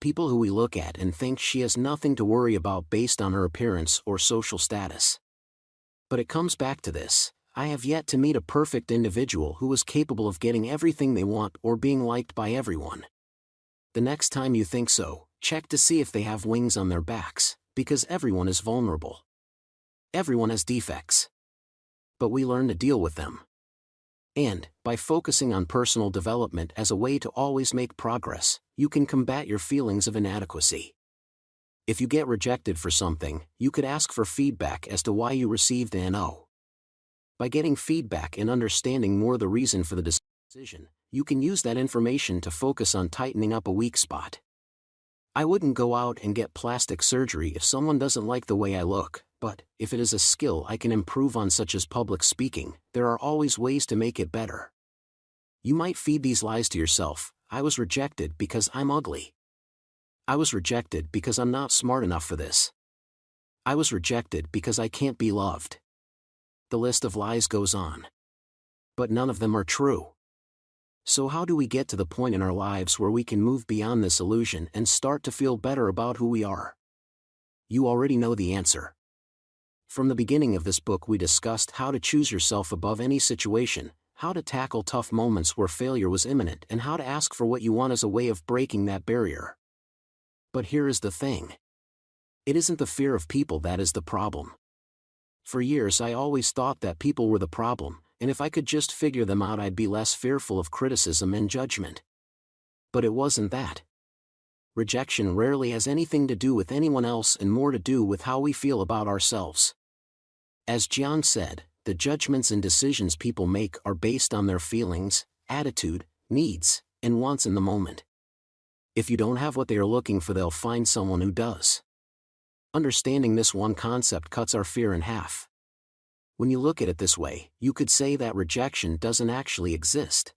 S1: People who we look at and think she has nothing to worry about based on her appearance or social status. But it comes back to this: I have yet to meet a perfect individual who is capable of getting everything they want or being liked by everyone. The next time you think so, check to see if they have wings on their backs, because everyone is vulnerable. Everyone has defects. But we learn to deal with them. And, by focusing on personal development as a way to always make progress, you can combat your feelings of inadequacy. If you get rejected for something, you could ask for feedback as to why you received a no. By getting feedback and understanding more the reason for the decision, you can use that information to focus on tightening up a weak spot. I wouldn't go out and get plastic surgery if someone doesn't like the way I look, but if it is a skill I can improve on, such as public speaking, there are always ways to make it better. You might feed these lies to yourself: I was rejected because I'm ugly. I was rejected because I'm not smart enough for this. I was rejected because I can't be loved. The list of lies goes on. But none of them are true. So how do we get to the point in our lives where we can move beyond this illusion and start to feel better about who we are? You already know the answer. From the beginning of this book we discussed how to choose yourself above any situation, how to tackle tough moments where failure was imminent, and how to ask for what you want as a way of breaking that barrier. But here is the thing. It isn't the fear of people that is the problem. For years I always thought that people were the problem, and if I could just figure them out I'd be less fearful of criticism and judgment. But it wasn't that. Rejection rarely has anything to do with anyone else and more to do with how we feel about ourselves. As John said, the judgments and decisions people make are based on their feelings, attitude, needs, and wants in the moment. If you don't have what they are looking for, they'll find someone who does. Understanding this one concept cuts our fear in half. When you look at it this way, you could say that rejection doesn't actually exist.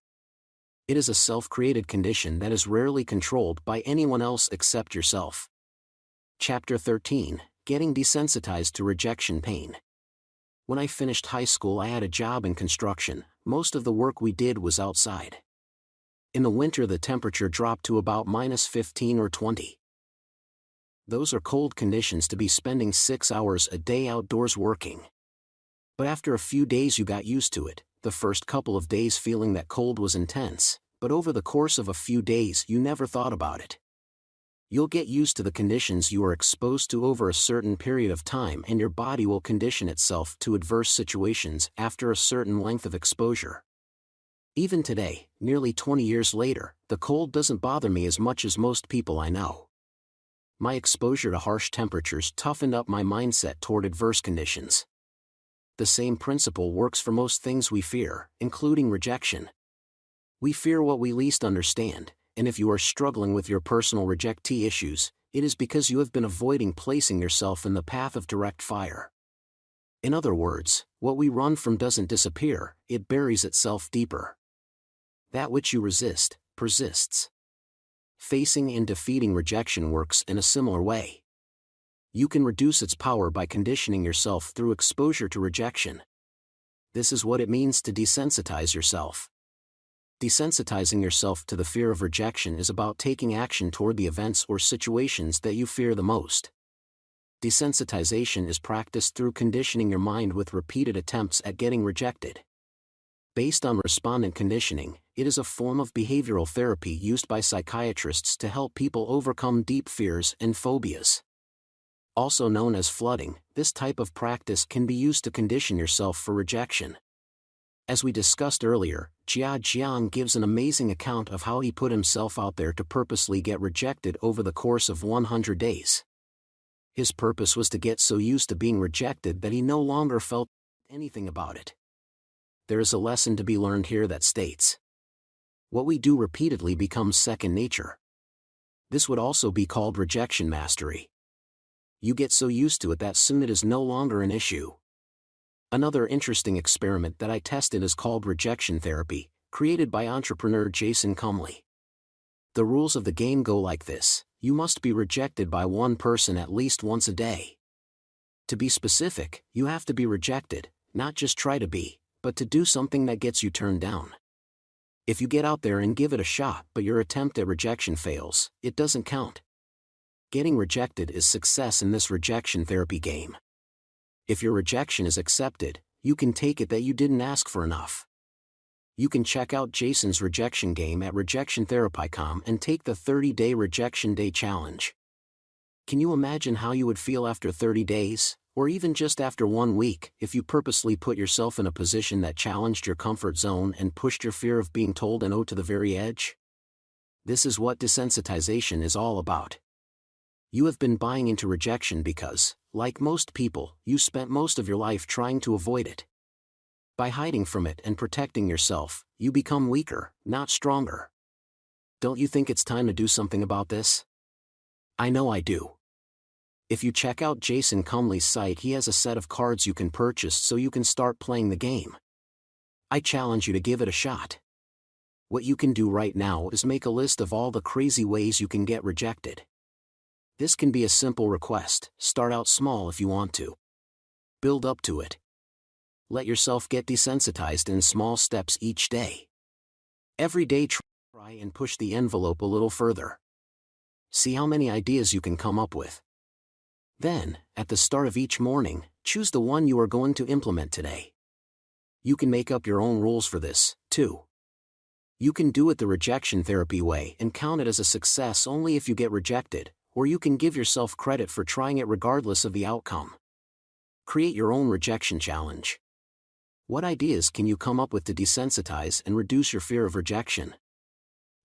S1: It is a self-created condition that is rarely controlled by anyone else except yourself. Chapter 13, Getting Desensitized to Rejection Pain. When I finished high school I had a job in construction. Most of the work we did was outside. In the winter the temperature dropped to about -15 or 20. Those are cold conditions to be spending 6 hours a day outdoors working. But after a few days you got used to it, the first couple of days feeling that cold was intense, but over the course of a few days you never thought about it. You'll get used to the conditions you are exposed to over a certain period of time, and your body will condition itself to adverse situations after a certain length of exposure. Even today, nearly 20 years later, the cold doesn't bother me as much as most people I know. My exposure to harsh temperatures toughened up my mindset toward adverse conditions. The same principle works for most things we fear, including rejection. We fear what we least understand, and if you are struggling with your personal rejectee issues, it is because you have been avoiding placing yourself in the path of direct fire. In other words, what we run from doesn't disappear, it buries itself deeper. That which you resist, persists. Facing and defeating rejection works in a similar way. You can reduce its power by conditioning yourself through exposure to rejection. This is what it means to desensitize yourself. Desensitizing yourself to the fear of rejection is about taking action toward the events or situations that you fear the most. Desensitization is practiced through conditioning your mind with repeated attempts at getting rejected. Based on respondent conditioning, it is a form of behavioral therapy used by psychiatrists to help people overcome deep fears and phobias. Also known as flooding, this type of practice can be used to condition yourself for rejection. As we discussed earlier, Jia Jiang gives an amazing account of how he put himself out there to purposely get rejected over the course of 100 days. His purpose was to get so used to being rejected that he no longer felt anything about it. There is a lesson to be learned here that states, what we do repeatedly becomes second nature. This would also be called rejection mastery. You get so used to it that soon it is no longer an issue. Another interesting experiment that I tested is called rejection therapy, created by entrepreneur Jason Cumley. The rules of the game go like this: you must be rejected by one person at least once a day. To be specific, you have to be rejected, not just try to be, but to do something that gets you turned down. If you get out there and give it a shot but your attempt at rejection fails, it doesn't count. Getting rejected is success in this rejection therapy game. If your rejection is accepted, you can take it that you didn't ask for enough. You can check out Jason's rejection game at rejectiontherapy.com and take the 30-day rejection day challenge. Can you imagine how you would feel after 30 days, or even just after 1 week, if you purposely put yourself in a position that challenged your comfort zone and pushed your fear of being told no to the very edge? This is what desensitization is all about. You have been buying into rejection because, like most people, you spent most of your life trying to avoid it. By hiding from it and protecting yourself, you become weaker, not stronger. Don't you think it's time to do something about this? I know I do. If you check out Jason Cumley's site, he has a set of cards you can purchase so you can start playing the game. I challenge you to give it a shot. What you can do right now is make a list of all the crazy ways you can get rejected. This can be a simple request. Start out small if you want to. Build up to it. Let yourself get desensitized in small steps each day. Every day try and push the envelope a little further. See how many ideas you can come up with. Then, at the start of each morning, choose the one you are going to implement today. You can make up your own rules for this, too. You can do it the rejection therapy way and count it as a success only if you get rejected, or you can give yourself credit for trying it regardless of the outcome. Create your own rejection challenge. What ideas can you come up with to desensitize and reduce your fear of rejection?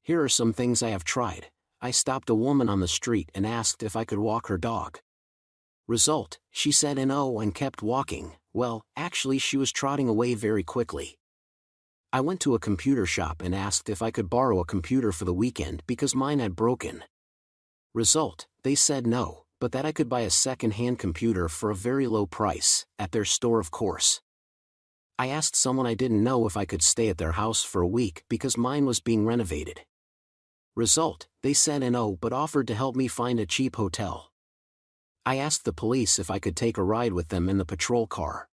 S1: Here are some things I have tried. I stopped a woman on the street and asked if I could walk her dog. Result, she said no and kept walking. Well, actually she was trotting away very quickly. I went to a computer shop and asked if I could borrow a computer for the weekend because mine had broken. Result, they said no, but that I could buy a second-hand computer for a very low price, at their store of course. I asked someone I didn't know if I could stay at their house for a week because mine was being renovated. Result, they said no but offered to help me find a cheap hotel. I asked the police if I could take a ride with them in the patrol car.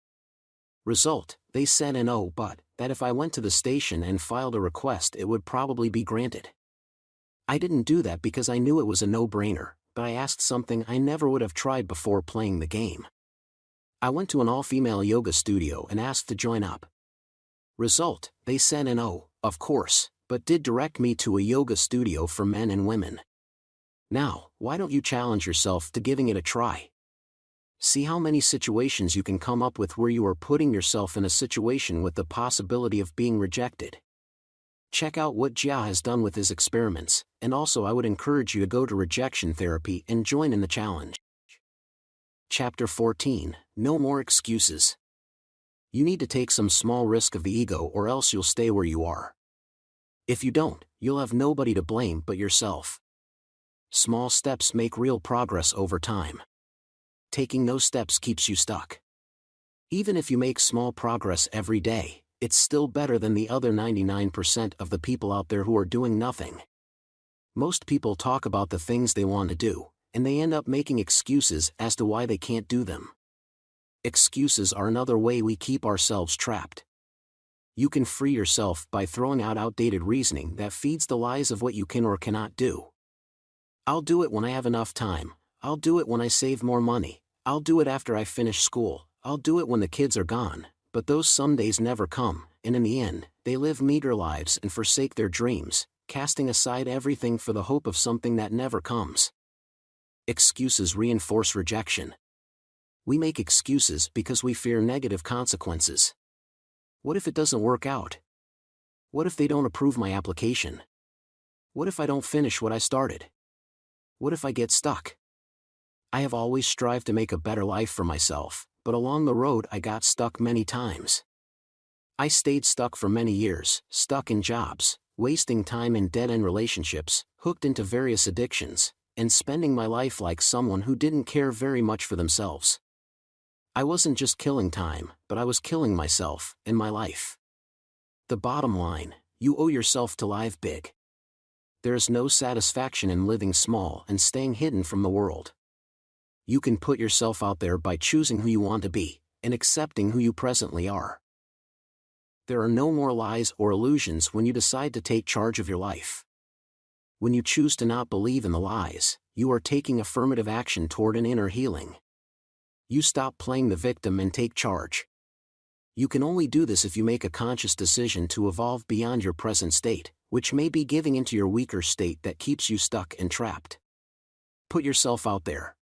S1: Result, they said no but that if I went to the station and filed a request it would probably be granted. I didn't do that because I knew it was a no-brainer, but I asked something I never would have tried before playing the game. I went to an all-female yoga studio and asked to join up. Result, they said no, of course, but did direct me to a yoga studio for men and women. Now, why don't you challenge yourself to giving it a try? See how many situations you can come up with where you are putting yourself in a situation with the possibility of being rejected. Check out what Jia has done with his experiments, and also I would encourage you to go to rejection therapy and join in the challenge. Chapter 14, No More Excuses. You need to take some small risk of the ego or else you'll stay where you are. If you don't, you'll have nobody to blame but yourself. Small steps make real progress over time. Taking no steps keeps you stuck. Even if you make small progress every day, it's still better than the other 99% of the people out there who are doing nothing. Most people talk about the things they want to do, and they end up making excuses as to why they can't do them. Excuses are another way we keep ourselves trapped. You can free yourself by throwing out outdated reasoning that feeds the lies of what you can or cannot do. I'll do it when I have enough time. I'll do it when I save more money. I'll do it after I finish school. I'll do it when the kids are gone. But those some days never come, and in the end, they live meager lives and forsake their dreams, casting aside everything for the hope of something that never comes. Excuses reinforce rejection. We make excuses because we fear negative consequences. What if it doesn't work out? What if they don't approve my application? What if I don't finish what I started? What if I get stuck? I have always strived to make a better life for myself, but along the road I got stuck many times. I stayed stuck for many years, stuck in jobs, wasting time in dead-end relationships, hooked into various addictions, and spending my life like someone who didn't care very much for themselves. I wasn't just killing time, but I was killing myself, and my life. The bottom line, you owe yourself to live big. There is no satisfaction in living small and staying hidden from the world. You can put yourself out there by choosing who you want to be, and accepting who you presently are. There are no more lies or illusions when you decide to take charge of your life. When you choose to not believe in the lies, you are taking affirmative action toward an inner healing. You stop playing the victim and take charge. You can only do this if you make a conscious decision to evolve beyond your present state, which may be giving into your weaker state that keeps you stuck and trapped. Put yourself out there.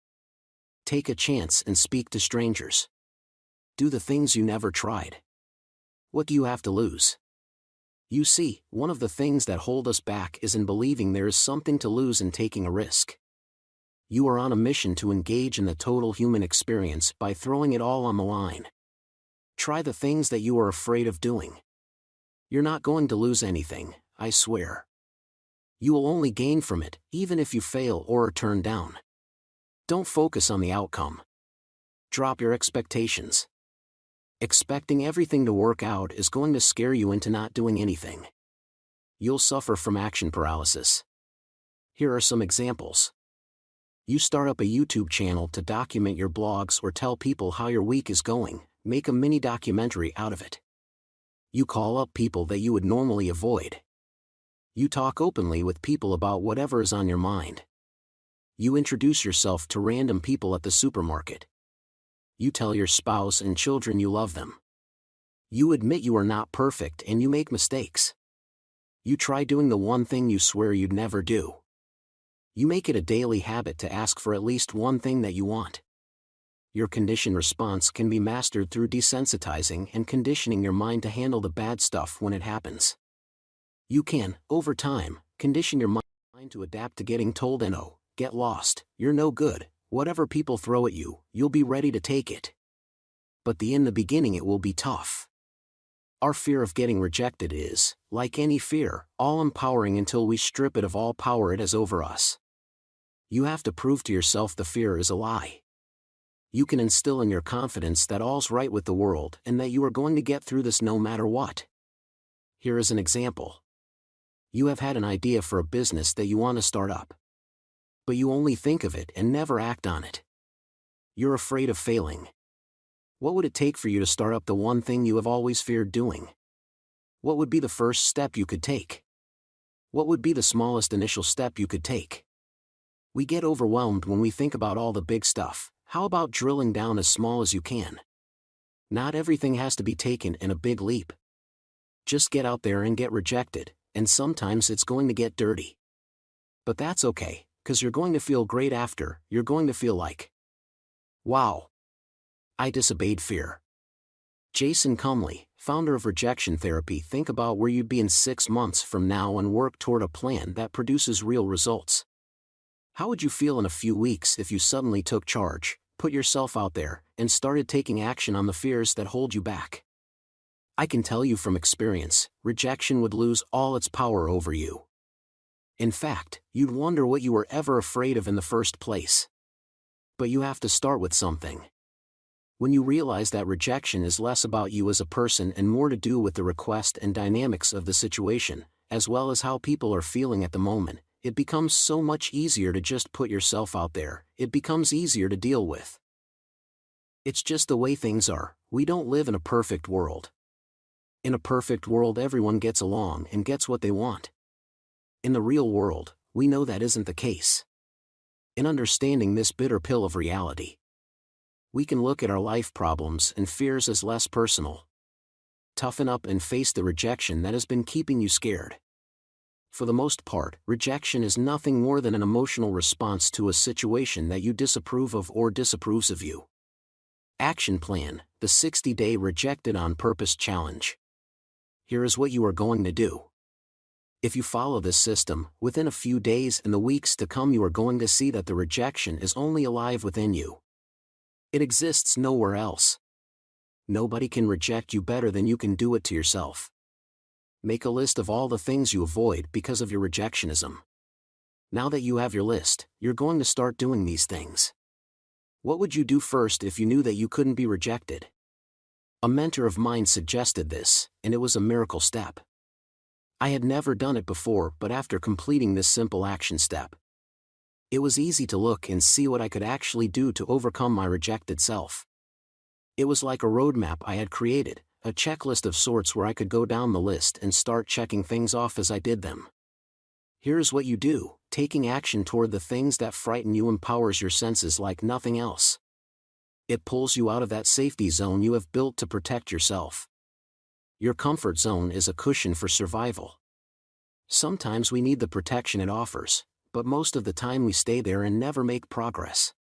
S1: Take a chance and speak to strangers. Do the things you never tried. What do you have to lose? You see, one of the things that hold us back is in believing there is something to lose in taking a risk. You are on a mission to engage in the total human experience by throwing it all on the line. Try the things that you are afraid of doing. You're not going to lose anything, I swear. You will only gain from it, even if you fail or are turned down. Don't focus on the outcome. Drop your expectations. Expecting everything to work out is going to scare you into not doing anything. You'll suffer from action paralysis. Here are some examples. You start up a YouTube channel to document your blogs or tell people how your week is going, make a mini documentary out of it. You call up people that you would normally avoid. You talk openly with people about whatever is on your mind. You introduce yourself to random people at the supermarket. You tell your spouse and children you love them. You admit you are not perfect and you make mistakes. You try doing the one thing you swear you'd never do. You make it a daily habit to ask for at least one thing that you want. Your conditioned response can be mastered through desensitizing and conditioning your mind to handle the bad stuff when it happens. You can, over time, condition your mind to adapt to getting told no, get lost, you're no good, whatever people throw at you, you'll be ready to take it. But in the beginning it will be tough. Our fear of getting rejected is, like any fear, all-empowering until we strip it of all power it has over us. You have to prove to yourself the fear is a lie. You can instill in your confidence that all's right with the world and that you are going to get through this no matter what. Here is an example. You have had an idea for a business that you want to start up. But you only think of it and never act on it. You're afraid of failing. What would it take for you to start up the one thing you have always feared doing? What would be the first step you could take? What would be the smallest initial step you could take? We get overwhelmed when we think about all the big stuff. How about drilling down as small as you can? Not everything has to be taken in a big leap. Just get out there and get rejected, and sometimes it's going to get dirty. But that's okay, because you're going to feel great after. You're going to feel like, wow, I disobeyed fear. Jason Cumley, founder of Rejection Therapy. Think about where you'd be in 6 months from now and work toward a plan that produces real results. How would you feel in a few weeks if you suddenly took charge, put yourself out there, and started taking action on the fears that hold you back? I can tell you from experience, rejection would lose all its power over you. In fact, you'd wonder what you were ever afraid of in the first place. But you have to start with something. When you realize that rejection is less about you as a person and more to do with the request and dynamics of the situation, as well as how people are feeling at the moment, it becomes so much easier to just put yourself out there. It becomes easier to deal with. It's just the way things are. We don't live in a perfect world. In a perfect world, everyone gets along and gets what they want. In the real world, we know that isn't the case. In understanding this bitter pill of reality, we can look at our life problems and fears as less personal. Toughen up and face the rejection that has been keeping you scared. For the most part, rejection is nothing more than an emotional response to a situation that you disapprove of or disapproves of you. Action Plan, the 60-day Rejected on Purpose Challenge. Here is what you are going to do. If you follow this system, within a few days and the weeks to come you are going to see that the rejection is only alive within you. It exists nowhere else. Nobody can reject you better than you can do it to yourself. Make a list of all the things you avoid because of your rejectionism. Now that you have your list, you're going to start doing these things. What would you do first if you knew that you couldn't be rejected? A mentor of mine suggested this, and it was a miracle step. I had never done it before, but after completing this simple action step, it was easy to look and see what I could actually do to overcome my rejected self. It was like a roadmap I had created, a checklist of sorts where I could go down the list and start checking things off as I did them. Here's what you do: taking action toward the things that frighten you empowers your senses like nothing else. It pulls you out of that safety zone you have built to protect yourself. Your comfort zone is a cushion for survival. Sometimes we need the protection it offers, but most of the time we stay there and never make progress.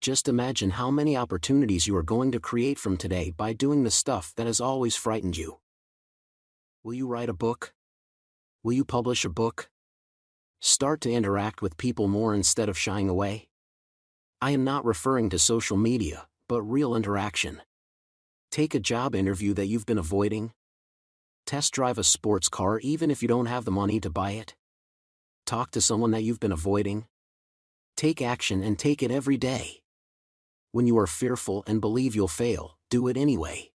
S1: Just imagine how many opportunities you are going to create from today by doing the stuff that has always frightened you. Will you write a book? Will you publish a book? Start to interact with people more instead of shying away? I am not referring to social media, but real interaction. Take a job interview that you've been avoiding. Test drive a sports car even if you don't have the money to buy it. Talk to someone that you've been avoiding. Take action and take it every day. When you are fearful and believe you'll fail, do it anyway.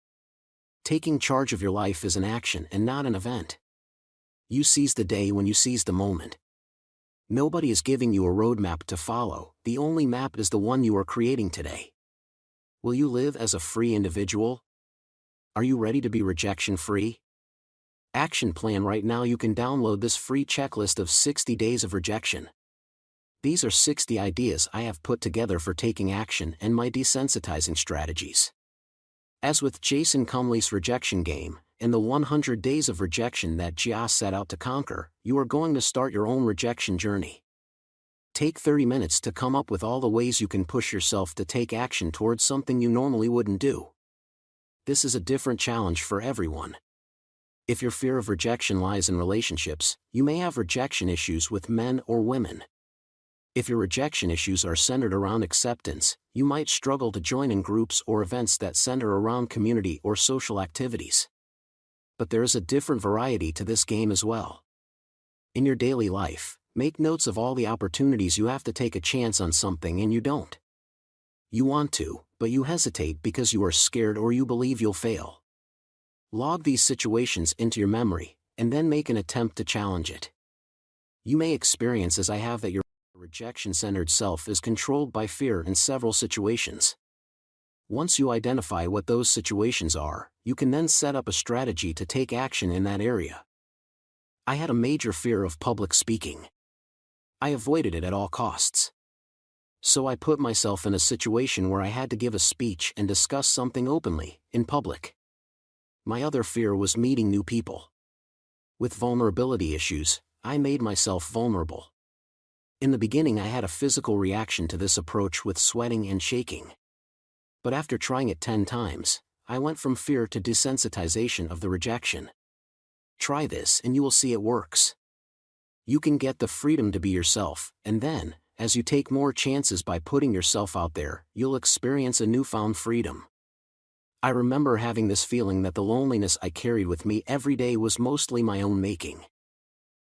S1: Taking charge of your life is an action and not an event. You seize the day when you seize the moment. Nobody is giving you a roadmap to follow, the only map is the one you are creating today. Will you live as a free individual? Are you ready to be rejection-free? Action plan. Right now you can download this free checklist of 60 days of rejection. These are 60 ideas I have put together for taking action and my desensitizing strategies. As with Jason Cumley's rejection game, in the 100 days of rejection that Jia set out to conquer, you are going to start your own rejection journey. Take 30 minutes to come up with all the ways you can push yourself to take action towards something you normally wouldn't do. This is a different challenge for everyone. If your fear of rejection lies in relationships, you may have rejection issues with men or women. If your rejection issues are centered around acceptance, you might struggle to join in groups or events that center around community or social activities. But there is a different variety to this game as well. In your daily life, make notes of all the opportunities you have to take a chance on something and you don't. You want to, but you hesitate because you are scared or you believe you'll fail. Log these situations into your memory, and then make an attempt to challenge it. You may experience, as I have, that your rejection-centered self is controlled by fear in several situations. Once you identify what those situations are, you can then set up a strategy to take action in that area. I had a major fear of public speaking. I avoided it at all costs. So I put myself in a situation where I had to give a speech and discuss something openly, in public. My other fear was meeting new people. With vulnerability issues, I made myself vulnerable. In the beginning I had a physical reaction to this approach with sweating and shaking. But after trying it 10 times, I went from fear to desensitization of the rejection. Try this and you will see it works. You can get the freedom to be yourself, and then, as you take more chances by putting yourself out there, you'll experience a newfound freedom. I remember having this feeling that the loneliness I carried with me every day was mostly my own making.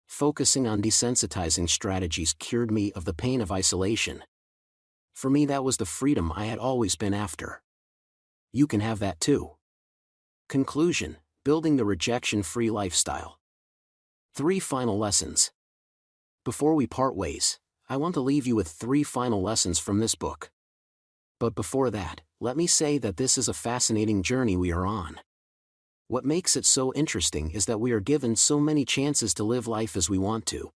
S1: Focusing on desensitizing strategies cured me of the pain of isolation. For me, that was the freedom I had always been after. You can have that too. Conclusion: building the rejection-free lifestyle. 3 final lessons. Before we part ways, I want to leave you with 3 final lessons from this book. But before that, let me say that this is a fascinating journey we are on. What makes it so interesting is that we are given so many chances to live life as we want to.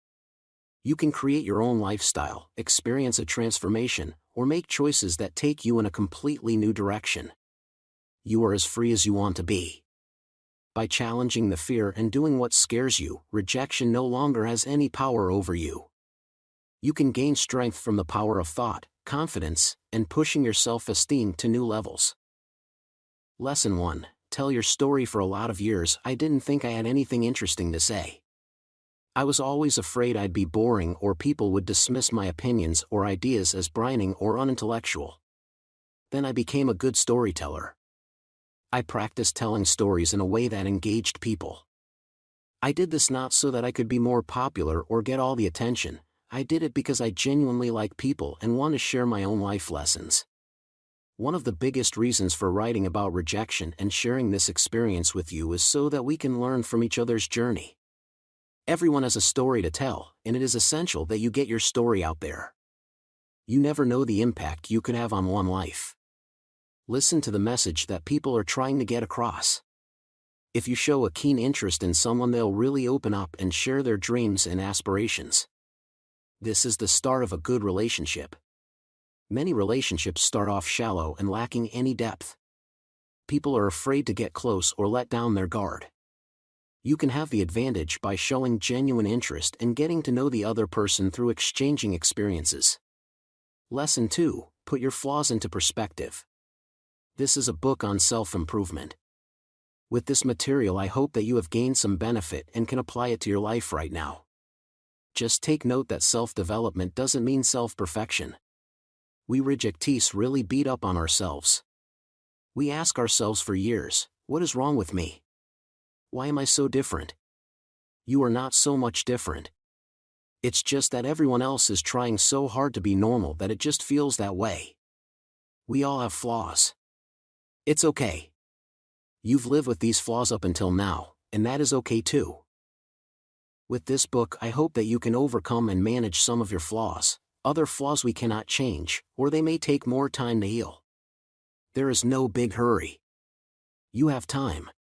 S1: You can create your own lifestyle, experience a transformation, or make choices that take you in a completely new direction. You are as free as you want to be. By challenging the fear and doing what scares you, rejection no longer has any power over you. You can gain strength from the power of thought, confidence, and pushing your self-esteem to new levels. Lesson 1. Tell your story. For a lot of years, I didn't think I had anything interesting to say. I was always afraid I'd be boring or people would dismiss my opinions or ideas as brining or unintellectual. Then I became a good storyteller. I practiced telling stories in a way that engaged people. I did this not so that I could be more popular or get all the attention. I did it because I genuinely like people and want to share my own life lessons. One of the biggest reasons for writing about rejection and sharing this experience with you is so that we can learn from each other's journey. Everyone has a story to tell, and it is essential that you get your story out there. You never know the impact you could have on one life. Listen to the message that people are trying to get across. If you show a keen interest in someone, they'll really open up and share their dreams and aspirations. This is the start of a good relationship. Many relationships start off shallow and lacking any depth. People are afraid to get close or let down their guard. You can have the advantage by showing genuine interest and getting to know the other person through exchanging experiences. Lesson 2. Put your flaws into perspective. This is a book on self-improvement. With this material, I hope that you have gained some benefit and can apply it to your life right now. Just take note that self-development doesn't mean self-perfection. We rejectees really beat up on ourselves. We ask ourselves for years, what is wrong with me? Why am I so different? You are not so much different. It's just that everyone else is trying so hard to be normal that it just feels that way. We all have flaws. It's okay. You've lived with these flaws up until now, and that is okay too. With this book, I hope that you can overcome and manage some of your flaws. Other flaws we cannot change, or they may take more time to heal. There is no big hurry. You have time.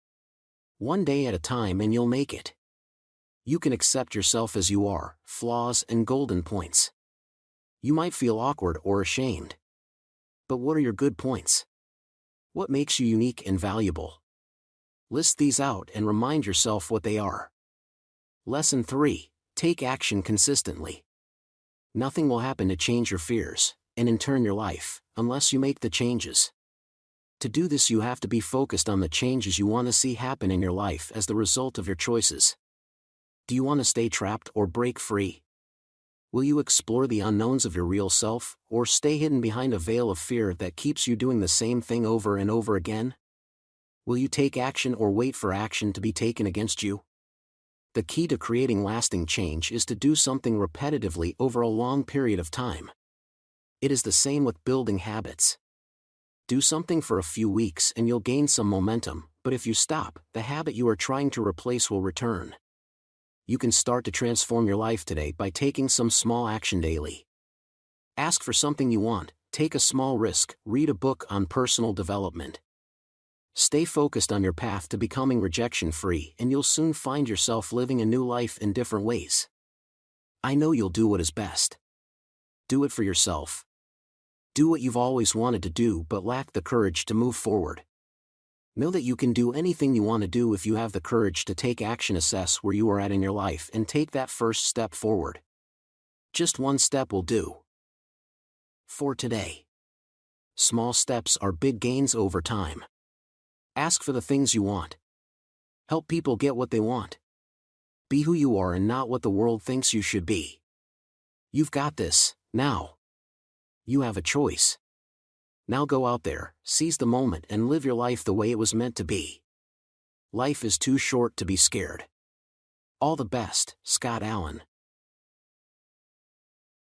S1: One day at a time and you'll make it. You can accept yourself as you are, flaws and golden points. You might feel awkward or ashamed. But what are your good points? What makes you unique and valuable? List these out and remind yourself what they are. Lesson 3. Take action consistently. Nothing will happen to change your fears, and in turn your life, unless you make the changes. To do this, you have to be focused on the changes you want to see happen in your life as the result of your choices. Do you want to stay trapped or break free? Will you explore the unknowns of your real self, or stay hidden behind a veil of fear that keeps you doing the same thing over and over again? Will you take action or wait for action to be taken against you? The key to creating lasting change is to do something repetitively over a long period of time. It is the same with building habits. Do something for a few weeks and you'll gain some momentum, but if you stop, the habit you are trying to replace will return. You can start to transform your life today by taking some small action daily. Ask for something you want, take a small risk, read a book on personal development. Stay focused on your path to becoming rejection-free and you'll soon find yourself living a new life in different ways. I know you'll do what is best. Do it for yourself. Do what you've always wanted to do but lack the courage to move forward. Know that you can do anything you want to do if you have the courage to take action. Assess where you are at in your life and take that first step forward. Just one step will do. For today. Small steps are big gains over time. Ask for the things you want. Help people get what they want. Be who you are and not what the world thinks you should be. You've got this, now. You have a choice. Now go out there, seize the moment and live your life the way it was meant to be. Life is too short to be scared. All the best, Scott Allen.